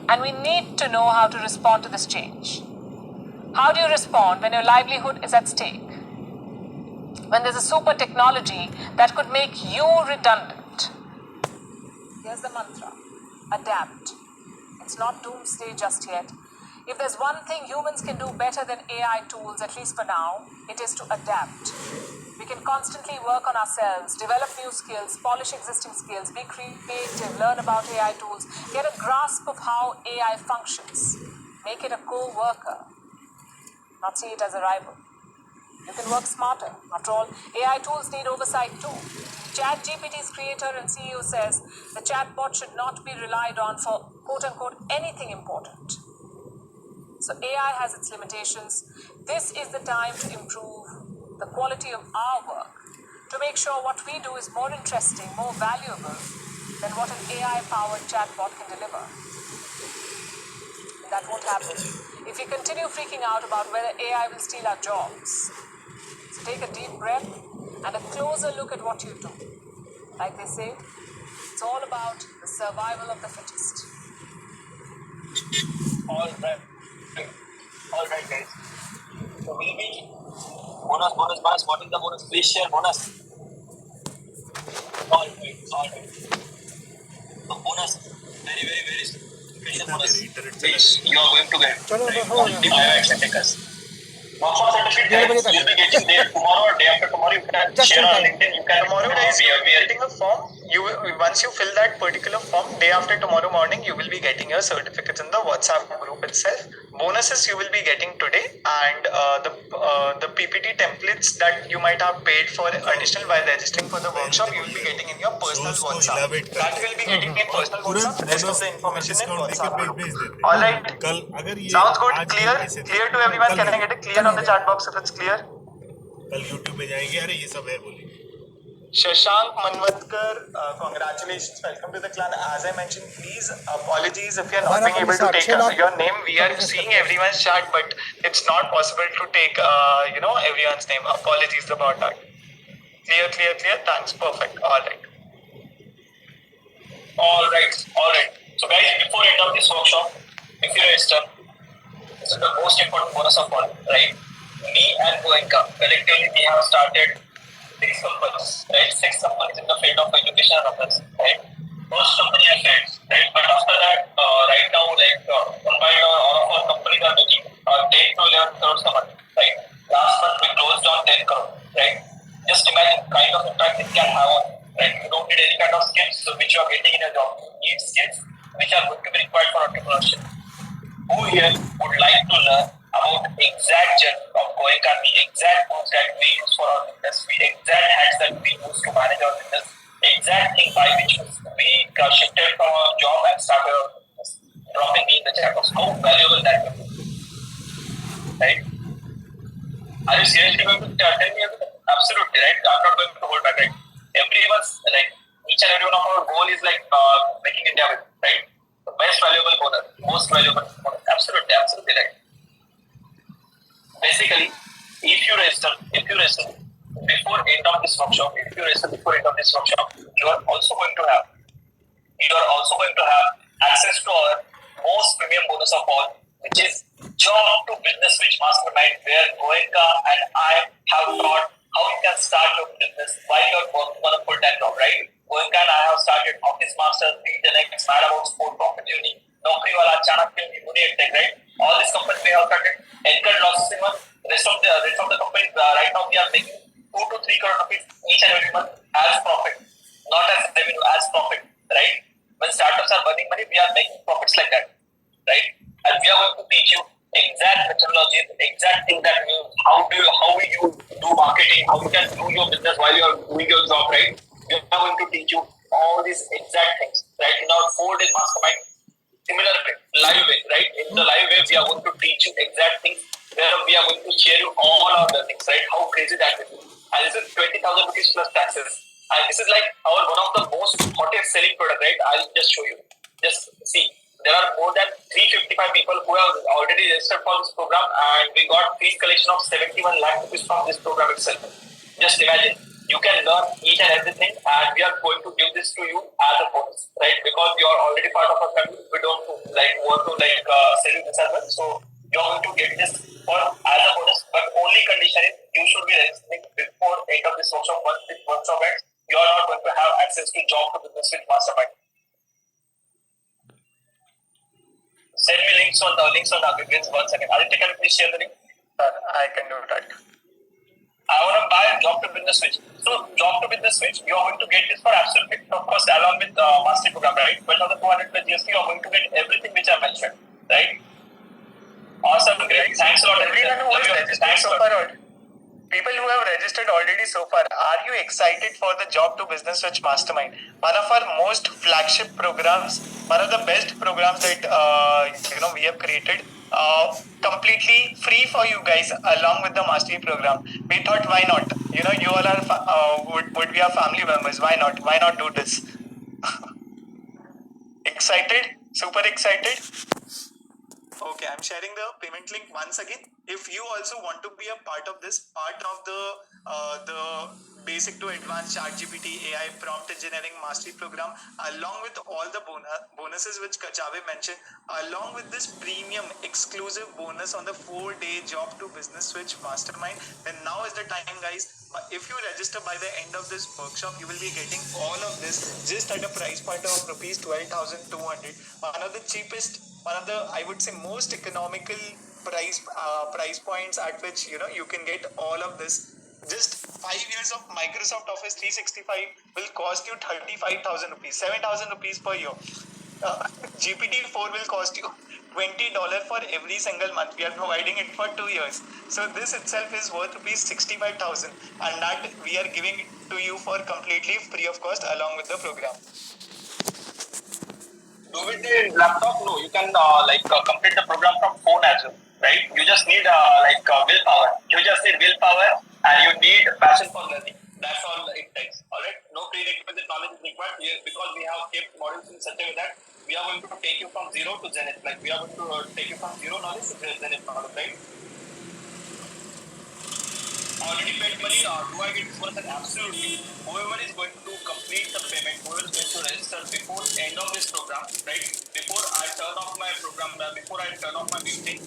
And we need to know how to respond to this change. How do you respond when your livelihood is at stake? When there's a super technology that could make you redundant? Here's the mantra. Adapt. It's not doomsday just yet. If there's one thing humans can do better than AI tools, at least for now, it is to adapt. We can constantly work on ourselves, develop new skills, polish existing skills, be creative, learn about AI tools, get a grasp of how AI functions, make it a co-worker, not see it as a rival. You can work smarter. After all, AI tools need oversight too. ChatGPT's creator and CEO says the chatbot should not be relied on for quote-unquote anything important. So AI has its limitations. This is the time to improve the quality of our work, to make sure what we do is more interesting, more valuable than what an AI-powered chatbot can deliver. And that won't happen if we continue freaking out about whether AI will steal our jobs. So take a deep breath and a closer look at what you do. Like they say, it's all about the survival of the fittest. All right, guys. So we'll be bonus. What is the bonus? Please share bonus. All right. So bonus, very special bonus. Which you are going to get. Right? The IIX attackers. Workshop certificate guys, you'll be getting there tomorrow or day after tomorrow. You can share on LinkedIn. You can Tomorrow guys, you will be getting a form. Once you fill that particular form, day after tomorrow morning, you will be getting your certificates in the WhatsApp group itself. Bonuses you will be getting today, and the PPT templates that you might have paid for additional while registering for the workshop, you will be getting in your personal WhatsApp. That will be getting in personal WhatsApp. Rest of the information in WhatsApp group. All right. Sounds good. Clear to everyone. Can I get a clear on the chat box if it's clear? कल YouTube में जाएंगे. अरे ये सब है बोलिए. Shashank Manvatkar, congratulations, welcome to the clan. As I mentioned, please apologies if you are not being able to take your name. We are seeing everyone's chat, but it's not possible to take everyone's name. Apologies about that. Clear. Thanks. Perfect. All right. So guys, before end of this workshop, if you register, this is the most important bonus of all, right? Me and Goenka collectively we have started six companies, right? Six companies in the field of education and others, right? First company I said, right? But after that, right now, like combined, all of our companies are making 10 to 11 crores a month, right? Last month we closed on 10 crore, right? Just imagine kind of impact it can have on, right? You don't need any kind of skills which you are getting in a job. You need skills which are going to be required for entrepreneurship. Who here would like to learn about the exact journey of Goenka, the exact tools that we use for our business, the exact hacks that we use to manage our business, exact thing by which we shifted from our job and started our business, dropping me in the chat box. How valuable that will be, right? Are you seriously going to tell me everything? Absolutely, right? I'm not going to hold back, right? Everyone's like, each and every one of our goal is like making India with, right? The best valuable bonus, most valuable bonus. Absolutely, absolutely right. Basically, if you register before end of this workshop, you are also going to have access to our most premium bonus of all, which is Job to Business Switch Mastermind, where Goenka and I have taught how you can start your business while you're working on a full-time job, right? Goenka and I have started Office Masters, Beat the Next, Mad About Sport, Profit Uni, Naukri Wala, Chanakya, Uni, Tech, right? All these companies we have started, incurred losses in month. Rest of the companies right now we are making 2 to 3 crore rupees each and every month as profit, not as revenue, as profit, right? When startups are burning money, we are making profits like that, right? And we are going to teach you exact methodology, exact thing that means how you do marketing, how you can do your business while you are doing your job, right? We are going to teach you all these exact things, right? In our 4-day mastermind, similar way, live way, right? In the live way, we are going to teach you exact things where we are going to share you all our learnings, right? How crazy that will be. And this is 20,000 rupees plus taxes. And this is like our one of the most hottest selling product, right? I'll just show you. Just see. There are more than 355 people who have already registered for this program, and we got fees collection of 71 lakh rupees from this program itself. Just imagine, you can learn each and everything, and we are going to give this to you as a bonus, right? Because you are already part of our family, we don't want to sell you this as well. So you are going to get this for as a bonus, but only condition is you should be registering before end of this workshop. Once this workshop ends, you are not going to have access to Job to Business Switch Mastermind. Send me links on the aggregates 1 second. Aditya, can you please share the link? I can do that. I want to buy Job to Business Switch. So Job to Business Switch, you are going to get this for absolutely, of course, along with mastery program, right? 12,200 plus GST, you are going to get everything which I mentioned, right? Awesome, great. Thanks a lot. Everyone who has registered so far, people who have registered already so far, are you excited for the Job to Business Switch Mastermind? One of our most flagship programs, one of the best programs that we have created, completely free for you guys, along with the mastery program. We thought, why not? You all are would be our family members. Why not? Why not do this? Excited? Super excited? Okay, I'm sharing the payment link once again. If you also want to be a part of this, part of the basic to advanced ChatGPT AI prompt engineering mastery program, along with all the bonuses which Kachave mentioned, along with this premium exclusive bonus on the 4-day Job to Business Switch Mastermind, then now is the time, guys. If you register by the end of this workshop, you will be getting all of this just at a price point of rupees 12,200. One of the cheapest, one of the, I would say, most economical price points at which you can get all of this. Just 5 years of Microsoft Office 365 will cost you 35,000 rupees, 7,000 rupees per year. GPT-4 will cost you $20 for every single month. We are providing it for 2 years. So this itself is worth rupees 65,000, and that we are giving it to you for completely free of cost along with the program. Do with the laptop? No, you can complete the program from phone as well, right? You just need willpower. You just need willpower, and you need passion for learning. That's all it takes. Alright, no prerequisite knowledge is required here, because we have kept modules in such a way that we are going to take you from zero to zenith. Like we are going to take you from zero knowledge to zenith knowledge, right? Already paid money, do I get this person? Absolutely. Whoever is going to complete the payment, whoever is going to register before end of this program, right? Before I turn off my program, before I turn off my meeting,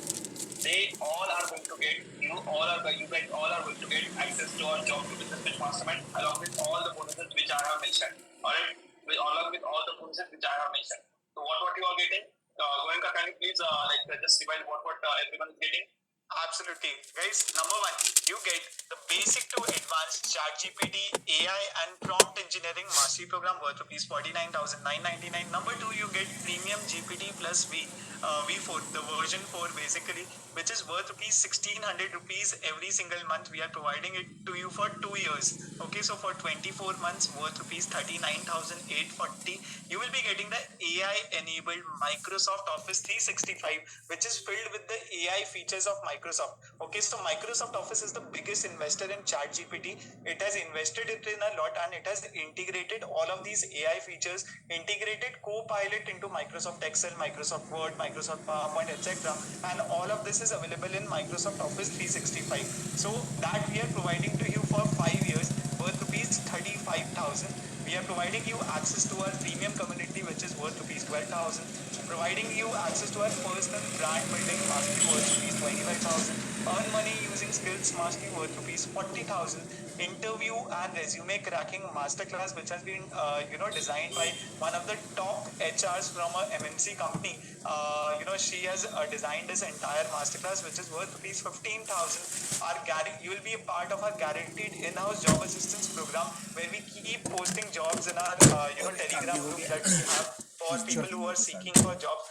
they all are going to get you guys all are going to get access to our job to business pitch mastermind along with all the bonuses which I have mentioned. Alright, along with all the bonuses which I have mentioned. So what you are getting? Goenka, can you please just remind what everyone is getting? Absolutely. Guys, number one, you get the basic to advanced ChatGPT, AI and prompt engineering mastery program worth rupees 49,999. Number two, you get premium GPT plus V4, the version 4 basically, which is worth rupees 1600 rupees every single month. We are providing it to you for 2 years. Okay, so for 24 months worth rupees 39,840. You will be getting the AI enabled Microsoft Office 365, which is filled with the AI features of Microsoft. Okay, so Microsoft Office is the biggest investor in ChatGPT. It has invested it in a lot and it has integrated all of these AI features, integrated Copilot into Microsoft Excel, Microsoft Word, Microsoft PowerPoint, etc. And all of this is available in Microsoft Office 365. So that we are providing to you for 5 years worth rupees 35,000. We are providing you access to our premium community, which is worth rupees 12,000. Providing you access to our personal brand building mastery worth rupees 25,000. Earn money using skills mastery worth rupees 40,000. Interview and resume cracking masterclass, which has been designed by one of the top HRs from a MNC company. She has designed this entire masterclass, which is worth rupees 15,000. You will be a part of our guaranteed in-house job assistance program, where we keep posting jobs in our Telegram group that we have for people who are seeking for jobs.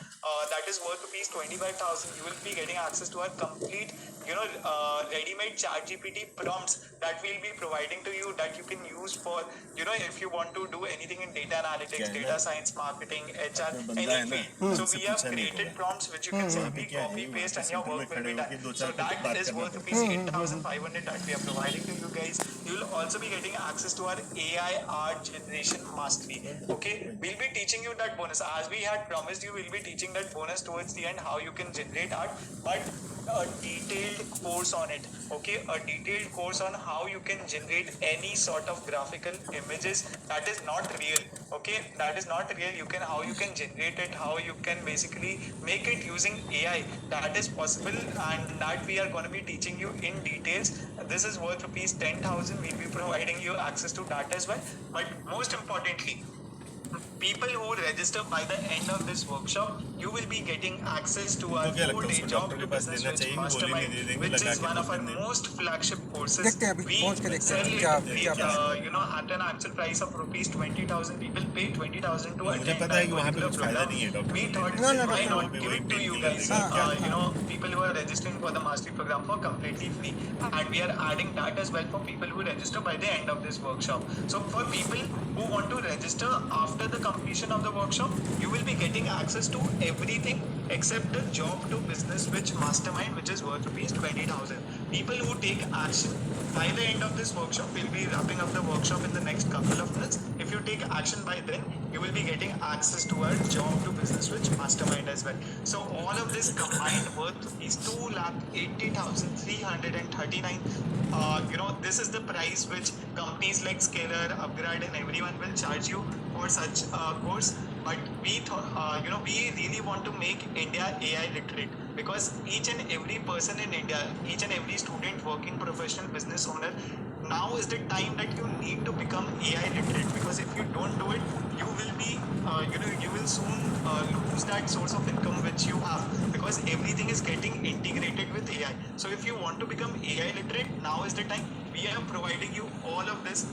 That is worth rupees 25,000. You will be getting access to our complete ready-made ChatGPT prompts that we'll be providing to you, that you can use for if you want to do anything in data analytics, data science, marketing, HR, any field. So we have created prompts which you can simply copy paste and your work will be done. So that is worth rupees 8,500 that we are providing to you guys. You will also be getting access to our AI art generation mastery. Okay, we'll be teaching you that bonus as we had promised you. We'll be teaching that bonus towards the end, how you can generate art, but a detailed course on it. Okay, a detailed course on how you can generate any sort of graphical images that is not real. Okay, that is not real. How you can generate it, how you can basically make it using AI. That is possible, and that we are going to be teaching you in details. This is worth rupees 10,000. We'll be providing you access to that as well. But most importantly, people who register by the end of this workshop, you will be getting access to our 4-day job to business switch mastermind, which is one of our most flagship courses. We sell it at an actual price of rupees 20,000. People pay 20,000 to attend that particular program. We thought, why not give it to you guys? People who are registering for the mastery program for completely free, and we are adding that as well for people who register by the end of this workshop. So for people who want to register after the completion of the workshop, you will be getting access to everything except the job to business switch mastermind, which is worth rupees 20,000. People who take action by the end of this workshop, we'll be wrapping up the workshop in the next couple of minutes. If you take action by then, you will be getting access to our job to business switch mastermind as well. So all of this combined worth is 2,80,339. This is the price which companies like Scalar, Upgrade, and everyone will charge you for such a course. But we thought, we really want to make India AI literate, because each and every person in India, each and every student, working professional, business owner, now is the time that you need to become AI literate, because if you don't do it, you will be, you will soon lose that source of income which you have, because everything is getting integrated with AI. So if you want to become AI literate, now is the time. We are providing you all of this,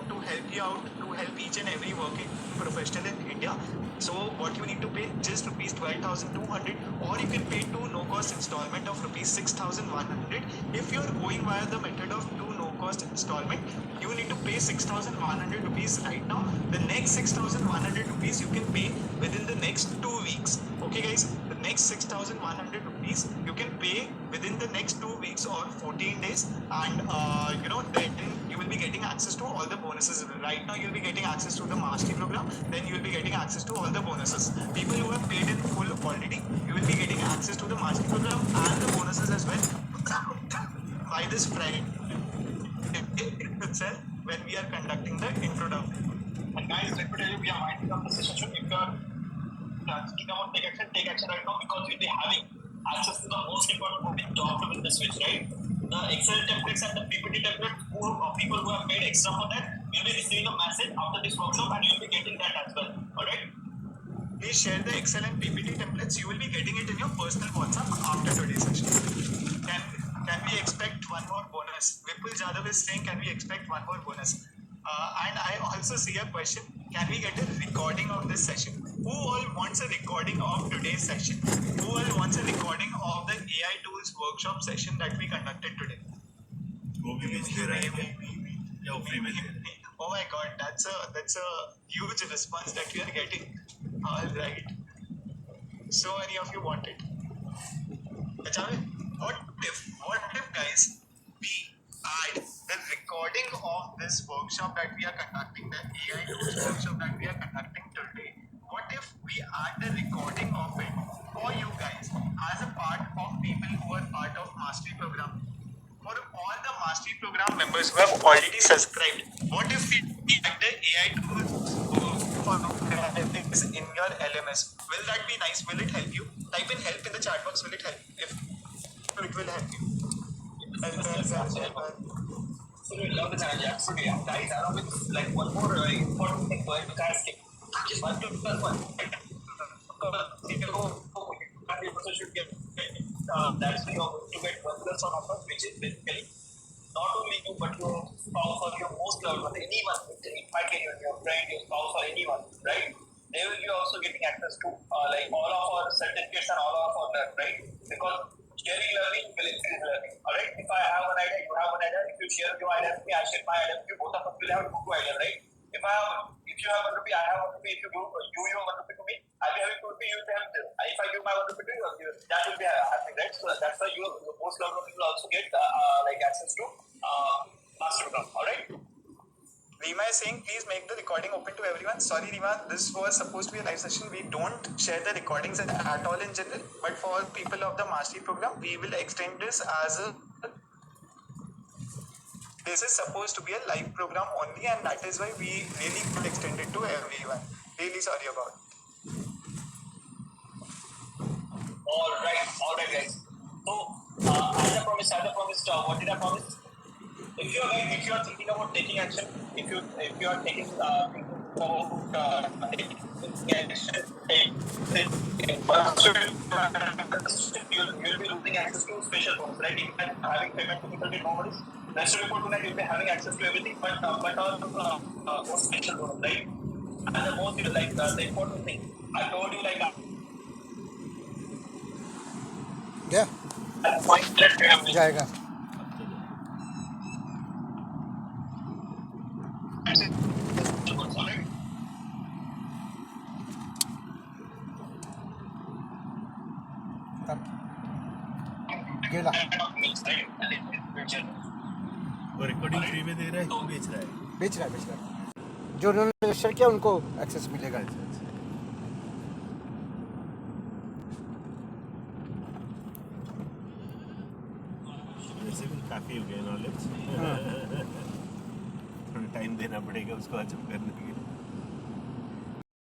to help you out, to help each and every working professional in India. So what you need to pay, just rupees 12,200, or you can pay 2 no-cost installment of rupees 6,100. If you are going via the method of 2 no-cost installment, you need to pay 6,100 rupees right now. The next 6,100 rupees you can pay within the next 2 weeks. Okay guys, the next 6,100 rupees you can pay within the next 2 weeks or 14 days, and then you will be getting access to all the bonuses. Right now you'll be getting access to the mastery program, then you will be getting access to all the bonuses. People who have paid in full already, you will be getting access to the mastery program and the bonuses as well by this Friday itself, when we are conducting the introduction. And guys, let me tell you, we are winding up the session. If you are thinking about take action right now, because we'll be having access to the most important job in the switch, right? The Excel templates and the PPT templates, people who have paid extra for that will be receiving a message after this workshop and you'll be getting that as well. Alright? Please share the Excel and PPT templates. You will be getting it in your personal WhatsApp after today's session. Can we expect one more bonus? Vipul Jadhav is saying, can we expect one more bonus? And I also see a question. Can we get a recording of this session? Who all wants a recording of today's session? Who all wants a recording of the AI tools workshop session that we conducted today? वो भी बेच दे रहा है क्या? या वो free में दे रहा है? Oh my God, that's a huge response that we are getting. All right. So many of you want it. What if guys, we add the recording of this workshop that we are conducting, the AI tools workshop that we are conducting today? What if we add the recording of it for you guys as a part of people who are part of Mastery Program? For all the Mastery Program members who have already subscribed, what if we add the AI tools for analytics in your LMS? Will that be nice? Will it help you? Type in help in the chat box. Will it help? If it will help you. So we love the challenge, absolutely. And guys, along with like one more important thing to ask you. Just 1 2 plus 1. You should get that's the to get 1 plus 1 offer, which is basically not only you but your spouse or your most loved one, anyone, in fact your friend, your spouse or anyone, right? They will be also getting access to like all of our certificates and all of our learn, right? Because sharing learning will increase learning. Alright? If I have an idea, you have an idea. If you share your idea with me, I share my idea with you. Both of us will have two idea, right? If you have 1 rupee, I have 1 rupee. If you give 1 rupee to me, I'll be having 2 rupee. You will have this. If I give my 1 rupee to you, that will be happening, right? So that's why your most loved one will also get like access to Master Program. Alright? Rima is saying, please make the recording open to everyone. Sorry, Rima, this was supposed to be a live session. We don't share the recordings at all in general, but for people of the Mastery Program, we will extend this as a. This is supposed to be a live program only, and that is why we really could extend it to everyone. Really sorry about it. Alright, guys. So, as I promised, what did I promise? If you are thinking about taking action, if you are taking action, you'll be losing access to special bonus, right? Even having payment difficulty, no worries. Rest of report tonight, you'll be having access to everything, but all more special bonus, right? And the most like the important thing, I told you like. Yeah. जाएगा. गेला. वो recording free में दे रहा है कि बेच रहा है? बेच रहा है. जो उन्होंने रजिस्टर किया उनको एक्सेस मिलेगा. वैसे भी काफी हो गया नॉलेज. थोड़ा टाइम देना पड़ेगा उसको हजम करने के लिए.